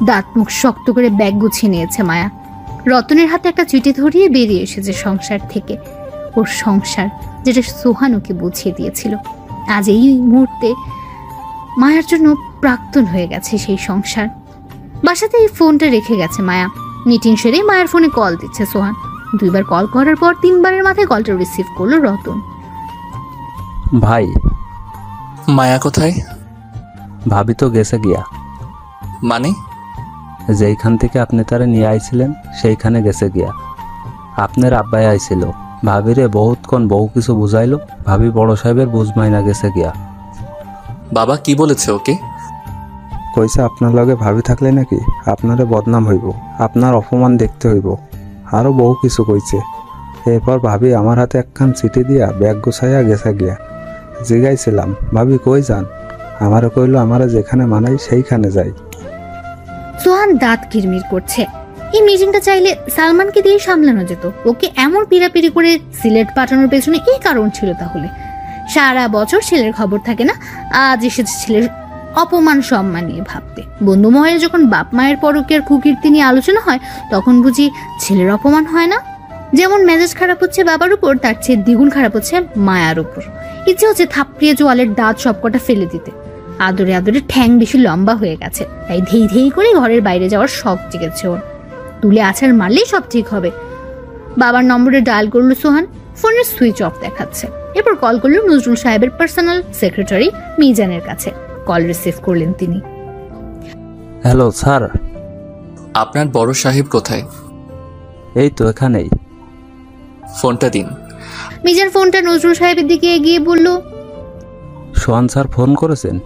দাঁত মুখ শক্ত করে ব্যাগ গুছিয়ে নিয়েছে মায়া। রতনের হাতে একটা চিঠি ধরিয়ে বেরিয়ে এসেছে সংসার থেকে। ওর সংসার, যেটা সোহান ওকে বুঝিয়ে দিয়েছিল, আজ এই মুহূর্তে মায়ার জন্য প্রাক্তন হয়ে গেছে সেই সংসার। বাসাতে এই ফোনটা রেখে গেছে মায়া। মিটিং সেরে মায়ের ফোনে কল দিচ্ছে সোহান। 2বার কল করার পর 3বারের মাথায় কলটা রিসিভ করলো রতন। ভাই, মায়া কোথায়? ভাবি তো গেছে গিয়া। মানে? যেইখান থেকে আপনি তারা নিয়ে আইছিলেন সেইখানে গেছে গিয়া। আপনার আব্বাই আইছিল, ভাবিরে বহুতক্ষণ বহু কিছু বুঝাইলো। ভাবি বড় সাহেবের বুঝমাইনা গেছে গিয়া। বাবা কি বলেছে ওকে? কইছে আপনার লগে ভাবি থাকলে নাকি আপনারে বদনাম হইব, আপনার অপমান দেখতে হইব, আরো বহু কিছু কইছে। এরপর ভাবি আমার হাতে একখান চিঠি দিয়া ব্যাগ গুছাইয়া গেছে গিয়া। জিগাইছিলাম ভাবি কই যান, আমারে কইলো আমারে যেখানে মানাই সেইখানে যাই। সোহান দাঁত কিরমির করছে। এই মিটিংটা চাইলে সালমানকে দিয়ে সামলানো যেত। ওকে এমন পিড়াপিড়ি করে সিলেট পাঠানোর পেছনে এই কারণ ছিল তাহলে? সারা বছর ছেলের খবর থাকে না, আজ এসেছে ছেলের অপমান সম্মান নিয়ে ভাবতে। বন্ধু মহলে যখন বাপ মায়ের পরকীয়ার কুকীর্তি নিয়ে আলোচনা হয় তখন বুঝি ছেলের অপমান হয় না? যেমন মেজাজ খারাপ হচ্ছে বাবার উপর, তার চেয়ে দ্বিগুণ খারাপ হচ্ছে মায়ার উপর। ইচ্ছে হচ্ছে থাপড়িয়ে জোয়ালের দাঁত সবকটা ফেলে দিতে। আদরে আদরে ঠ্যাং বেশি লম্বা হয়ে গেছে, তাই ধেই ধেই করে ঘরের বাইরে যাওয়ার শখ জেগেছে ওর। তুলে আছাড় মারলেই সব ঠিক হবে। বাবার নম্বরে ডায়াল করলো সোহান। ফোনের সুইচ অফ দেখাচ্ছে। এরপর কল করলো নজরুল সাহেবের পার্সোনাল সেক্রেটারি মিজানের কাছে। কল রিসিভ করলেন তিনি। Hello sir. আপনার বড় সাহেব কোথায়? এই তো এখানেই। ফোনটা দিন। মিজান ফোনটা নজরুল সাহেবের দিকে এগিয়ে বলল। সোহান স্যার ফোন করেছেন?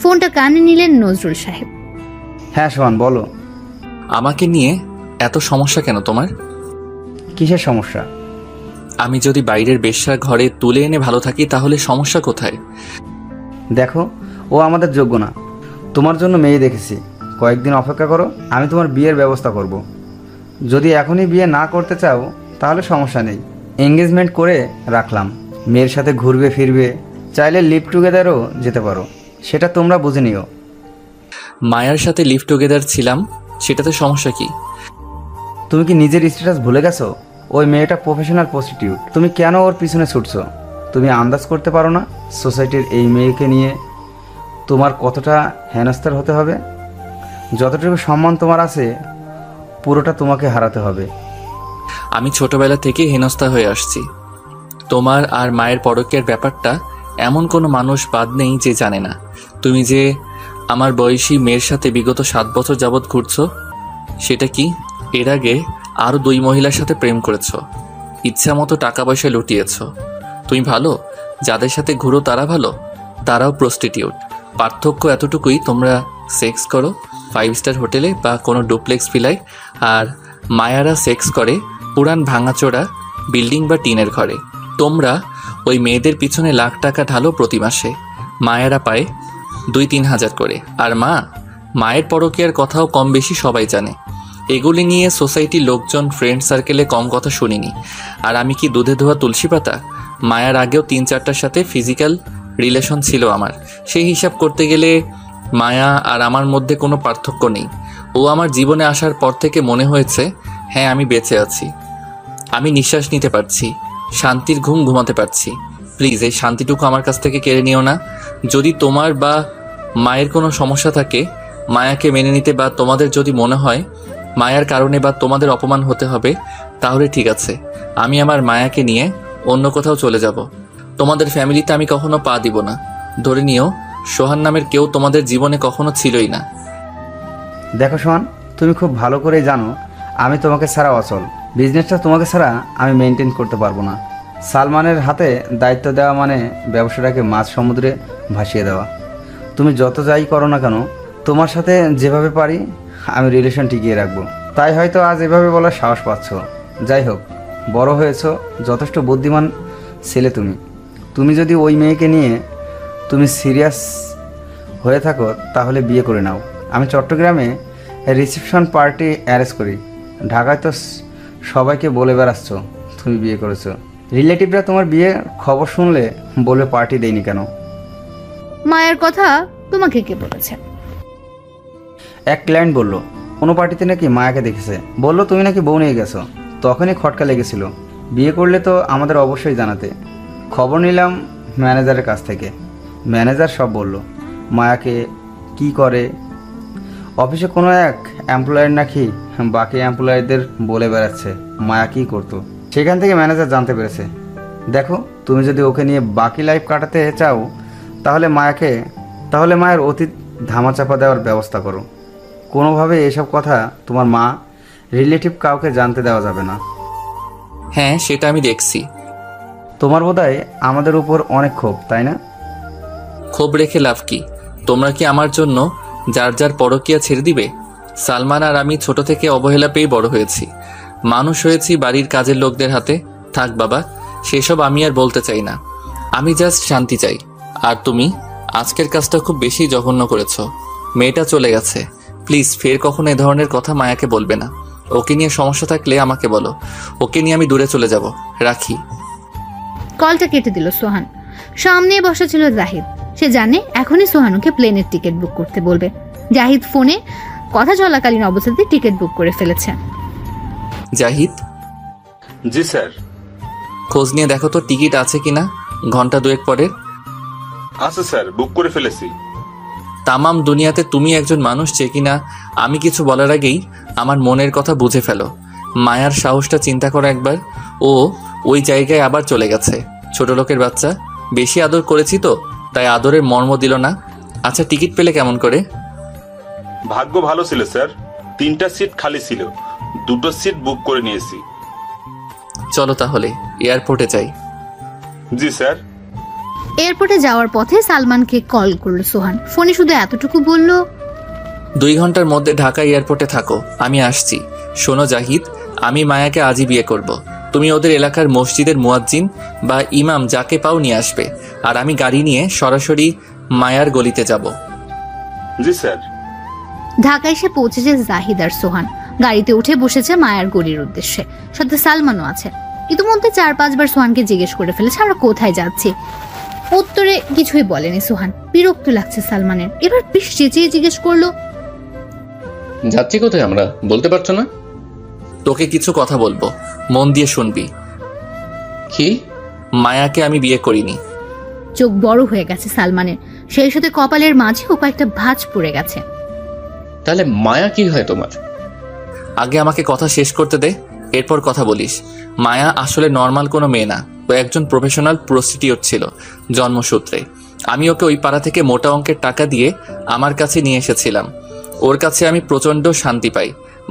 ফোনটা কানে নিলেন নজরুল সাহেব। হ্যাঁ সোহান বলো। আমাকে নিয়ে এত সমস্যা কেন তোমার? কিসের সমস্যা? আমি যদি বাইরের বেশ্যার ঘরে তুলে এনে ভালো থাকি তাহলে সমস্যা কোথায়? দেখো, ও আমাদের যোগ্য না। তোমার জন্য মেয়ে দেখেছি, কয়েকদিন অপেক্ষা করো, আমি তোমার বিয়ের ব্যবস্থা করব। যদি এখনই বিয়ে না করতে চাও তাহলে সমস্যা নেই, এঙ্গেজমেন্ট করে রাখলাম। মেয়ের সাথে ঘুরবে ফিরবে, চাইলে লিভ টুগেদারও যেতে পারো, সেটা তোমরা বুঝে নিও। মায়ার সাথে লিভ টুগেদার ছিলাম, সেটাতে সমস্যা কি? তুমি কি নিজের স্ট্যাটাস ভুলে গেছো? ওই মেয়েটা প্রফেশনাল প্রস্টিটিউট, তুমি কেন ওর পিছনে ছুটছো? তুমি আন্দাজ করতে পারো না সোসাইটির এই মেয়েকে নিয়ে তোমার কতটা হেনস্থার হতে হবে? যতটুকু সম্মান তোমার আছে পুরোটা তোমাকে হারাতে হবে। আমি ছোটবেলা থেকে হেনস্থা হয়ে আসছি। তোমার আর মায়ের পরকীয়ার ব্যাপারটা এমন কোনো মানুষ বাদ নেই যে জানে না। তুমি যে আমার বয়সী মেয়ের সাথে বিগত 7 বছর যাবৎ ঘুরছো, সেটা কি? এর আগে আরও 2 মহিলার সাথে প্রেম করেছো, ইচ্ছা মতো টাকা পয়সা লুটিয়েছ। তুমি ভালো, যাদের সাথে ঘুরো তারা ভালো, তারাও প্রস্টিটিউট। পার্থক্য এতটুকুই, তোমরা সেক্স করো 5 স্টার হোটেলে বা কোনো ডুপ্লেক্স ভিলায়, আর মায়ারা সেক্স করে পুরান ভাঙাচোরা বিল্ডিং বা টিনের ঘরে। তোমরা ওই মেয়েদের পিছনে লাখ টাকা ঢালো প্রতি মাসে, মায়েরা পায় 2-3 হাজার করে। আর মায়ের পরকীয়ার কথাও কম বেশি সবাই জানে। এগুলি নিয়ে সোসাইটির লোকজন, ফ্রেন্ড সার্কেলে কম কথা শুনিনি। আর আমি কি দুধে ধোয়া তুলসী পাতা? মায়ার আগেও 3-4টার সাথে ফিজিক্যাল রিলেশন ছিল আমার। সেই হিসাব করতে গেলে মায়া আর আমার মধ্যে কোনো পার্থক্য নেই। ও আমার জীবনে আসার পর থেকে মনে হয়েছে, হ্যাঁ আমি বেঁচে আছি, আমি নিঃশ্বাস নিতে পারছি, শান্তির ঘুম ঘুমাতে পারছি। প্লিজ এই শান্তিটুকু আমার কাছ থেকে কেড়ে নিও না। যদি তোমার বা মায়ের কোনো সমস্যা থাকে মায়াকে মেনে নিতে, বা তোমাদের যদি মনে হয় মায়ার কারণে বা তোমাদের অপমান হতে হবে, তাহলে ঠিক আছে, আমি আমার মায়াকে নিয়ে অন্য কোথাও চলে যাব। তোমাদের ফ্যামিলিতে আমি কখনো পা দিব না। ধরে নিও সোহান নামের কেউ তোমাদের জীবনে কখনো ছিলই না। দেখো সোহান, তুমি খুব ভালো করেই জানো আমি তোমাকে ছাড়া অচল। বিজনেসটা তোমাকে ছাড়া আমি মেনটেন করতে পারবো না। সালমানের হাতে দায়িত্ব দেওয়া মানে ব্যবসাটাকে মাঝ সমুদ্রে ভাসিয়ে দেওয়া। তুমি যত যাই করো না কেন, তোমার সাথে যেভাবে পারি আমি রিলেশন টিকিয়ে রাখবো। তাই হয়তো আজ এভাবে বলার সাহস পাচ্ছ। যাই হোক, বড় হয়েছো, যথেষ্ট বুদ্ধিমান ছেলে তুমি। তুমি যদি ওই মেয়েকে নিয়ে তুমি সিরিয়াস হয়ে থাকো তাহলে বিয়ে করে নাও। আমি চট্টগ্রামে রিসেপশন পার্টি অ্যারেঞ্জ করি। ঢাকায় তো সবাইকে বলে বেড়াচ্ছ তুমি বিয়ে করেছো। রিলেটিভরা তোমার বিয়ের খবর শুনলে বলবে পার্টি দেয়নি কেন। মায়ের কথা তোমাকে কে বলেছে? এক ক্লায়েন্ট বলল কোনো পার্টিতে নাকি মায়াকে দেখেছে, বলল তুমি নাকি বউ নিয়ে গেছো। তখনই খটকা লেগেছিল। বিয়ে করলে তো আমাদের অবশ্যই জানাতে। খবর নিলাম ম্যানেজারের কাছ থেকে। ম্যানেজার সব বলল। মায়াকে কি করে, অফিসে কোনো এক এমপ্লয়ার নাকি বাকি এমপ্লয়ারদের বলে বেড়াচ্ছে মায়া কী করতো। সেখান থেকে ম্যানেজার জানতে পেরেছে। দেখো, তুমি যদি ওকে নিয়ে বাকি লাইফ কাটাতে চাও তাহলে মায়ের অতীত ধামাচাপা দেওয়ার ব্যবস্থা করো। কোনোভাবে এসব কথা তোমার মা, রিলেটিভ কাউকে জানতে দেওয়া যাবে না। হ্যাঁ, সেটা আমি দেখছি। তোমার বোধহয় আমাদের উপর অনেক ক্ষোভ, তাই না? ক্ষোভ রেখে লাভ কি? তোমরা কি আমার জন্য যার যার পরকীয়া ছেড়ে দিবে? সালমান আর আমি ছোট থেকে অবহেলা পেয়ে বড় হয়েছি, মানুষ হয়েছি বাড়ির কাজের লোকদের হাতে। থাক বাবা, সেসব আমি আর বলতে চাই না। আমি জাস্ট শান্তি চাই। আর তুমি আজকের কাজটা খুব বেশি জঘন্য করেছ। মেয়েটা চলে গেছে, প্লিজ ফের কখনো এ ধরনের কথা মায়াকে বলবে না। ওকে নিয়ে সমস্যা থাকলে আমাকে বলো, ওকে নিয়ে আমি দূরে চলে যাব। রাখি। কলটা কেটে দিল সোহান। সামনে বসা ছিল জাহিদ। সে জানে এখনই সোহানুকে প্লেনের টিকিট বুক করতে বলবে। জাহিদ ফোনে কথা চলাকালীন অবস্থাতে টিকিট বুক করে ফেলেছে। জাহিদ? জি স্যার। খোঁজ নিয়ে দেখো তো টিকিট আছে কিনা, ঘন্টা 2 পরে। আছে স্যার, বুক করে ফেলেছি। তামাম দুনিয়াতে তুমি একজন মানুষ যে কিনা আমি কিছু বলার আগেই আমার মনের কথা বুঝে ফেলো। মায়ার সাহসটা চিন্তা করো একবার। ও ওই জায়গায় আবার চলে গেছে। ছোট লোকের বাচ্চা, বেশি আদর করেছি তো তাই আদরের মর্ম দিল না। আচ্ছা, টিকিট পেলে কেমন করে? ভাগ্য ভালো ছিল স্যার, 3টা সিট খালি ছিল, 2টো সিট বুক করে নিয়েছি। চলো তাহলে এয়ারপোর্টে যাই। জি স্যার। এয়ারপোর্টে যাওয়ার পথে সালমানকে কল করলো সোহান। ফোনে শুধু এতটুকু বলল, 2 ঘন্টার মধ্যে ঢাকা এয়ারপোর্টে থাকো, আমি আসছি। শোনো জাহিদ, আমি মায়াকে আজই বিয়ে করব। তুমি ওদের এলাকার মসজিদের মুয়াজ্জিন বা ইমাম যাকে পাও নিয়ে আসবে, আর আমি গাড়ি নিয়ে সরাসরি মায়ার গলিতে যাব। জি স্যার। ঢাকায় এসে পৌঁছেছে জাহিদ আর সোহান। গাড়িতে উঠে বসেছে মায়ার গলির উদ্দেশ্যে। সাথে সালমানও আছে। ইতিমধ্যে 4-5 বার সোহানকে জিজ্ঞেস করে ফেলেছে আমরা কোথায় যাচ্ছি। উত্তরে কিছুই বলেনি সোহান। বিরক্ত লাগছে সালমানের। এবার বেশ চেঁচিয়ে জিজ্ঞেস করলো, যাচ্ছি কোথায় আমরা, বলতে পারছো না? তোকে কিছু কথা বলবো, মন দিয়ে শুনবি। কি? মায়াকে আমি বিয়ে করিনি। চোখ বড় হয়ে গেছে সালমানের। সেই সাথে কপালের মাঝেও কয়েকটা ভাঁজ পড়ে গেছে। তাহলে মায়া কি হয় তোমার? আগে আমাকে কথা শেষ করতে দে, এরপর কথা বলিস। মায়া আসলে নর্মাল কোনো মেয়ে না, ও একজন প্রফেশনাল প্রস্টিটিউট ছিল জন্মসূত্রে। আমি ওকে ওই পাড়া থেকে মোটা অঙ্কের টাকা দিয়ে আমার কাছে নিয়ে এসেছিলাম। ওর কাছে আমি প্রচণ্ড শান্তি পাই,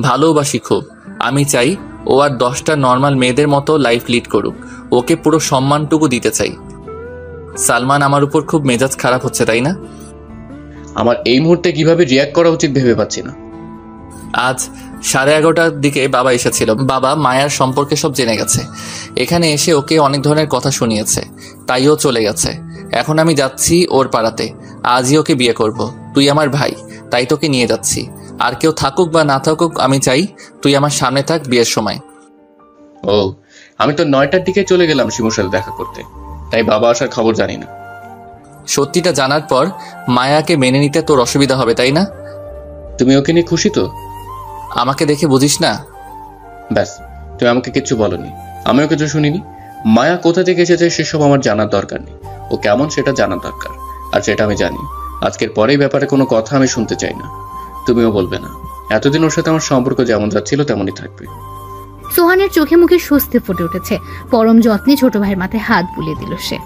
ভালোবাসি খুব। আমি চাই ও আর 10টা নর্মাল মেয়েদের মতো লাইফ লিড করুক। ওকে পুরো সম্মানটুকু দিতে চাই। সালমান আমার উপর খুব মেজাজ খারাপ হচ্ছে, তাই না? আমার এই মুহূর্তে কিভাবে রিয়াক্ট করা উচিত ভেবে পাচ্ছি না। আজ 11:30টার দিকে বাবা এসেছিল। বাবা মায়ার সম্পর্কে সব জেনে গেছে। এখানে এসে ওকে অনেক ধরনের কথা শুনিয়েছে, তাই ও চলে গেছে। এখন আমি যাচ্ছি ওর পাড়াতে। আজই ওকে বিয়ে করব। তুই আমার ভাই, তাই তোকে নিয়ে যাচ্ছি। আর কেউ থাকুক বা না থাকুক, আমি চাই তুই আমার সামনে থাক বিয়ের সময়। ও, আমি তো 9টার দিকে চলে গেলাম শিমুর সাথে দেখা করতে, তাই বাবা আসার খবর জানি না। সত্যিটা জানার পর মায়াকে মেনে নিতে তোর অসুবিধা হবে, তাই না? তুমি ওকে নিয়ে খুশি তো? আমাকে দেখে বুঝিস না? ব্যাস, তুমি আমাকে কিচ্ছু বলনি, আমিও কিছু শুনিনি। মায়া কোথা থেকে এসেছে সেসব আমার জানার দরকার নেই। ও কেমন সেটা জানার দরকার, আর সেটা আমি জানি। আজকের পরেই ব্যাপারে কোনো কথা আমি শুনতে চাই না, তুমিও বলবে না। এতদিন ওর সাথে আমার সম্পর্ক যেমন যাচ্ছিল তেমনই থাকবে। সোহানের চোখে মুখে স্বস্তি ফুটে উঠেছে। পরম যত্নে ছোট ভাইয়ের মাথায় হাত বুলিয়ে দিল সে।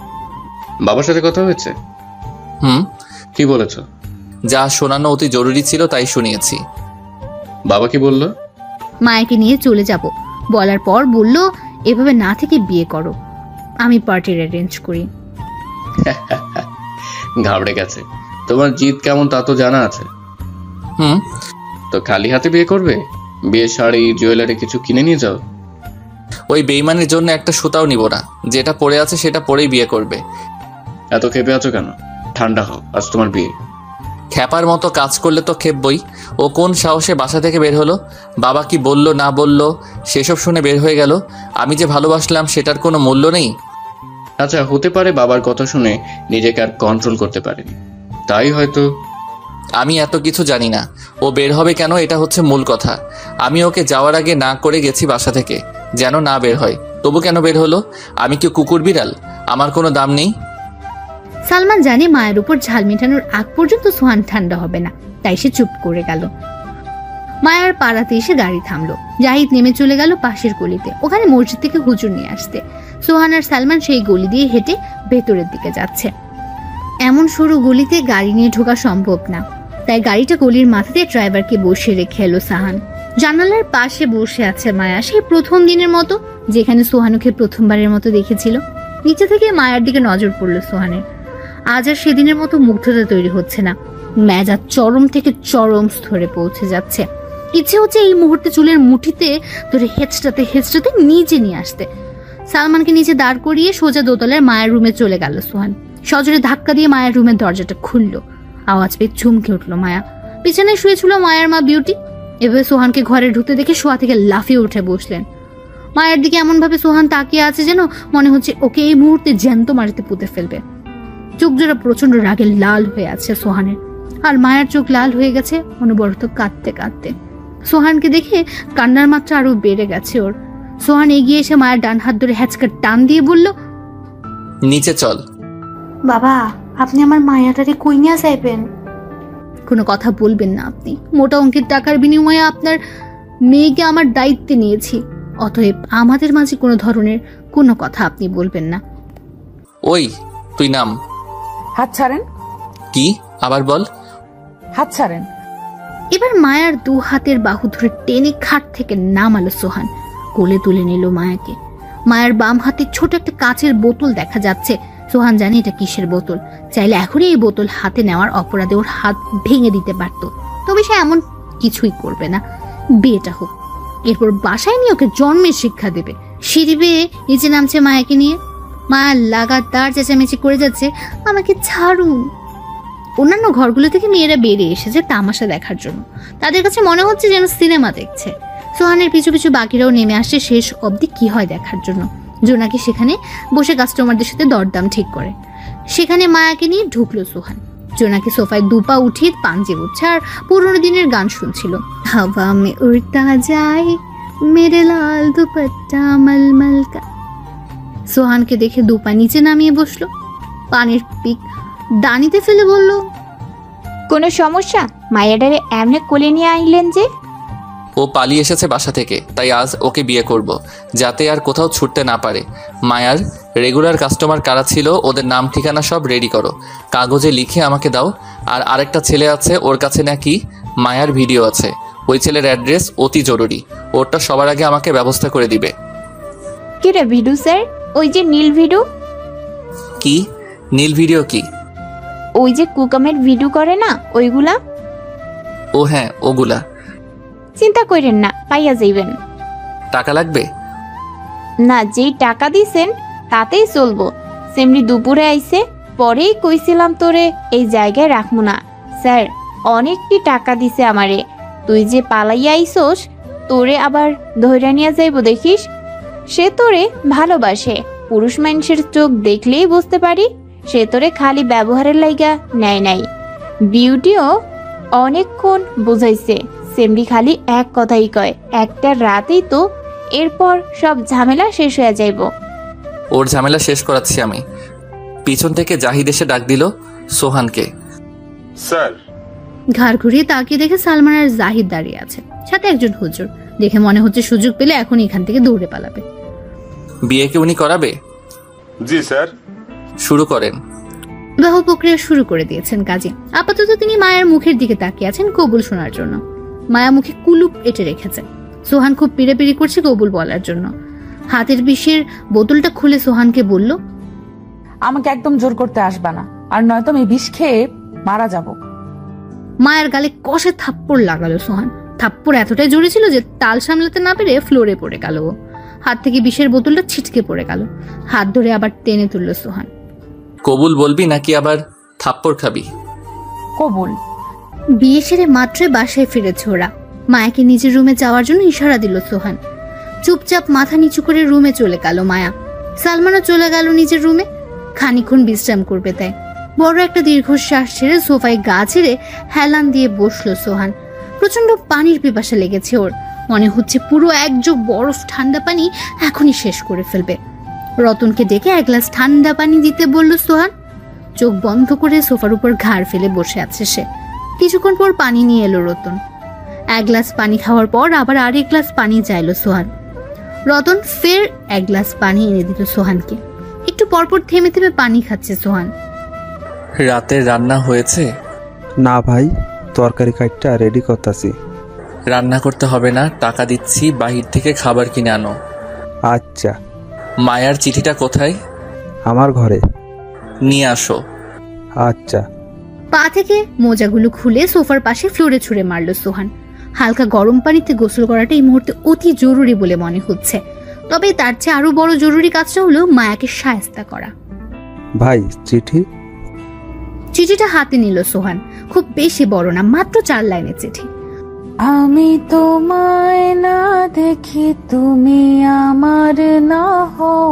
বাবার সাথে কথা হয়েছে? কি বলেছ? যা শোনানো অতি জরুরি ছিল তাই শুনিয়েছি। বাবা কি বললো? মায়াকে নিয়ে চলে যাব বলার পর বলল, এভাবে না থেকে বিয়ে করো, আমি পার্টির অ্যারেঞ্জ করি। ঘাবড়ে গেছে। তোমার জিদ কেমন তা তো জানা আছে। তো খালি হাতে বিয়ে করবে? বিয়ে শাড়ি জুয়েলারি কিছু কিনে নিয়ে যাও। ওই বেইমানের জন্য একটা সুতাও নিব না। যেটা পড়ে আছে সেটা পরেই বিয়ে করবে। এত খেপে আছো কেন? ঠান্ডা হও, আজ তোমার বিয়ে। খ্যাপার মতো কাজ করলে তো খেপবই। ও কোন সাহসে বাসা থেকে বের হলো? বাবা কি বলল না বলল সেসব শুনে বের হয়ে গেল। আমি যে ভালোবাসলাম সেটার কোনো মূল্য নেই। আচ্ছা, হতে পারে বাবার কথা শুনে নিজেকে আর কন্ট্রোল করতে পারেনি, তাই হয়তো। আমি এত কিছু জানি না। ও বের হবে কেন, এটা হচ্ছে মূল কথা। আমি ওকে যাওয়ার আগে না করে গেছি বাসা থেকে, যেন না বের হয়। তবু কেন বের হলো? আমি কি কুকুর বিড়াল? আমার কোনো দাম নেই? সালমান জানে মায়ের উপর ঝাল মেটানোর আগ পর্যন্ত সোহান ঠান্ডা হবে না, তাই সে চুপ করে গেল। মায়ার পাড়াতে এসে গাড়ি থামলো। জাহিদ নেমে চলে গেল পাশের গলিতে, ওখানে মসজিদ থেকে হুজুর নিয়ে আসতে। সোহান আর সালমান সেই গলি দিয়ে হেঁটে ভেতরের দিকে যাচ্ছে। এমন সরু গলিতে গাড়ি নিয়ে ঢোকা সম্ভব না, তাই গাড়িটা গলির মাথাতে ড্রাইভারকে বসিয়ে রেখে এলো সাহান। জানালার পাশে বসে আছে মায়া, সেই প্রথম দিনের মতো যেখানে সোহানুকে প্রথমবারের মতো দেখেছিল। নিচে থেকে মায়ার দিকে নজর পড়লো সোহানের। আজ আর সেদিনের মতো মুগ্ধতা তৈরি হচ্ছে না, মেজাজ চরম থেকে চরম স্তরে পৌঁছে যাচ্ছে। ইচ্ছে হচ্ছে এই মুহূর্তে চুলের মুঠিতে ধরে হেঁচড়াতে হেঁচড়াতে নিচে নিয়ে আসতে। সালমানকে নিচে দাঁড় করিয়ে সোজা দোতলার মায়ের রুমে চলে গেল সোহান। সজোরে ধাক্কা দিয়ে মায়ের রুমের দরজাটা খুললো। আওয়াজ পেয়ে চমকে উঠলো মায়া। পিছনে শুয়েছিল মায়ের মা বিউটি। এভাবে সোহানকে ঘরে ঢুকতে দেখে শোয়া থেকে লাফিয়ে উঠে বসলেন। মায়ের দিকে এমন ভাবে সোহান তাকিয়ে আছে যেন মনে হচ্ছে ওকে এই মুহূর্তে জ্যান্ত মাটিতে পুঁতে ফেলবে। চোখ জোড়া প্রচন্ড রাগে লাল হয়ে আছে সোহানের, আর মায়ের চোখ লাল হয়ে গেছে অনবরত কাঁদতে কাঁদতে। সোহানকে দেখে কান্নার মাত্রা আরো বেড়ে গেছে ওর। সোহান এগিয়ে এসে মায়ের ডান হাত ধরে হ্যাচকা টান দিয়ে বলল, নিচে চল। বাবা, আপনি আমার মায়াটারে কই নিয়ে যাইবেন? কোনো কথা বলবেন না আপনি। মোটা অঙ্কের টাকার বিনিময়ে আপনার মেয়েকে আমার দায়িত্বে নিয়েছি, অতএব আমাদের মাঝে কোনো ধরনের কোনো কথা আপনি বলবেন না। ওই তুই নাম। হাত ছাড়েন। কি? আবার বল। হাত ছাড়েন। এবার মায়ার দু হাতের বাহু ধরে টেনে খাট থেকে নামালো সোহান। কোলে তুলে নিল মায়াকে। মায়ের বাম হাতে ছোট একটা কাচের বোতল দেখা যাচ্ছে। সোহান জানে এটা কিসের বোতল। চাইলে এখনই এই বোতল হাতে নেওয়ার অপরাধে ওর হাত ভেঙে দিতে পারত, তবে সে এমন কিছুই করবে না। বিয়েটা হোক, এরপর বাসায় নিয়ে ওকে জন্মের শিক্ষা দেবে। সিঁড়ি বেয়ে নিচে নামছে মায়াকে নিয়ে। মায়া লাগাতার চেঁচামেচি করে যাচ্ছে, আমাকে ছাড়ুন। অন্যান্য ঘরগুলো থেকে মেয়েরা বেরিয়ে এসেছে তামাশা দেখার জন্য। তাদের কাছে মনে হচ্ছে যেন সিনেমা দেখছে। সোহানের পিছু পিছু বাকিরাও নেমে আসছে শেষ অবধি কি হয় দেখার জন্য। জোনাকি সেখানে বসে কাস্টমারদের সাথে দরদাম ঠিক করে। সেখানে মায়াকে নিয়ে ঢুকলো সোহান। জোনাকি সোফায় দুপা উঠিয়ে পাঞ্জে উঠছে আর পুরোনো দিনের গান শুনছিল। হাওয়া মে উড়তা যায় মেরে লাল দুপট্টা মলমল কা। সোহানকে দেখে দুপা নিচে নামিয়ে বসলো, পানির পিক ডানিতে ফেলে বলল, কোনো সমস্যা? মায়াডারে এমনি কোলে নিয়ে আইলেন যে? ও পালিয়ে এসেছে বাসা থেকে, তাই আজ ওকে বিয়ে করব, যাতে আর কোথাও ছুটতে না পারে। মায়ার রেগুলার কাস্টমার কারা ছিল ওদের নাম ঠিকানা সব রেডি করো, কাগজে লিখে আমাকে দাও। আর আরেকটা ছেলে আছে, ওর কাছে নাকি মায়ার ভিডিও আছে। ওই ছেলের অ্যাড্রেস অতি জরুরি, ওরটা সবার আগে আমাকে ব্যবস্থা করে দিবে। কি রে ভিডু স্যার? ওই যে নীল ভিডু। কি নীল ভিডিও কি? ওই যে কুকামের ভিডিও করে না ওইগুলা। ও হ্যাঁ, ওগুলা। চিন্তা করেন না, পাইয়া যাইবেন। টাকা লাগবে? না, যেই টাকা দিছেন তাতেই চলবো। সেমনি দুপুরে আইছে, পরেই কইছিলাম তোরে এই জায়গায় রাখবো না। স্যার অনেকটি টাকা দিছে আমারে। তুই যে পালাইয়া আইসোস, তোরে আবার ধইরা নিয়ে যাইবো দেখিস। সে তোরে ভালোবাসে, পুরুষ মানুষের চোখ দেখলেই বুঝতে পারি। সে তোরে খালি ব্যবহারের লাইগা নেয় নাই, বিউটিও অনেকক্ষণ বুঝাইছে। সেমনি খালি এক কথাই কয়, একটা রাতেই তো, এরপর সব ঝামেলা শেষ হয়ে যাইব। ওর ঝামেলা শেষ করাচ্ছি আমি। পিছন থেকে জাহিদ এসে ডাক দিল সোহানকে। স্যার। ঘাড় ঘুরিয়ে তাকিয়ে দেখে সালমান আর জাহিদ দাঁড়িয়ে আছে, সাথে একজন হুজুর। দেখে মনে হচ্ছে সুযোগ পেলে এখন এখান থেকে দৌড়ে পালাবে। বিয়ে কি উনি করাবে? জি স্যার। শুরু করেন। বিবাহ প্রক্রিয়া শুরু করে দিয়েছেন কাজী। আপাতত তিনি মায়ের মুখের দিকে তাকিয়ে আছেন কবুল শোনার জন্য। মায়া মুখে কুলুপ এঁটে রেখেছে। সোহান খুব পিড়াপিড়ি করছে কবুল বলার জন্য। হাতের বিষের বোতলটা খুলে সোহানকে বলল, আমাকে একদম জোর করতে আসবা না, আর নয়তো আমি বিষ খেয়ে মারা যাব। মায়ের গালে কষে থাপ্পড় লাগালো সোহান। থাপ্পড় এতটাই জোরে ছিল যে তাল সামলাতে না পেরে ফ্লোরে পড়ে গেল। হাত থেকে বিষের বোতলটা ছিটকে পড়ে গেল। হাত ধরে আবার টেনে তুলল সোহান। কবুল বলবি নাকি আবার থাপ্পড় খাবি? কবুল। বিয়ে সেরে মাত্রই বাসায় ফিরেছে ওরা। মায়াকে নিজের রুমে যাওয়ার জন্য ইশারা দিল সোহান। চুপচাপ মাথা নিচু করে রুমে চলে গেল মায়া। সালমানও চলে গেল নিজের রুমে। খানিক্ষণ বিশ্রাম করবে তাই। বড় একটা দীর্ঘশ্বাস ছেড়ে সোফায় গা ছেড়ে হেলান দিয়ে বসলো সোহান। প্রচন্ড পানির পিপাসা লেগেছে ওর। মনে হচ্ছে পুরো এক জগ বরফ ঠান্ডা পানি এখনই শেষ করে ফেলবে। রতনকে ডেকে এক গ্লাস ঠান্ডা পানি দিতে বলল সোহান। চোখ বন্ধ করে সোফার উপর ঘাড় ফেলে বসে আছে সে। কিছুক্ষণ পর পানি নিয়ে এলো রতন। এক গ্লাস পানি খাওয়ার পর আবার আরেক গ্লাস পানি চাইলো সোহান। রতন ফের এক গ্লাস পানি এনে দিল সোহানকে। একটু পরপর থেমে থেমে পানি খাচ্ছে সোহান। রাতের রান্না হয়েছে? না ভাই, তরকারি কাটটা রেডি করতেছি। রান্না করতে হবে না, টাকা দিচ্ছি, বাহির থেকে খাবার কিনে আনো। আচ্ছা। মায়ার চিঠিটা কোথায়? আমার ঘরে। নিয়ে আসো। আচ্ছা। পা থেকে মোজাগুলো খুলে সোফার পাশে ফ্লোরে ছুঁড়ে মারল সোহান। হালকা গরম পানিতে গোসল করাটা এই মুহূর্তে অতি জরুরি বলে মনে হচ্ছে। তবে তার চেয়ে আরো বড় জরুরি কাজটা হলো মায়াকে শায়েস্তা করা। ভাই চিঠি। চিঠিটা হাতে নিল সোহান। খুব বেশি বড় না, মাত্র 4 লাইনের চিঠি। আমি তোমায় না দেখি তুমি আমার না হও,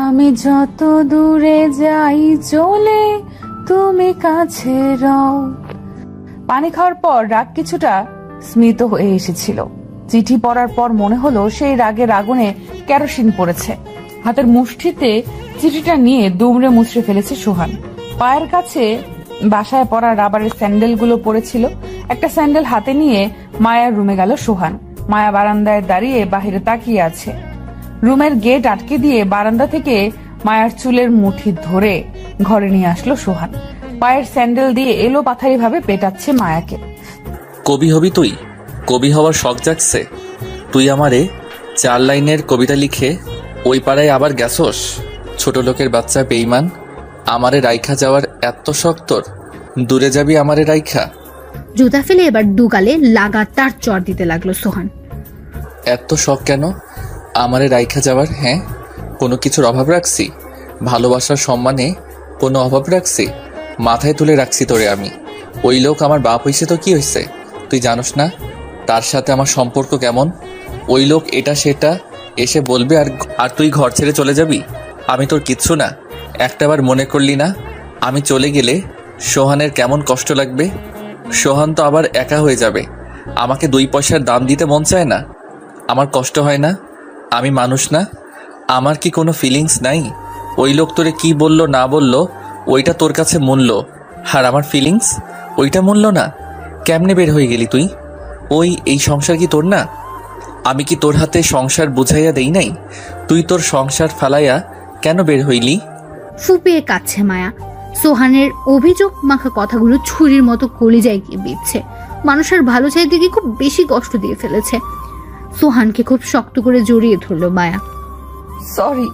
আমি যত দূরে যাই চলে তুমি কাছে রও। পানি খাওয়ার পর রাগ কিছুটা স্মিত হয়ে এসেছিল। চিঠি পড়ার পর মনে হলো সেই রাগের আগুনে কেরোসিন পড়েছে। হাতের মুষ্টিতে চিঠিটা নিয়ে দুমড়ে মুচড়ে ফেলেছে সোহান। পায়ের কাছে বাসায় পরা রাবারের স্যান্ডেলগুলো পড়েছিল। একটা স্যান্ডেল হাতে নিয়ে মায়ার রুমে গেল সোহান। মায়া বারান্দায় দাঁড়িয়ে বাহিরে তাকিয়ে আছে। রুমের গেট আটকে দিয়ে বারান্দা থেকে মায়ার চুলের মুঠি ধরে ঘরে নিয়ে আসলো সোহান। পায়ের স্যান্ডেল দিয়ে এলো পাথারি ভাবে পেটাচ্ছে মায়াকে। কবি হবি তুই? কবি হওয়ার শখ জাগছে? তুই আমারে 4 লাইনের কবিতা লিখে ওই পাড়ায় আবার গেছস? ছোট লোকের বাচ্চা বেঈমান, আমারে রাইখা যাওয়ার এত শখ তোর? দূরে যাবি আমারে রাইখা? জুতা ফেলে এবার দুগালে লাগাতার চড় দিতে লাগলো সোহান। এত শখ কেন আমারে রাইখা যাওয়ার? হ্যাঁ, কোনো কিছুর অভাব রাখছি? ভালোবাসার সম্মানে কোনো অভাব রাখছি? মাথায় তুলে রাখছি তোরে আমি। ওই লোক আমার বাপ হইছে তো কি হইছে? তুই জানোস না তার সাথে আমার সম্পর্ক কেমন? ওই লোক এটা সেটা এসে বলবে আর তুই ঘর ছেড়ে চলে যাবি? আমি তোর কিচ্ছু না। একটাবার মনে করলি না আমি চলে গেলে সোহানের কেমন কষ্ট লাগবে? সোহান তো আবার একা হয়ে যাবে। আমাকে 2 পয়সার দাম দিতে মন চায় না? আমার কষ্ট হয় না? আমি মানুষ না? আমার কি কোনো ফিলিংস নাই? ওই লোক তোরে কি বললো না বললো ওইটা তোর কাছে মূল্য, আর আমার ফিলিংস ওইটা মূল্য না? কেমনে বের হয়ে গেলি তুই? এই সংসার কি তোর না? আমি কি তোর হাতে সংসার বুঝাইয়া দেই নাই? তুই তোর সংসার ফালাইয়া কেন বের হইলি? ফুপিয়ে কাচ্ছে মায়া। সোহানের অভিযোগ মাখা কথাগুলো ছুরির মতো কলিজায় গিয়ে বিঁধছে। মানুষের ভালো চাইতে গিয়ে খুব বেশি কষ্ট দিয়ে ফেলেছে। সোহানকে খুব শক্ত করে জড়িয়ে ধরলো মায়া। সরি,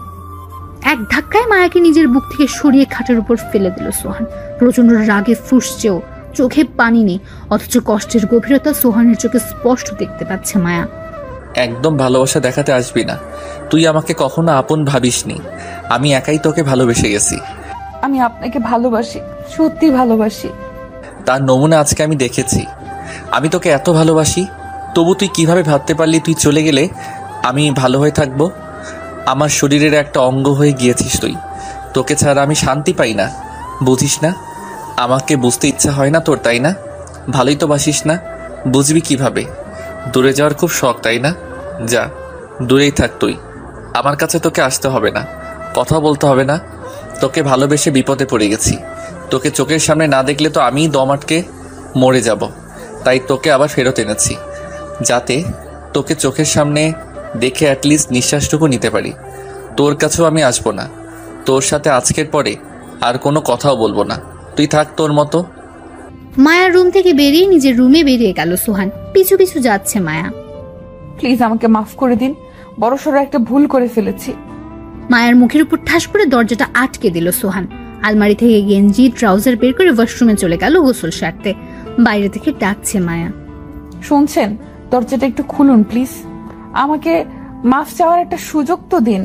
এক ধাক্কায় মায়াকে নিজের বুক থেকে সরিয়ে খাটের উপর ফেলে দিল সোহান। প্রচন্ড রাগে ফুঁসছেও, চোখে পানি নেই, অথচ কষ্টের গভীরতা সোহানের চোখে স্পষ্ট দেখতে পাচ্ছে মায়া। একদম ভালোবাসা দেখাতে আসবি না, তুই আমাকে কখনো আপন ভাবিসনি, আমি একাই তোকে ভালোবেসে গেছি। আমি আপনাকে ভালোবাসি, সত্যি ভালোবাসি। তার নমুনা আজকে আমি দেখেছি। আমি তোকে এত ভালোবাসি, তবু তুই কিভাবে ভাবতে পারলি তুই চলে গেলে আমি ভালো হয়ে থাকবো? আমার শরীরের একটা অঙ্গ হয়ে গিয়েছিস তুই, তোকে ছাড়া আমি শান্তি পাই না, বুঝিস না? আমাকে বুঝতে ইচ্ছা হয় না তোর, তাই না? ভালোই তো বাসিস না, বুঝবি কিভাবে? দূরে যাওয়ার খুব শখ, তাই না? যা, দূরেই থাক তুই, আমার কাছে তোকে আসতে হবে না, কথা বলতে হবে না। তোকে ভালোবেসে বিপদে পড়ে গেছি, তোকে চোখের সামনে না দেখলে তো আমিই দম আটকে মরে যাব, তাই তোকে আবার ফেরত এনেছি, যাতে তোকে চোখের সামনে দেখে অ্যাটলিস্ট নিঃশ্বাসটুকু নিতে পারি। তোর কাছেও আমি আসবো না, তোর সাথে আজকের পরে আর কোনো কথাও বলবো না, তুই থাক তোর মতো। মায়ার রুম থেকে বেরিয়ে নিজের রুমে বেরিয়ে গেল সোহান। পিছু পিছু যাচ্ছে মায়া। প্লিজ আমাকে মাফ করে দিন, বড়সড় একটা ভুল করে ফেলেছি। মায়ার মুখের উপর ঠাস করে দরজাটা আটকে দিল সোহান। আলমারি থেকে গেঞ্জি ট্রাউজার বের করে ওয়াশরুমে চলে গেল গোসল সারতে। বাইরে থেকে ডাকছে মায়া। শুনছেন? দরজাটা একটু খুলুন প্লিজ, আমাকে মাফ চাওয়ার একটা সুযোগ তো দিন।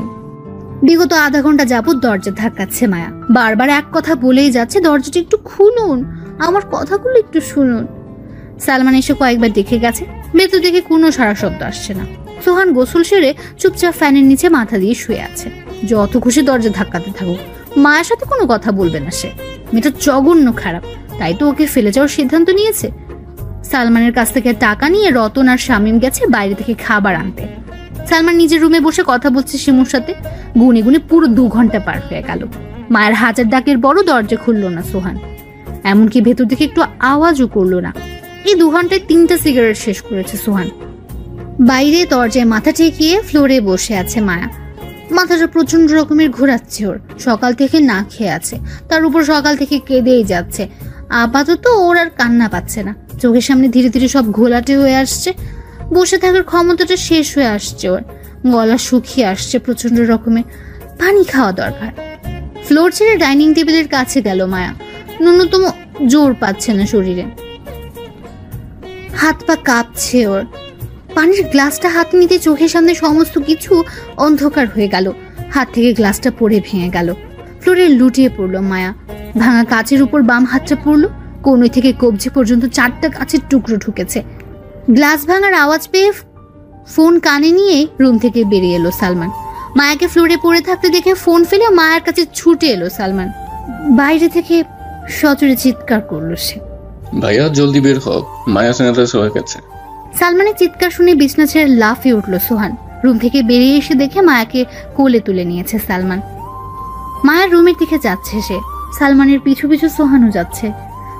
বিগত আধা ঘন্টা যাবত দরজা ধাক্কাচ্ছে মায়া, বারবার এক কথা বলেই যাচ্ছে, দরজাটা একটু খুলুন, আমার কথাগুলো একটু শুনুন। সালমান এসে কয়েকবার দেখে গেছে, ভেতর থেকে কোনো সারা শব্দ আসছে না। সোহান গোসল সেরে চুপচাপ ফ্যানের নিচে মাথা দিয়ে শুয়ে আছে। যত খুশি দরজা ধাক্কাতে থাকুক, মায়ের সাথে কোনো কথা বলবে না সে। মেয়েটা জঘন্য খারাপ, তাই তো ওকে ফেলে যাওয়ার সিদ্ধান্ত নিয়েছে। সালমানের কাছ থেকে টাকা নিয়ে রতন আর শামীম গেছে বাইরে থেকে খাবার আনতে। সালমান নিজের রুমে বসে কথা বলছে শিমুর সাথে। গুনে গুনে পুরো 2 ঘন্টা পার হয়ে গেল। মায়ের হাজার ডাকের বড় দরজা খুললো না সোহান, এমনকি ভেতর থেকে একটু আওয়াজও করলো না। এই 2 ঘন্টায় 3টা সিগারেট শেষ করেছে সোহান। বাইরে দরজায় মাথা ঠেকিয়ে ফ্লোরে বসে আছে মায়া। মাথাটা প্রচন্ড রকমের ঘোরাচ্ছে ওর। সকাল থেকে না খেয়ে আছে, তার উপর সকাল থেকে কেঁদেই যাচ্ছে। আপাতত ওর আর কান্না পাচ্ছে না, চোখের সামনে ধীরে ধীরে সব ঘোলাটে হয়ে আসছে। বসে থাকার ক্ষমতাটা শেষ হয়ে আসছে ওর, গলা শুকিয়ে আসছে প্রচন্ড রকমের। পানি খাওয়া দরকার। ফ্লোর ছেড়ে ডাইনিং টেবিলের কাছে গেল মায়া। ন্যূনতম জোর পাচ্ছে না শরীরে, হাত পা কাঁপছে ওর। পানির গ্লাসটা হাতে নিতে চোখের সামনে সমস্ত কিছু অন্ধকার হয়ে গেল। হাত থেকে গ্লাসটা পড়ে ভেঙে গেল, ফ্লোরে লুটিয়ে পড়লো মায়া। ভাঙা কাচের উপর বাম হাতটা পড়লো, কোণই থেকে কবজি পর্যন্ত 4টা কাচের টুকরো ঢুকেছে। গ্লাস ভাঙার আওয়াজ পেয়ে ফোন কানে নিয়ে রুম থেকে বেরিয়ে এলো সালমান। মায়াকে ফ্লোরে পড়ে থাকতে দেখে ফোন ফেলে মায়ের কাছে ছুটে এলো সালমান। বাইরে থেকে সজোরে চিৎকার করলো সে, ভাইয়া জলদি বের হও, মায়া স্যানিটাইজ হয়ে গেছে। সালমানের চিৎকার শুনে বিছনা ছেড়ে লাফিয়ে উঠলো সোহান। রুম থেকে বেরিয়ে এসে দেখে মায়াকে কোলে তুলে নিয়েছে সালমান। মায়ের রুমের দিকে যাচ্ছে সে, সালমানের পিছু পিছু সোহানও যাচ্ছে।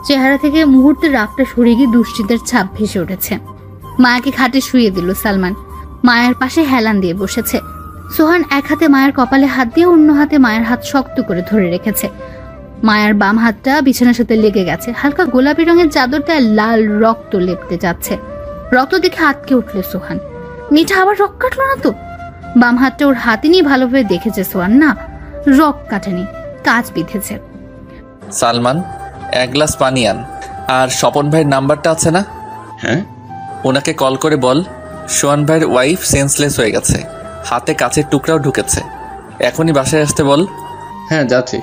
চেহারা থেকে মুহূর্তের রাগটা সরে গিয়ে দুশ্চিন্তার ছাপ ভেসে উঠেছে। মায়াকে খাটে শুয়ে দিল সালমান। মায়ের পাশে হেলান দিয়ে বসেছে। সোহান এক হাতে মায়ের কপালে হাত দিয়ে অন্য হাতে মায়ের হাত শক্ত করে ধরে রেখেছে। মায়ের বাম হাতটা বিছানার সাথে লেগে গেছে। হালকা গোলাপি রঙের চাদরটায় লাল রক্ত লেপতে যাচ্ছে। রক্ত দেখে আটকে উঠল সোহান। মেয়েটা আবার রক কাটলো না তো? বাম হাতটা ওর হাতে নিয়ে ভালোভাবে দেখেছে সোহান, না, রক কাটেনি, কাজ বিঁধেছে। সালমান, 1 গ্লাস পানি আন। আর স্বপন ভাইয়ের নাম্বারটা আছে না? হ্যাঁ। ওনাকে কল করে বল সোহান ভাইয়ের ওয়াইফ সেন্সলেস হয়ে গেছে, হাতে কাচের টুকরাও ঢুকেছে, এখনই বাসায় আসতে বল। হ্যাঁ যাচ্ছি।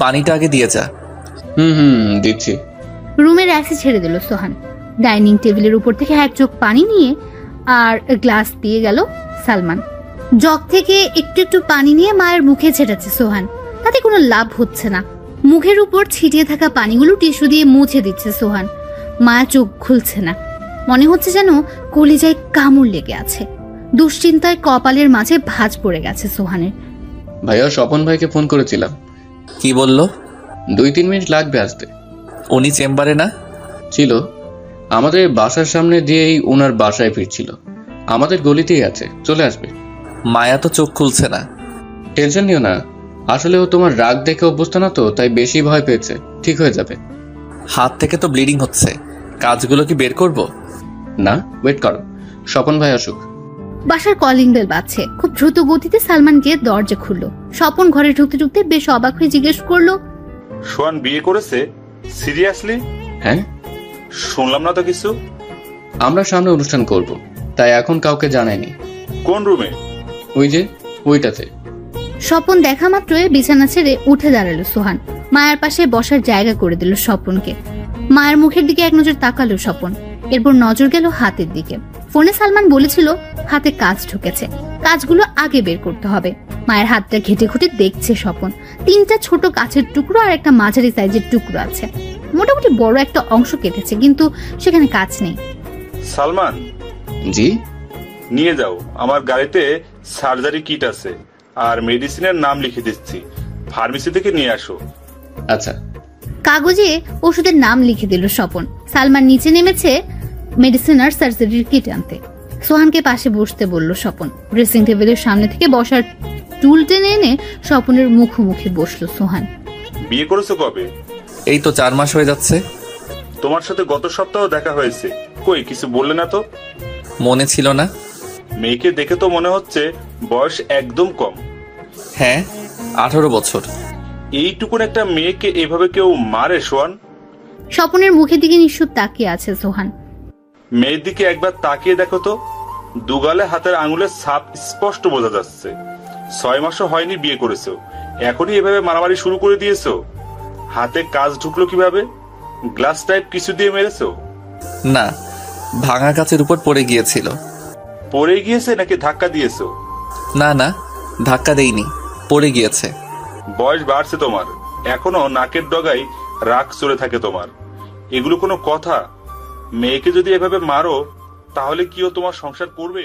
পানিটা আগে দিয়ে যা। দিচ্ছি। রুমের অ্যাসি ছেড়ে দিল সোহান। ডাইনিং টেবিলের উপর থেকে 1 জগ পানি নিয়ে আর গ্লাস দিয়ে গেল সালমান। জগ থেকে একটু একটু পানি নিয়ে মায়ের মুখে ছেটাচ্ছে সোহান। তাতে কোনো লাভ হচ্ছে না। মুখের উপর ছিটিয়ে থাকা পানিগুলো টিস্যু দিয়ে মুছে দিচ্ছে সোহান। মায়া চোখ খুলছে না, মনে হচ্ছে যেন কলিজায় কামড় লেগে আছে। দুশ্চিন্তায় কপালের মাঝে ভাঁজ পড়ে গেছে সোহানের। ভাইয়া স্বপন ভাইকে ফোন করেছিলাম। কি বললো? 2-3 মিনিট লাগবে আসতে। উনি চেম্বারে না ছিল? আমাদের বাসার সামনে দিয়েই ওনার বাসায় ফিরছিল। আমাদের গলিতেই আছে, চলে আসবে। মায়া তো চোখ খুলছে না। টেনশন নিও না, আসলে ও তোমার রাগ দেখে অভ্যস্ত না তো, তাই বেশি ভয় পেয়েছে। ঠিক হয়ে যাবে। হাত থেকে তো ব্লিডিং হচ্ছে, কাজগুলো কি বের করব? না, ওয়েট করো, স্বপন ভাই আসুক। বাসার কলিং বেল বাজছে। খুব দ্রুত গতিতে সালমান গিয়ে দরজা খুললো। স্বপন ঘরে ঢুকতে ঢুকতে বেশ অবাক হয়ে জিজ্ঞেস করলো, সোহান বিয়ে করেছে? সিরিয়াসলি? হ্যাঁ, শুনলাম না তো কিছু। আমরা সামনে অনুষ্ঠান করব, তাই এখন কাউকে জানাইনি। কোন রুমে? ওই যে ওইটাতে। স্বপন দেখা মাত্রই বিছানা ছেড়ে উঠে দাঁড়ালো সোহান। মায়ের পাশে বসার জায়গা করে দিল স্বপনকে। মায়ের মুখের দিকে এক নজর তাকালো স্বপন, এরপর নজর গেল হাতের দিকে। ফোনে সালমান বলেছিল হাতে কাজ ঢুকেছে, কাজগুলো আগে বের করতে হবে। মায়ের হাতটা ঘেটে ঘুটে দেখছে স্বপন। 3টা ছোট কাছের টুকরো আর একটা মাঝারি সাইজের টুকরো আছে। মোটামুটি বড় একটা অংশ কেটেছে, কিন্তু সেখানে কাজ নেই। সালমান, জি? নিয়ে যাও, আমার গাড়িতে সার্জারি কিট আছে আর মেডিসিনের নাম লিখে দিচ্ছি, ফার্মেসি থেকে নিয়ে আসো। আচ্ছা। কাগজে ওষুধের নাম লিখে দিল স্বপন। সালমান নিচে নেমেছে মেডিসিন আর সার্জারির কিট আনতে। সোহানকে পাশে বসতে বলল স্বপন। ড্রেসিং টেবিলের সামনে থেকে বসার টুল টেনে এনে স্বপনের মুখোমুখি বসলো সোহান। বিয়ে করেছো কবে? এই তো 4 মাস হয়ে যাচ্ছে। তোমার সাথে গত সপ্তাহ দেখা হয়েছে, কই কিছু বললে না তো? মনে ছিল না। মেয়েকে দেখে তো মনে হচ্ছে বয়স একদম কম। হ্যাঁ, 18 বছর। এইটুকুন একটা মেয়েকে এভাবে কেউ মারে সোহান? স্বপনের মুখের দিকে নিশ্চুপ তাকিয়ে আছে সোহান। মেয়ের দিকে একবার তাকিয়ে দেখো তো, দুগালে হাতের আঙুলের ছাপ স্পষ্ট বোঝা যাচ্ছে। 6 মাসও হয়নি বিয়ে করেছো, এখনই এভাবে মারামারি শুরু করে দিয়েছো। হাতে কাজ ঢুকলো কিভাবে? গ্লাস টাইপ কিছু দিয়ে মেরেছো? না, ভাঙা কাচের উপর পড়ে গিয়েছিল। পড়ে গিয়েছে নাকি ধাক্কা দিয়েছো? না না, ধাক্কা দেইনি, পড়ে গিয়েছে। বয়স বাড়ছে তোমার, এখনো নাকের ডগায় রাগ চলে থাকে তোমার। এগুলো কোনো কথা? মেয়েকে যদি এভাবে মারো তাহলে কি ও তোমার সংসার করবে?